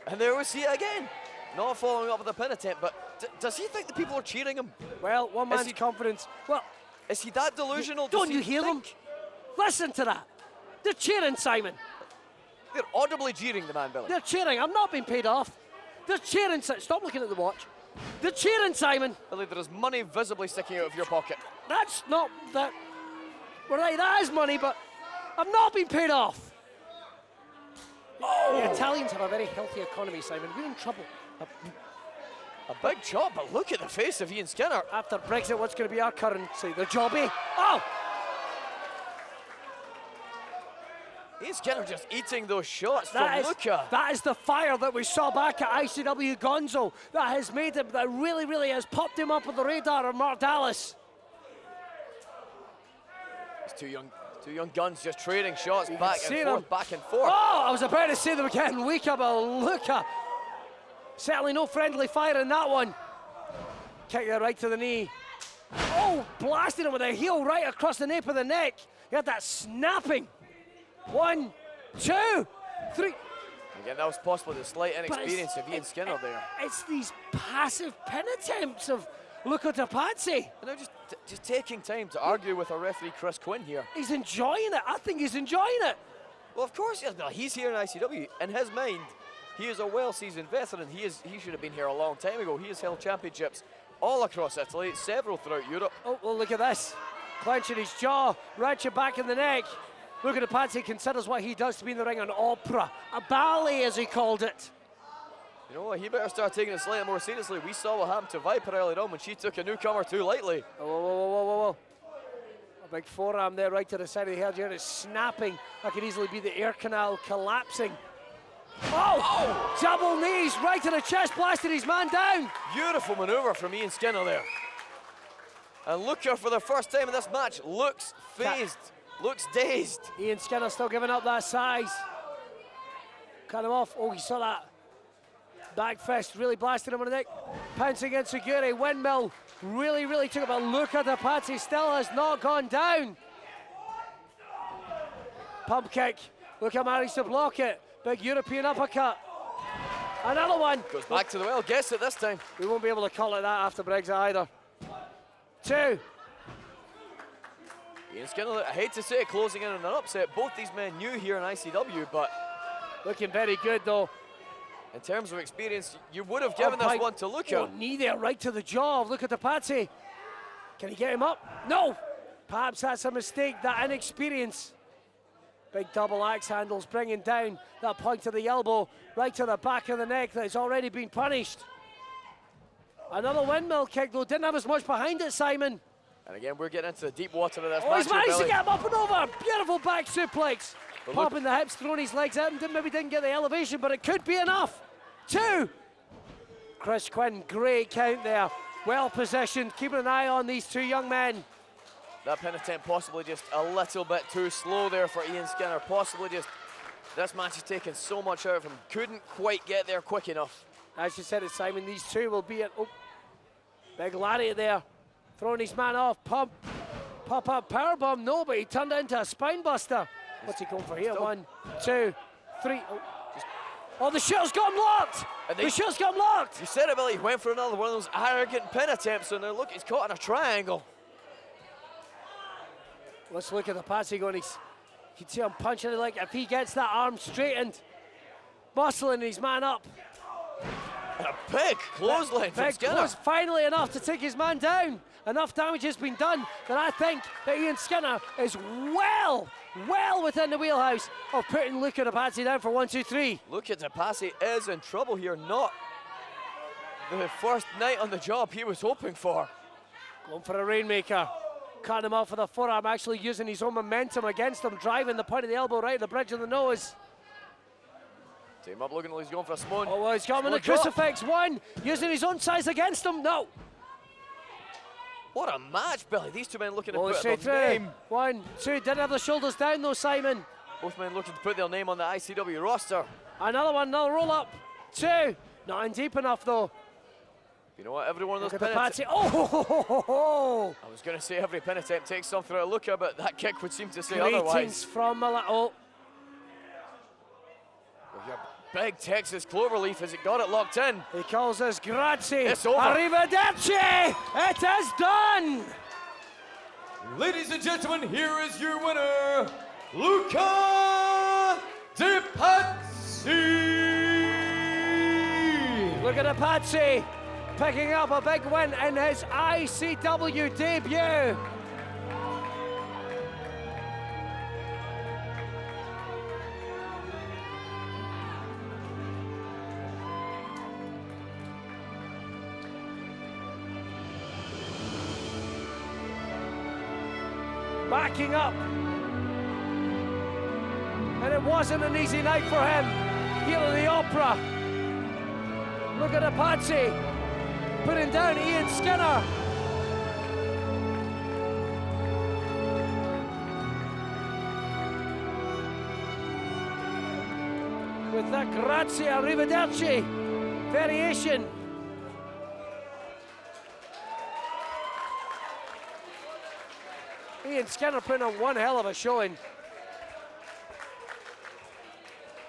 And there we see it again. Not following up with a pin attempt, but does he think the people are cheering him? Well, one man's confidence. Well, is he that delusional? Don't you hear them? Listen to that. They're cheering Simon. They're audibly cheering the man, Billy. They're cheering. I'm not being paid off. They're cheering. Stop looking at the watch. They're cheering Simon. Billy, there is money visibly sticking out of your pocket. That's not that. Well, right, that is money, but I'm not being paid off. The Italians have a very healthy economy, Simon. We're in trouble. A big chop, but look at the face of Ian Skinner. After Brexit, what's going to be our currency? The jobby. Oh! Ian Skinner just eating those shots from Luca. That is the fire that we saw back at ICW Gonzo. That has made him, that really has popped him up on the radar of Mark Dallas. It's two young guns just trading shots back and forth. Oh, I was about to say they were getting weaker, but Luca. Certainly no friendly fire in that one. Kick it right to the knee. Oh, blasting him with a heel right across the nape of the neck. He had that snapping. 1, 2, 3. Again, that was possibly the slight inexperience of Ian Skinner there. It's these passive pin attempts of Luca Patsy. And now just taking time to argue with our referee, Chris Quinn, here. He's enjoying it. I think he's enjoying it. Well, of course he is. Well, he's here in ICW. In his mind, he is a well-seasoned veteran. He should have been here a long time ago. He has held championships all across Italy, several throughout Europe. Oh, well, look at this. Clenching his jaw, ratchet back in the neck. Luca Patsy considers what he does to be in the ring an opera, a ballet as he called it. You know what, he better start taking it slightly more seriously. We saw what happened to Viper earlier on when she took a newcomer too lightly. Whoa. A big forearm there right to the side of the head here. It's snapping. That could easily be the air canal collapsing. Oh! Double knees right to the chest, blasted his man down. Beautiful maneuver from Ian Skinner there. And Luca, for the first time in this match, looks phased, looks dazed. Ian Skinner still giving up that size. Cut him off. Oh, he saw that. Back fist really blasted him on the neck. Pouncing insecurity. Windmill really took it, but Luca Tapazzi still has not gone down. Pump kick. Luca managed to block it. Big European uppercut. Another one. Goes back to the well, gets it this time. We won't be able to call it that after Brexit either. 2. Ian Skinner, I hate to say it, closing in on an upset. Both these men new here in ICW, but looking very good though. In terms of experience, you would have given this one to Luca. Oh, knee there right to the jaw of Luca Tapazzi. Can he get him up? No! Perhaps that's a mistake, that inexperience. Big double axe handles bringing down that point to the elbow, right to the back of the neck that has already been punished. Another windmill kick though, didn't have as much behind it, Simon. And again, we're getting into the deep water of this Oh, match. he's managed to get him up and over. Beautiful back suplex. But Popping the hips, throwing his legs at him. Maybe didn't get the elevation, but it could be enough. 2. Chris Quinn, great count there. Well positioned, keeping an eye on these two young men. That pin attempt possibly just a little bit too slow there for Ian Skinner. Possibly just, this match has taken so much out of him. Couldn't quite get there quick enough. As you said it, Simon, these two will be at, oh, big lariat there. Throwing his man off, pop up powerbomb, no, but he turned it into a spine buster. What's he going for here? 1, 2, 3. Oh, the shooter's got him locked! The shooter's got him locked! You said it, Billy. He went for another one of those arrogant pin attempts, and look, he's caught in a triangle. Let's look at the Patsy going. You can see him punching it, like if he gets that arm straightened, muscling his man up. And a big clothesline from Skinner. Close, finally enough to take his man down. Enough damage has been done that I think that Ian Skinner is well within the wheelhouse of putting Luca Tapazzi down for 1, 2, 3. Luca Tapazzi is in trouble here, not the first night on the job he was hoping for. Going for a rainmaker. Cutting him off with a forearm, actually using his own momentum against him, driving the point of the elbow right at the bridge of the nose. Team up looking like he's going for a Simone. Oh, well, he's got him in the crucifix. 1, using his own size against him. No. What a match, Billy. These two men looking to Oh, put straight their through. name. 1, 2, didn't have the shoulders down though, Simon. Both men looking to put their name on the ICW roster. Another one, another roll up. 2, not in deep enough though. You know what, every one of those Look at pin the Patsy. Oh! I was going to say every pin attempt takes something out of Luca, but that kick would seem to say Greetings otherwise. from oh. Big Texas cloverleaf as it got it locked in. He calls us grazie. It's over. Arrivederci! It is done! Ladies and gentlemen, here is your winner, Luca Tapazzi. Look at the Patsy picking up a big win in his ICW debut. Backing up. And it wasn't an easy night for him here at the Opera. Look at the Patsy putting down Ian Skinner. With that grazie, arrivederci variation. Ian Skinner putting on one hell of a showing.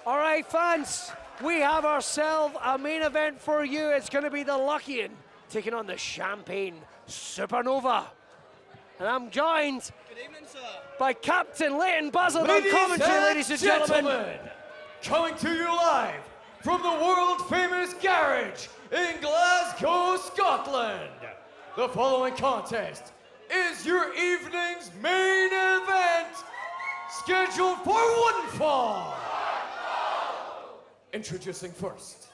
All right, fans, we have ourselves a main event for you. It's going to be the Luckian taking on the Champagne Supernova. And I'm joined by Captain Leighton Buzzard on commentary, ladies and gentlemen. Coming to you live from the world-famous garage in Glasgow, Scotland. The following contest is your evening's main event, scheduled for one fall. Introducing first.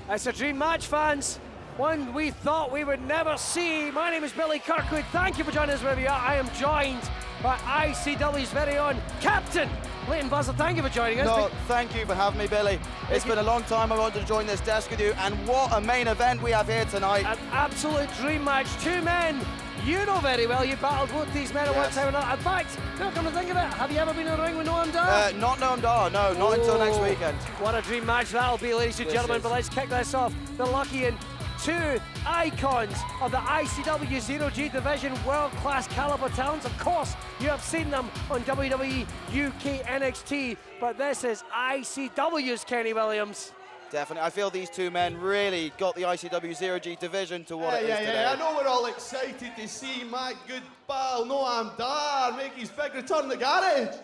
It's a dream match, fans. One we thought we would never see. My name is Billy Kirkwood. Thank you for joining us wherever you are. I am joined by ICW's very own Captain Leighton Buzzard, thank you for joining us. No, thank you for having me, Billy. It's been a long time I wanted to join this desk with you, and what a main event we have here tonight. An absolute dream match. Two men you know very well. You battled both these men at one time or another. In fact, now come to think of it, have you ever been in the ring with Noam Dar? Not Noam Dar, no, not until next weekend. What a dream match that'll be, ladies and gentlemen. But let's kick this off. The Lucky and two icons of the ICW 0G division, world-class caliber talents. Of course, you have seen them on WWE UK NXT, but this is ICW's Kenny Williams. Definitely. I feel these two men really got the ICW 0G division to what it is today. I know we're all excited to see my good pal Noam Dar make his big return to the garage.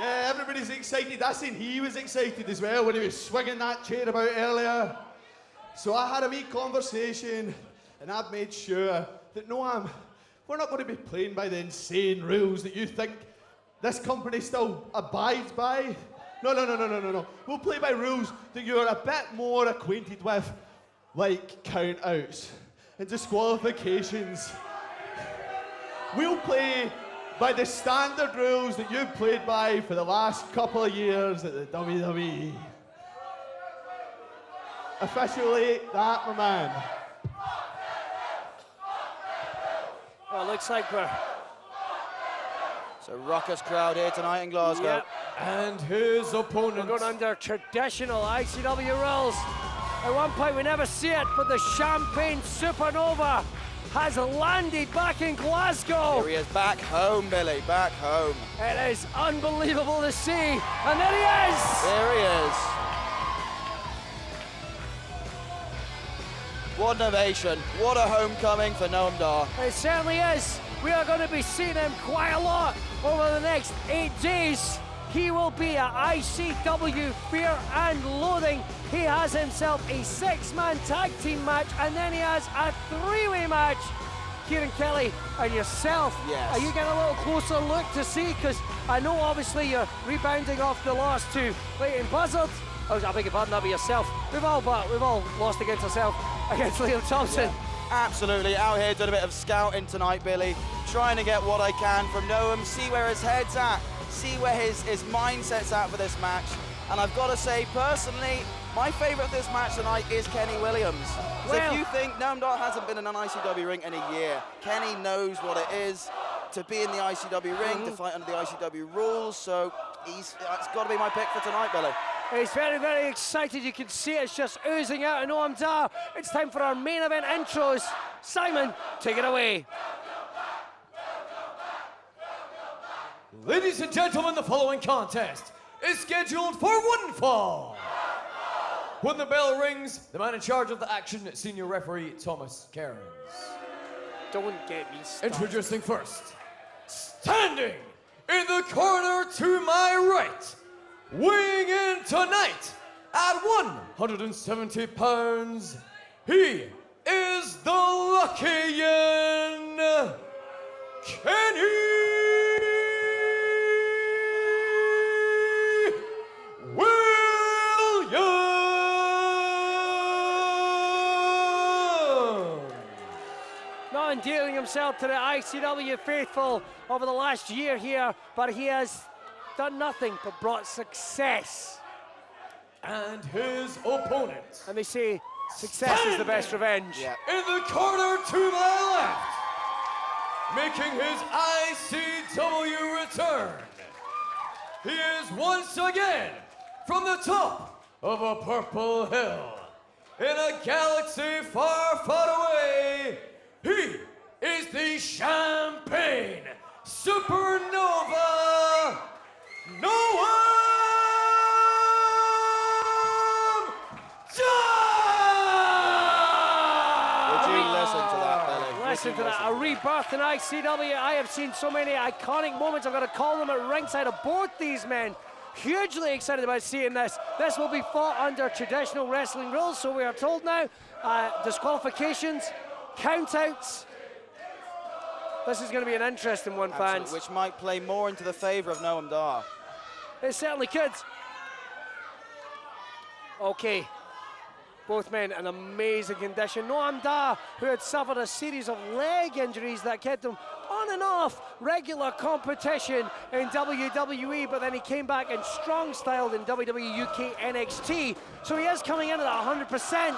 Yeah, everybody's excited. I seen he was excited as well when he was swinging that chair about earlier. So I had a wee conversation, and I've made sure that Noam, we're not going to be playing by the insane rules that you think this company still abides by. No. We'll play by rules that you're a bit more acquainted with, like count-outs and disqualifications. We'll play by the standard rules that you've played by for the last couple of years at the WWE. Officially, that, my man. Well, it looks like we're... It's a ruckus crowd here tonight in Glasgow. Yep. And his opponent. We're going under traditional ICW rules. At one point we never see it, but the Champagne Supernova has landed back in Glasgow. Here he is, back home, Billy, back home. It is unbelievable to see. And there he is! There he is. What an ovation. What a homecoming for Noam Dar. It certainly is. We are going to be seeing him quite a lot over the next 8 days. He will be at ICW Fear and Loathing. He has himself a 6-man tag team match, and then he has a 3-way match. Kieran Kelly and yourself, yes. Are you getting a little closer look to see? Because I know obviously you're rebounding off the loss to Leighton Buzzard. Oh, I beg your pardon, that'll be yourself. We've all lost against ourselves, against Liam Thompson. Yeah. Absolutely, out here doing a bit of scouting tonight, Billy. Trying to get what I can from Noam, see where his head's at, see where his mindset's at for this match. And I've got to say, personally, my favourite of this match tonight is Kenny Williams. So if you think Noam Dar hasn't been in an ICW ring in a year, Kenny knows what it is to be in the ICW ring, to fight under the ICW rules. So it's got to be my pick for tonight, Billy. He's very, very excited. You can see it's just oozing out of Noam Dar. It's time for our main event intros. Simon, take it away. Ladies and gentlemen, the following contest is scheduled for one fall. When the bell rings, the man in charge of the action, Senior Referee Thomas Cairns. Don't get me started. Introducing first, standing in the corner to my right, weighing in tonight at 170 pounds, he is the Luckian Kenny Not endearing himself to the ICW faithful over the last year here, but he has done nothing but brought success. And his opponent. And they say success is the best revenge. Yeah. In the corner to my left, making his ICW return, he is once again from the top of a purple hill in a galaxy far, far away. He is the Champagne Supernova, Noam Dar! Would you listen to that, Billy? Listen to that, a rebirth in ICW. I have seen so many iconic moments. I'm going to call them at ringside of both these men. Hugely excited about seeing this. This will be fought under traditional wrestling rules, so we are told now. Disqualifications, countouts. This is going to be an interesting one, fans. Which might play more into the favour of Noam Dar. It certainly could. Okay. Both men in amazing condition. Noam Dar, who had suffered a series of leg injuries that kept him on and off regular competition in WWE, but then he came back in strong style in WWE UK NXT. So he is coming in at 100%.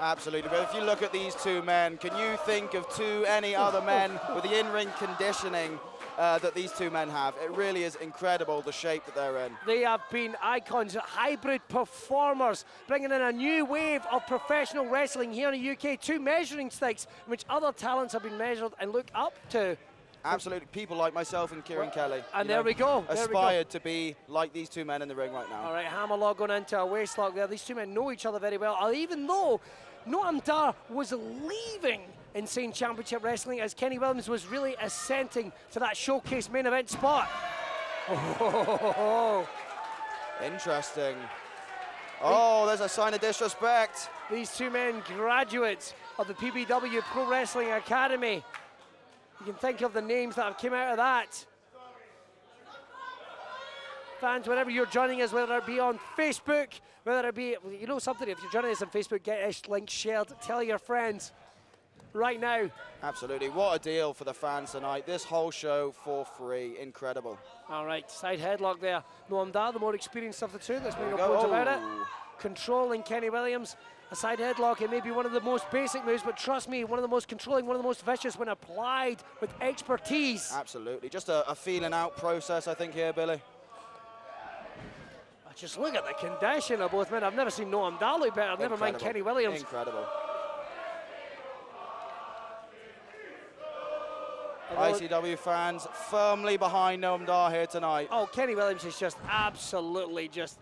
Absolutely, but if you look at these two men, can you think of any other men with the in-ring conditioning that these two men have? It really is incredible, the shape that they're in. They have been icons, hybrid performers, bringing in a new wave of professional wrestling here in the UK. 2 measuring sticks in which other talents have been measured and looked up to. Absolutely, people like myself and Kieran Kelly. And there we go. Aspired to be like these two men in the ring right now. All right, hammerlock going into a waistlock there. These two men know each other very well, even though Noam Dar was leaving Insane Championship Wrestling as Kenny Williams was really ascending to that showcase main event spot. Oh. Interesting. Oh, there's a sign of disrespect. These two men, graduates of the PBW Pro Wrestling Academy. You can think of the names that have come out of that. Fans, wherever you're joining us, whether it be on Facebook, whether it be, you know something, if you're joining us on Facebook, get this link shared, tell your friends right now. Absolutely, what a deal for the fans tonight. This whole show for free, incredible. All right, side headlock there. Noam Dar, the more experienced of the two, there's no bones about it. Controlling Kenny Williams. A side headlock, it may be one of the most basic moves, but trust me, one of the most controlling, one of the most vicious when applied with expertise. Absolutely, just a feeling out process, I think, here, Billy. Just look at the condition of both men. I've never seen Noam Dar look better, never mind Kenny Williams. Incredible. ICW fans firmly behind Noam Dar here tonight. Oh, Kenny Williams is just absolutely just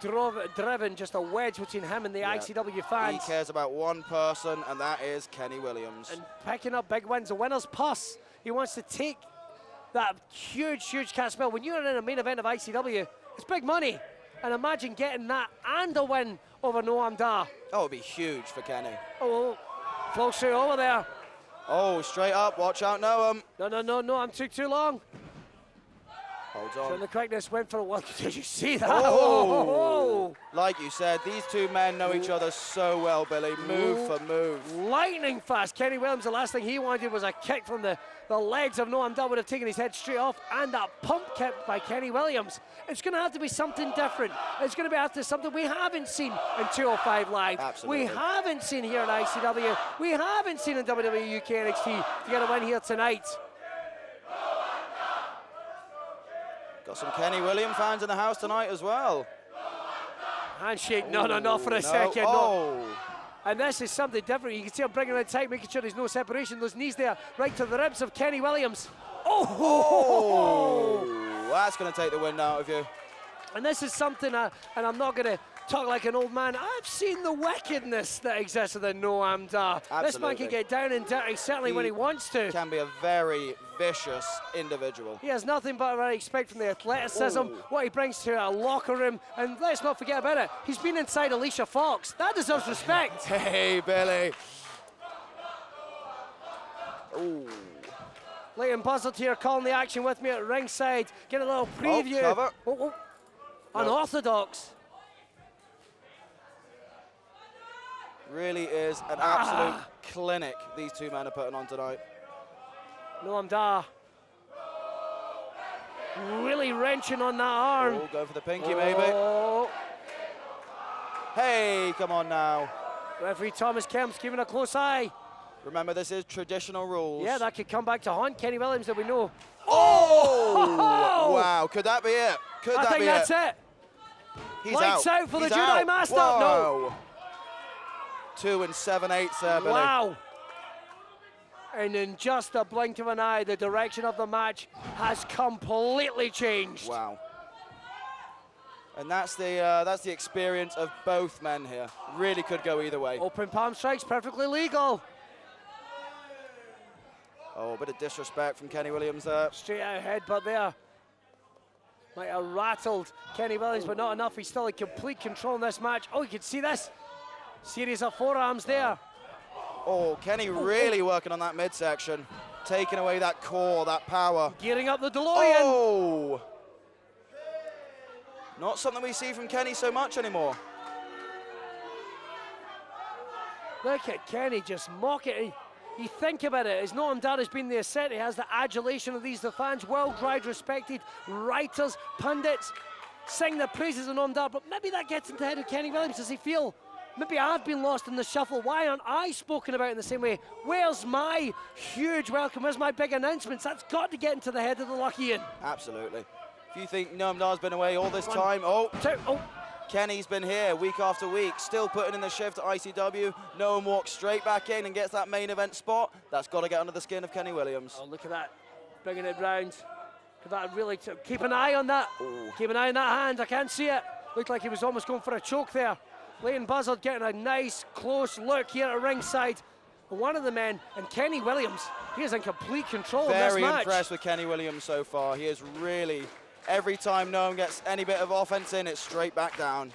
driven just a wedge between him and the ICW fans. He cares about one person, and that is Kenny Williams. And picking up big wins, a winner's purse. He wants to take that huge, huge cash bill. When you're in a main event of ICW, it's big money. And imagine getting that and a win over Noam Dar. Oh, it'd be huge for Kenny. Oh, flow straight over there. Oh, straight up, watch out, Noam. No, I'm too long. Hold on. So the quickness went for a while. Did you see that? Oh. Like you said, these two men know each other so well, Billy, move for move. Lightning fast. Kenny Williams, the last thing he wanted was a kick from the legs of Noam Dar, would have taken his head straight off, and that pump kick by Kenny Williams. It's going to have to be something different. It's going to have to be something we haven't seen in 205 Live. Absolutely. We haven't seen here at ICW. We haven't seen in WWE UK NXT to get a win here tonight. Got some Kenny Williams fans in the house tonight as well. Handshake, no, for a second. Oh. No. And this is something different. You can see him bringing it tight, making sure there's no separation. Those knees there, right to the ribs of Kenny Williams. Oh, that's going to take the wind out of you. And this is something, and I'm not going to talk like an old man. I've seen the wickedness that exists within Noam Dar. This man can get down and dirty, certainly when he wants to. Can be a very vicious individual. He has nothing but what I expect from the athleticism, what he brings to a locker room, and let's not forget about it. He's been inside Alicia Fox. That deserves respect. Hey, Billy. Ooh. Leighton Buzzard here calling the action with me at ringside. Get a little preview. Cover. Unorthodox. Really is an absolute clinic these two men are putting on tonight. Noam Dar really wrenching on that arm. Oh, go for the pinky, maybe. Hey, come on now. Referee Thomas Kemp's giving a close eye. Remember, this is traditional rules. Yeah, that could come back to haunt Kenny Williams, that we know. Oh! Wow, could that be it? I think that's it. He's Lights out for the Jedi out. Master. Whoa. No. 2 7/8 there, Billy. Wow. And in just a blink of an eye, the direction of the match has completely changed. Wow. And that's the experience of both men here. Really could go either way. Open palm strikes, perfectly legal. Oh, a bit of disrespect from Kenny Williams there. Straight out headbutt there. Might have rattled Kenny Williams, but not enough. He's still in complete control in this match. Oh, you can see this. Series of forearms there. Oh, Kenny really working on that midsection. Taking away that core, that power. Gearing up the DeLorean. Oh! Not something we see from Kenny so much anymore. Look at Kenny just mocking. You think about it, as Noam Dar has been the asset, he has the adulation of these the fans, worldwide respected writers, pundits, sing the praises of Noam Dar, but maybe that gets into the head of Kenny Williams. Does he feel, maybe I've been lost in the shuffle, why aren't I spoken about in the same way? Where's my huge welcome, where's my big announcements? That's got to get into the head of the Lucky Ian. Absolutely. If you think Noam Dar's been away all this 1, time, 2, Kenny's been here week after week, still putting in the shift at ICW. Noam walks straight back in and gets that main event spot. That's got to get under the skin of Kenny Williams. Oh, look at that, bringing it round. Could that really, keep an eye on that. Ooh. Keep an eye on that hand, I can't see it. Looked like he was almost going for a choke there. Leighton Buzzard getting a nice, close look here at ringside. One of the men, and Kenny Williams, he is in complete control of this match. Very impressed with Kenny Williams so far. He is really... Every time Noam gets any bit of offense in, it's straight back down.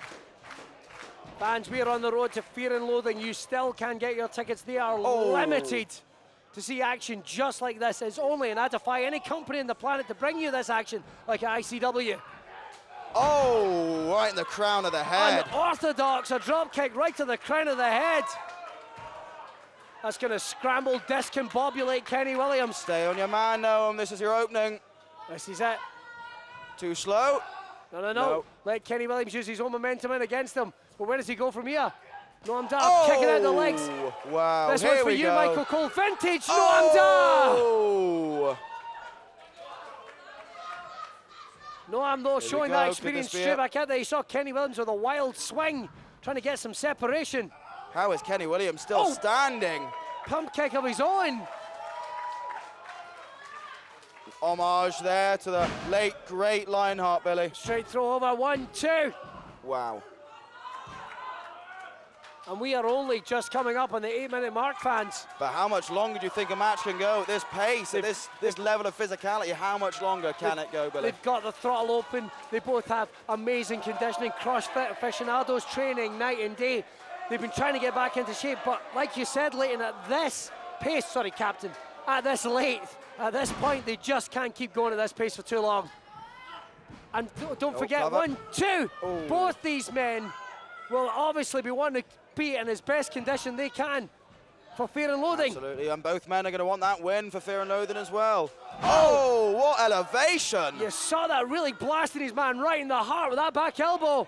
Fans, we are on the road to Fear and Loathing. You still can get your tickets. They are limited to see action just like this. It's only, and I defy any company on the planet to bring you this action like at ICW. Oh, right in the crown of the head. Unorthodox, a drop kick right to the crown of the head. That's going to scramble, discombobulate Kenny Williams. Stay on your man, Noam. This is your opening. This is it. Too slow. No. Let Kenny Williams use his own momentum in against him. But where does he go from here? Noam Dar kicking out the legs. Wow. This one's for you, Michael Cole. Vintage Noam Dar. Noam, though, showing that experience straight back out there. He saw Kenny Williams with a wild swing, trying to get some separation. How is Kenny Williams still standing? Pump kick of his own. Homage there to the late, great Lionheart, Billy. Straight throw over, 1, 2. Wow. And we are only just coming up on the 8-minute mark, fans. But how much longer do you think a match can go at this pace, at this level of physicality? How much longer can it go, Billy? They've got the throttle open. They both have amazing conditioning, CrossFit aficionados training night and day. They've been trying to get back into shape, but like you said, Leighton, at this pace, sorry, Captain, at this point, they just can't keep going at this pace for too long. And don't forget, cover. 1, 2, both these men will obviously be wanting to be in as best condition they can for Fear and Loathing. Absolutely, and both men are going to want that win for Fear and Loathing as well. Oh, what elevation! You saw that really blasting his man right in the heart with that back elbow.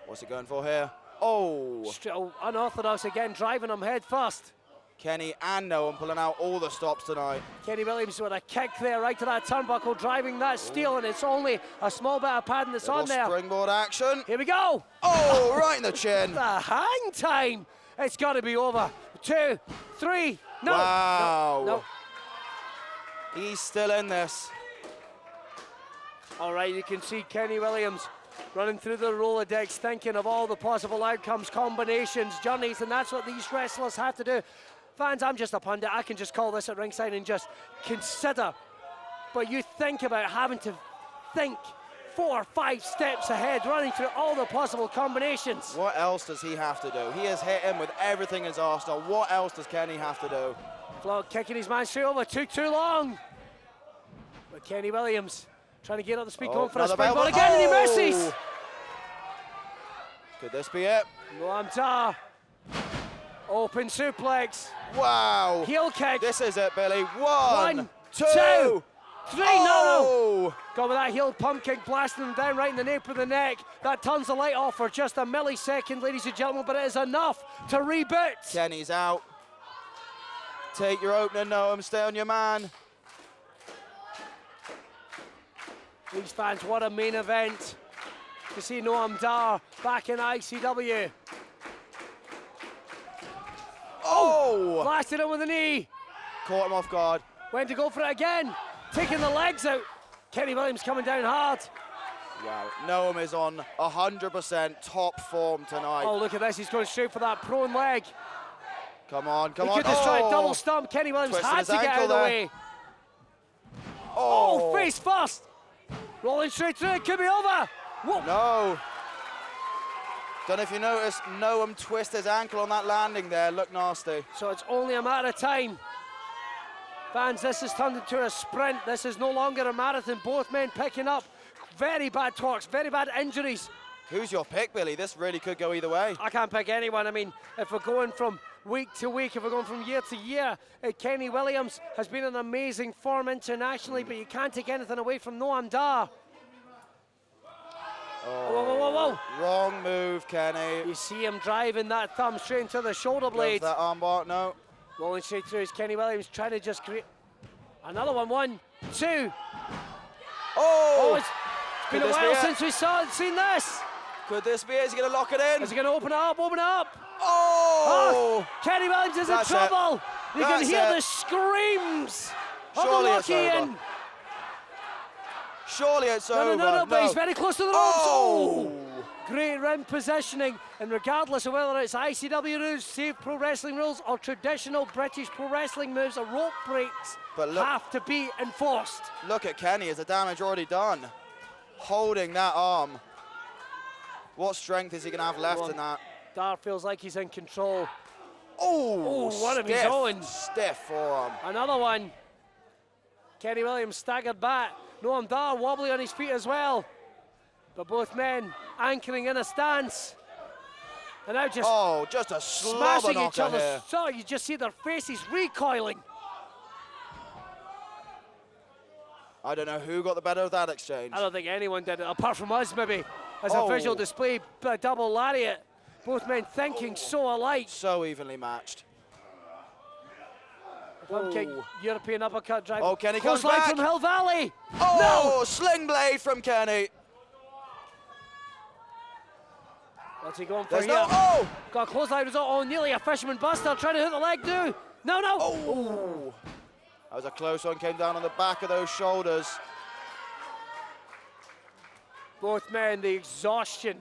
What's he going for here? Oh. Still unorthodox again, driving him head first. Kenny and Noam pulling out all the stops tonight. Kenny Williams with a kick there right to that turnbuckle, driving that steel, and it's only a small bit of padding that's on there. Springboard action. Here we go. Oh, right in the chin. The hang time. It's got to be over. 2, 3, no. Wow. No. He's still in this. All right, you can see Kenny Williams running through the Rolodex, thinking of all the possible outcomes, combinations, journeys, and that's what these wrestlers have to do. Fans, I'm just a pundit. I can just call this at ringside and just consider. But you think about having to think 4 or 5 steps ahead, running through all the possible combinations. What else does he have to do? He has hit him with everything in his arsenal. What else does Kenny have to do? Flood kicking his man straight over, took too long. But Kenny Williams trying to get up the speed, going for a springboard again, and he misses. Could this be it? Noam Dar. Open suplex. Wow. Heel kick. This is it, Billy. 1, 2, 3. No. Go with that heel pump kick, blasting him down right in the nape of the neck. That turns the light off for just a millisecond, ladies and gentlemen, but it is enough to reboot. Kenny's out. Take your opener, Noam. Stay on your man. These fans, what a main event to see Noam Dar back in ICW. Oh! Blasted him with a knee. Caught him off guard. Went to go for it again. Taking the legs out. Kenny Williams coming down hard. Wow, Noam is on 100% top form tonight. Oh, look at this. He's going straight for that prone leg. Come on, come on. He could destroy a double stomp. Kenny Williams had to get out of the way. Oh, face first. Rolling straight through. It could be over. Whoa. No. Don't know if you noticed, Noam twist his ankle on that landing there. Looked nasty. So it's only a matter of time. Fans, this has turned into a sprint. This is no longer a marathon. Both men picking up very bad torques, very bad injuries. Who's your pick, Billy? This really could go either way. I can't pick anyone. I mean, if we're going from week to week, if we're going from year to year, Kenny Williams has been in amazing form internationally, but you can't take anything away from Noam Dar. Whoa, whoa, whoa, whoa. Wrong move, Kenny. You see him driving that thumb straight into the shoulder blade. That armbar, no. Rolling straight through is Kenny Williams, trying to just create another one. 1, 2. Oh! It's been a while since we seen this. Could this be it? Is he going to lock it in? Is he going to open it up? Open it up. Oh! Kenny Williams is in trouble. You can hear the screams of the lock-in. Surely it's over. No, but he's very close to the ropes. Oh! Great rim positioning, and regardless of whether it's ICW rules, safe pro wrestling rules, or traditional British pro wrestling moves, or rope breaks have to be enforced. Look at Kenny, is the damage already done? Holding that arm. What strength is he going to have left in that? Dar feels like he's in control. Oh, one of his own. Stiff forearm. Another one. Kenny Williams staggered back. Noam Dar wobbly on his feet as well. But both men anchoring in a stance. And now just a smashing each knocker other. here. So you just see their faces recoiling. I don't know who got the better of that exchange. I don't think anyone did it, apart from us maybe. As a visual display, double lariat. Both men thinking so alike. So evenly matched. One kick, European uppercut drive. Oh, Kenny comes Clothesline back. from Hill Valley. Oh, No! sling blade from Kenny. What's he going for There's here? no, Got a clothesline result. Oh, nearly a fisherman buster. Trying to hit the leg, do. No. Oh. That was a close one, came down on the back of those shoulders. Both men, the exhaustion.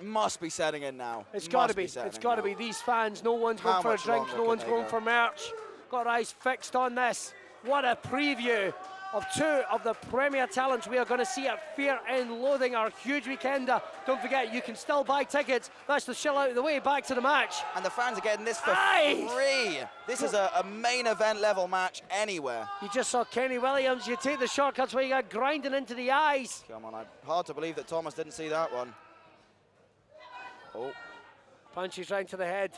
Must be setting in now. It's got to be. It's got to be. These fans, no one's going for a drink, no one's going for merch. Got our eyes fixed on this. What a preview of two of the premier talents we are going to see at Fear and Loathing, our huge weekender. Don't forget, you can still buy tickets. That's the shell out of the way, back to the match. And the fans are getting this for free. This is a main event level match anywhere. You just saw Kenny Williams. You take the shortcuts where you got grinding into the eyes. Come on, hard to believe that Thomas didn't see that one. Oh. Punches right to the head.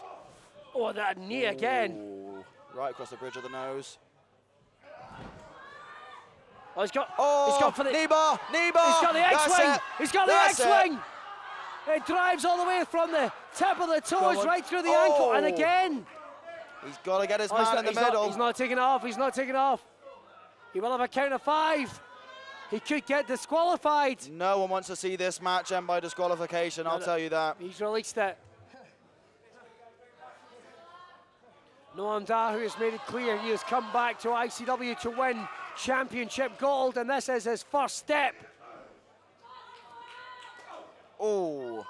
Oh, that knee again. Right across the bridge of the nose. Oh, he's got for the knee bar. He's got the X-wing. He's got the X-wing. It drives all the way from the tip of the toes right through the ankle, and again. He's got to get his man in the middle. He's not taking off. He's not taking off. He will have a count of 5. He could get disqualified. No one wants to see this match end by disqualification, I'll tell you that. He's released it. Noam Dar, who has made it clear he has come back to ICW to win championship gold, and this is his first step. Oh.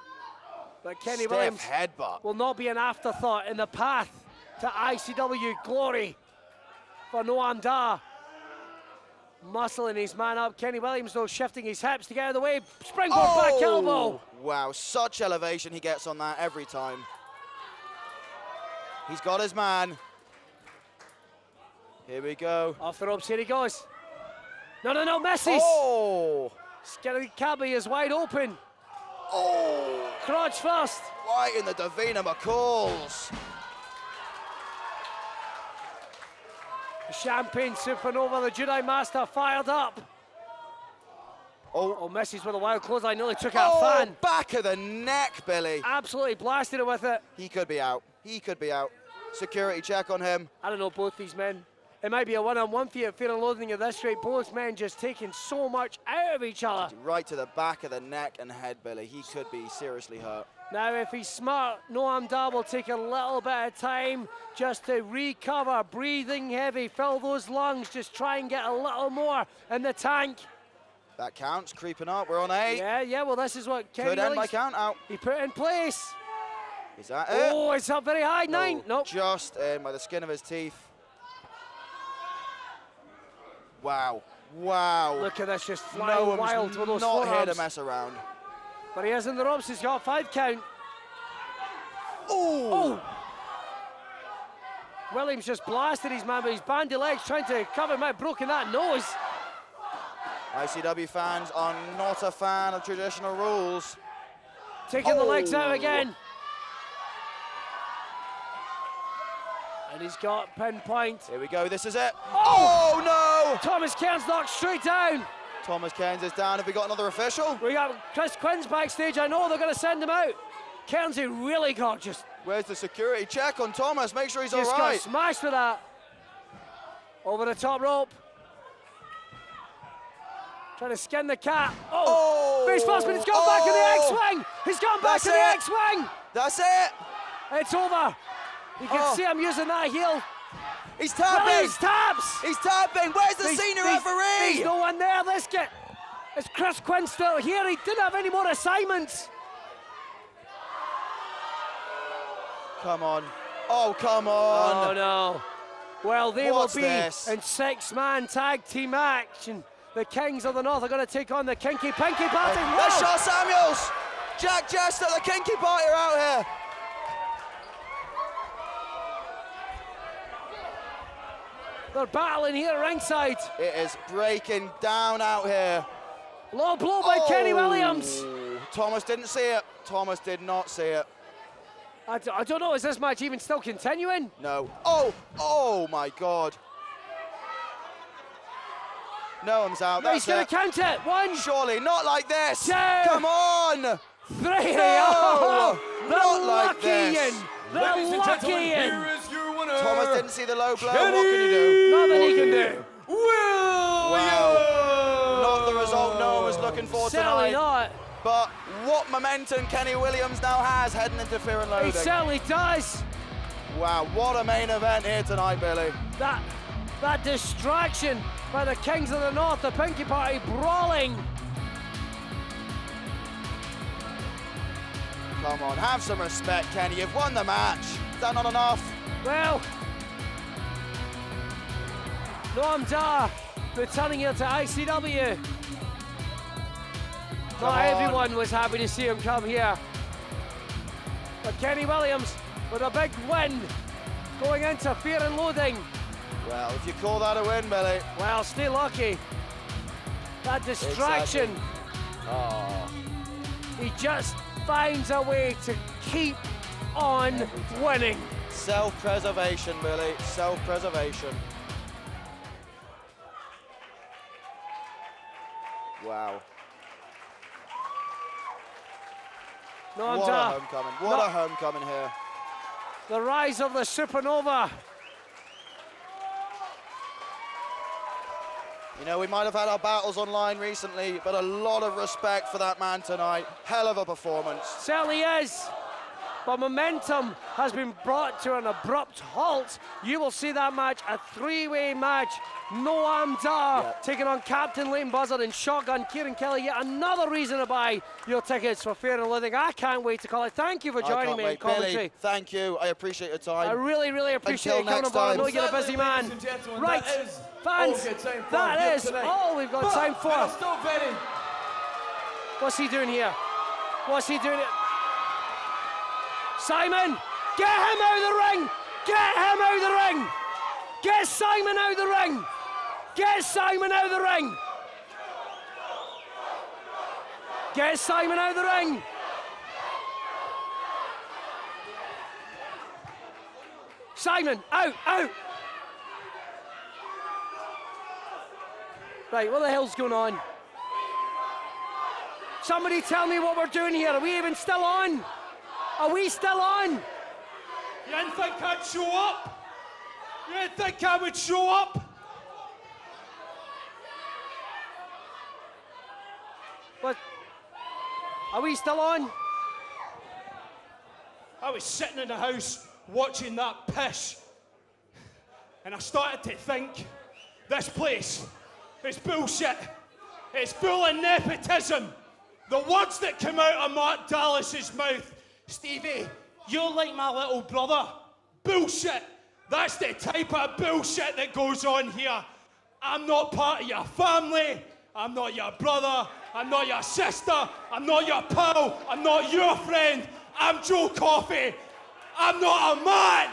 But Kenny Williams headbutt will not be an afterthought in the path to ICW glory for Noam Dar. Muscling his man up. Kenny Williams, though, shifting his hips to get out of the way. Springboard back elbow. Wow, such elevation he gets on that every time. He's got his man. Here we go. Off the ropes, here he goes. No, misses. Oh. Skinny Cabby is wide open. Oh. Crotch first. Right in the Davina McCalls. Champagne Supernova, the Jedi Master, fired up. Oh, misses with a wild clothesline, nearly took out a fan. Back of the neck, Billy. Absolutely blasted it with it. He could be out. He could be out. Security check on him. I don't know, both these men. It might be a one-on-one for you at Fear and Loathing at this rate. Both men just taking so much out of each other. Right to the back of the neck and head, Billy. He could be seriously hurt. Now, if he's smart, Noam Dar will take a little bit of time just to recover, breathing heavy, fill those lungs, just try and get a little more in the tank. That counts, creeping up. We're on 8. Yeah, well, this is what Kenny could end by Williams, count out. he put in place. Is that it? Oh, it's up very high. 9. Nope. Just in by the skin of his teeth. Wow. Look at this, just flying wild with those not forearms. here to mess around. But he is in the ropes. He's got a 5 count. Oh! Williams just blasted his man with his bandy legs, trying to cover him out, broken that nose. ICW fans are not a fan of traditional rules. Taking the legs out again. And he's got pinpoint. Here we go, this is it. Oh, no! Thomas Cairns knocked straight down. Thomas Cairns is down. Have we got another official? We got Chris Quinn's backstage. I know they're going to send him out. Cairns really got just... Where's the security check on Thomas? Make sure he's all just right. got smashed with that. Over the top rope. Trying to skin the cat. Oh! Face first, but he's gone back in the X-Wing. He's gone back in the X-Wing. That's it. It's over. You can see him using that heel. He's tapping. He's taps. He's tapping. Where's the senior referee? There's no one there. Let's get... Is Chris Quinn still here? He didn't have any more assignments. Come on. Oh, come on. Oh, no. Well, they What's will be this? in six-man tag team action. The Kings of the North are going to take on the Kinky Party. That's Shaw Samuels. Jack Jester, the Kinky Party are out here. They're battling here ringside. It is breaking down out here. Low blow by Kenny Williams. Thomas didn't see it. Thomas did not see it. I don't know, is this match even still continuing? No. Oh my God. Noam's out. No, he's going to count it. One. Surely, not like this. Two. Come on. Three. No, oh, not like this. They're lucky in. Here is your winner. Thomas didn't see the low blow. What can you do? Nothing he can do. Wow. Not the result Noam was looking for Certainly tonight. not. But what momentum Kenny Williams now has heading into Fear and Loathing. He certainly does. Wow, what a main event here tonight, Billy. That distraction by the Kings of the North, the Pinky Party brawling. Come on, have some respect, Kenny. You've won the match. Is that not enough? Well, Noam Dar returning here to ICW. Not everyone was happy to see him come here. But Kenny Williams with a big win going into Fear and Loathing. Well, if you call that a win, Billy. Well, stay lucky. That distraction. Exactly. Oh. He just finds a way to keep on winning. Self-preservation, Billy. Self-preservation. Wow. Noam What a Dar. homecoming. What a homecoming here. The rise of the supernova. You know, we might have had our battles online recently, but a lot of respect for that man tonight. Hell of a performance. Certainly is. But momentum has been brought to an abrupt halt. You will see that match, a three-way match. Noam Dar taking on Captain Leighton Buzzard and Shotgun Kieran Kelly. Yet another reason to buy your tickets for Fear and Loathing. I can't wait to call it. Thank you for joining me in commentary. Billy, thank you. I appreciate your time. I really, really appreciate you coming aboard. I know you're a busy man. Right, fans, that is all we've got time for. What's he doing here? What's he doing? Simon, get him out of the ring! Get him out of the ring! Get Simon out of the ring! Get Simon out of the ring! Get Simon out of the ring! Simon, out, out! Right, what the hell's going on? Somebody tell me what we're doing here. Are we even still on? Are we still on? You didn't think I'd show up? You didn't think I would show up? What? Are we still on? I was sitting in the house watching that piss, and I started to think, this place is bullshit. It's full of nepotism. The words that come out of Mark Dallas's mouth, Stevie, you're like my little brother. Bullshit. That's the type of bullshit that goes on here. I'm not part of your family. I'm not your brother. I'm not your sister. I'm not your pal. I'm not your friend. I'm Joe Coffey. I'm not a man.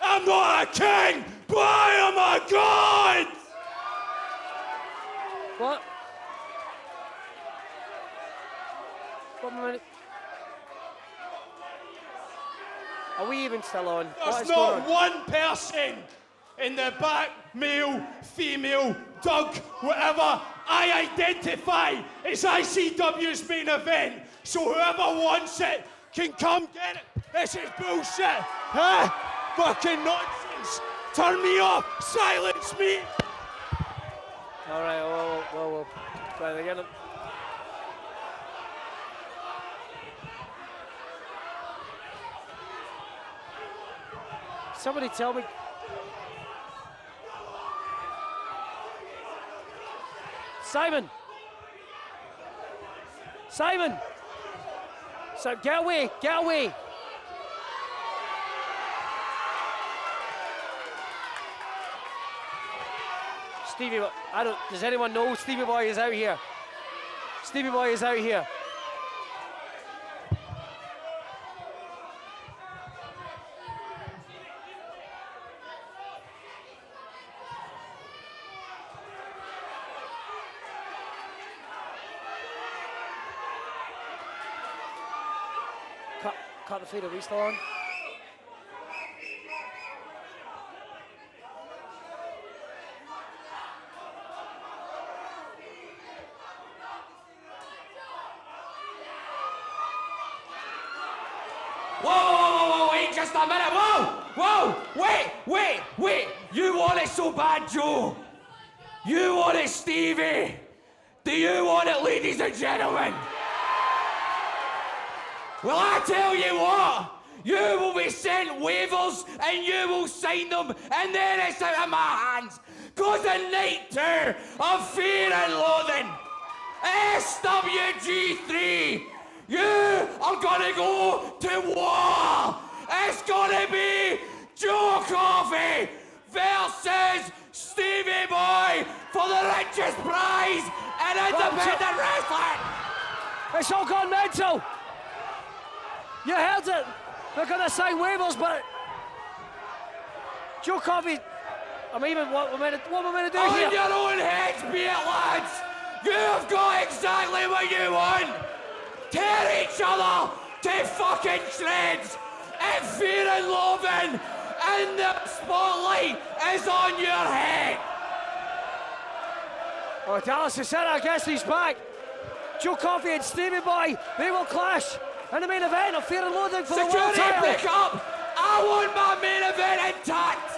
I'm not a king, but I am a god. What? 1 minute. Are we even still on? What There's is going not on? one person in the back, male, female, Doug, whatever, I identify as ICW's main event. So whoever wants it can come get it. This is bullshit. Huh? Fucking nonsense. Turn me off. Silence me. All right, well, right again. Somebody tell me. Simon! Simon! So get away, get away! Stevie, does anyone know Stevie Boy is out here? Stevie Boy is out here. Cut the feed, are we still on? Whoa, wait just a minute, whoa, wait, you want it so bad, Joe? You want it, Stevie? Do you want it, ladies and gentlemen? Well, I tell you what, you will be sent waivers and you will sign them and then it's out of my hands. Cause the night 2 of Fear and Loathing, SWG3, you are gonna go to war. It's gonna be Joe Coffey versus Stevie Boy for the richest prize in independent wrestling. It's all gone mental. You heard it. They're going to sign waivers, but Joe Coffey. I mean, what we're meant to do here? On your own heads, be it, lads. You've got exactly what you want. Tear each other to fucking shreds. And Fear and Loathing, and the spotlight is on your head. Oh, Dallas is set. I guess he's back. Joe Coffey and Stevie Boy, they will clash in the main event of Fear and Loathing for the world Security, title. pick up. I want my main event intact.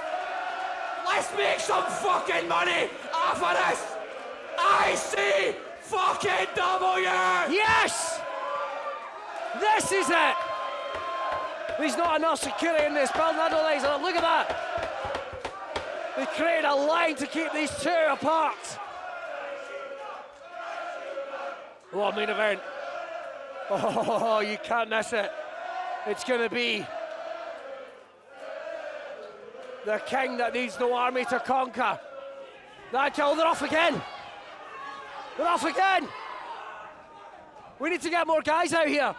Let's make some fucking money off of this. ICW. Yes! This is it. There's not enough security in this building. I don't think so. Look at that. They created a line to keep these two apart. What main event? Oh, you can't miss it. It's going to be the king that needs no army to conquer. They're off again. They're off again. We need to get more guys out here.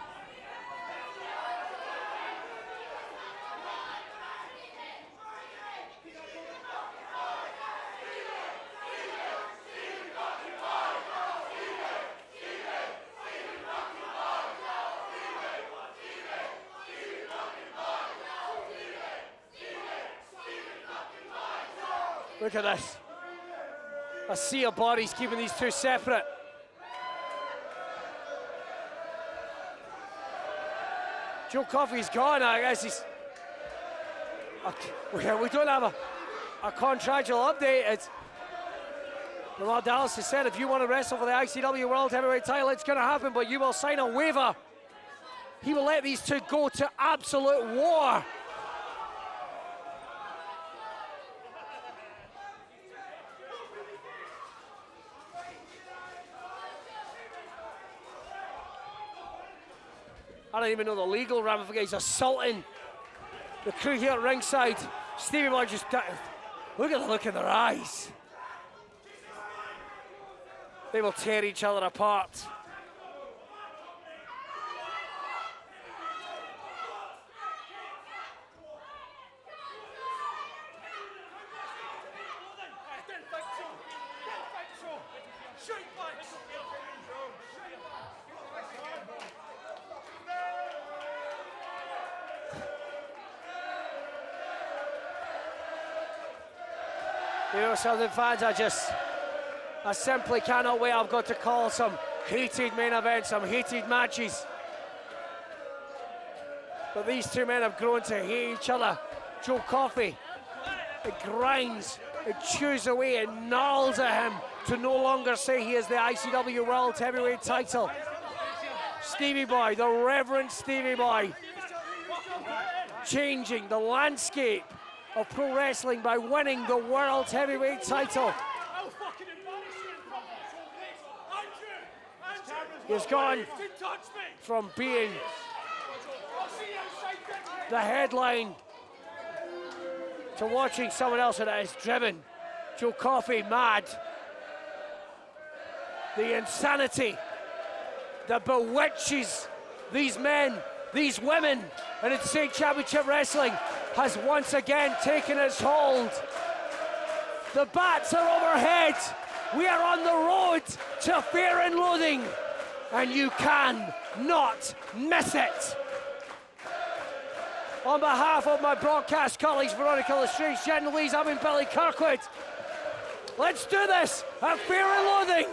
Look at this. A sea of bodies keeping these two separate. Joe Coffey's gone, I guess he's... We don't have a contractual update. It's... Noam Dar has said if you want to wrestle for the ICW World Heavyweight title, it's going to happen, but you will sign a waiver. He will let these two go to absolute war. I don't even know the legal ramifications. Assaulting the crew here at ringside. Stevie Boy just... Look at the look in their eyes. They will tear each other apart. You know something, fans, I simply cannot wait. I've got to call some heated main events, some heated matches. But these two men have grown to hate each other. Joe Coffey, it grinds, it chews away, it gnarls at him to no longer say he is the ICW World Heavyweight title. Stevie Boy, the Reverend Stevie Boy, changing the landscape of pro wrestling by winning the World Heavyweight title. He's gone from being the headline to watching someone else that has driven Joe Coffey mad. The insanity that bewitches these men, these women, and Insane Championship Wrestling has once again taken its hold. The bats are overhead. We are on the road to Fear and Loathing, and you can not miss it. On behalf of my broadcast colleagues, Veronica Lestrange, Jen Louise, I'm in Billy Kirkwood. Let's do this at Fear and Loathing.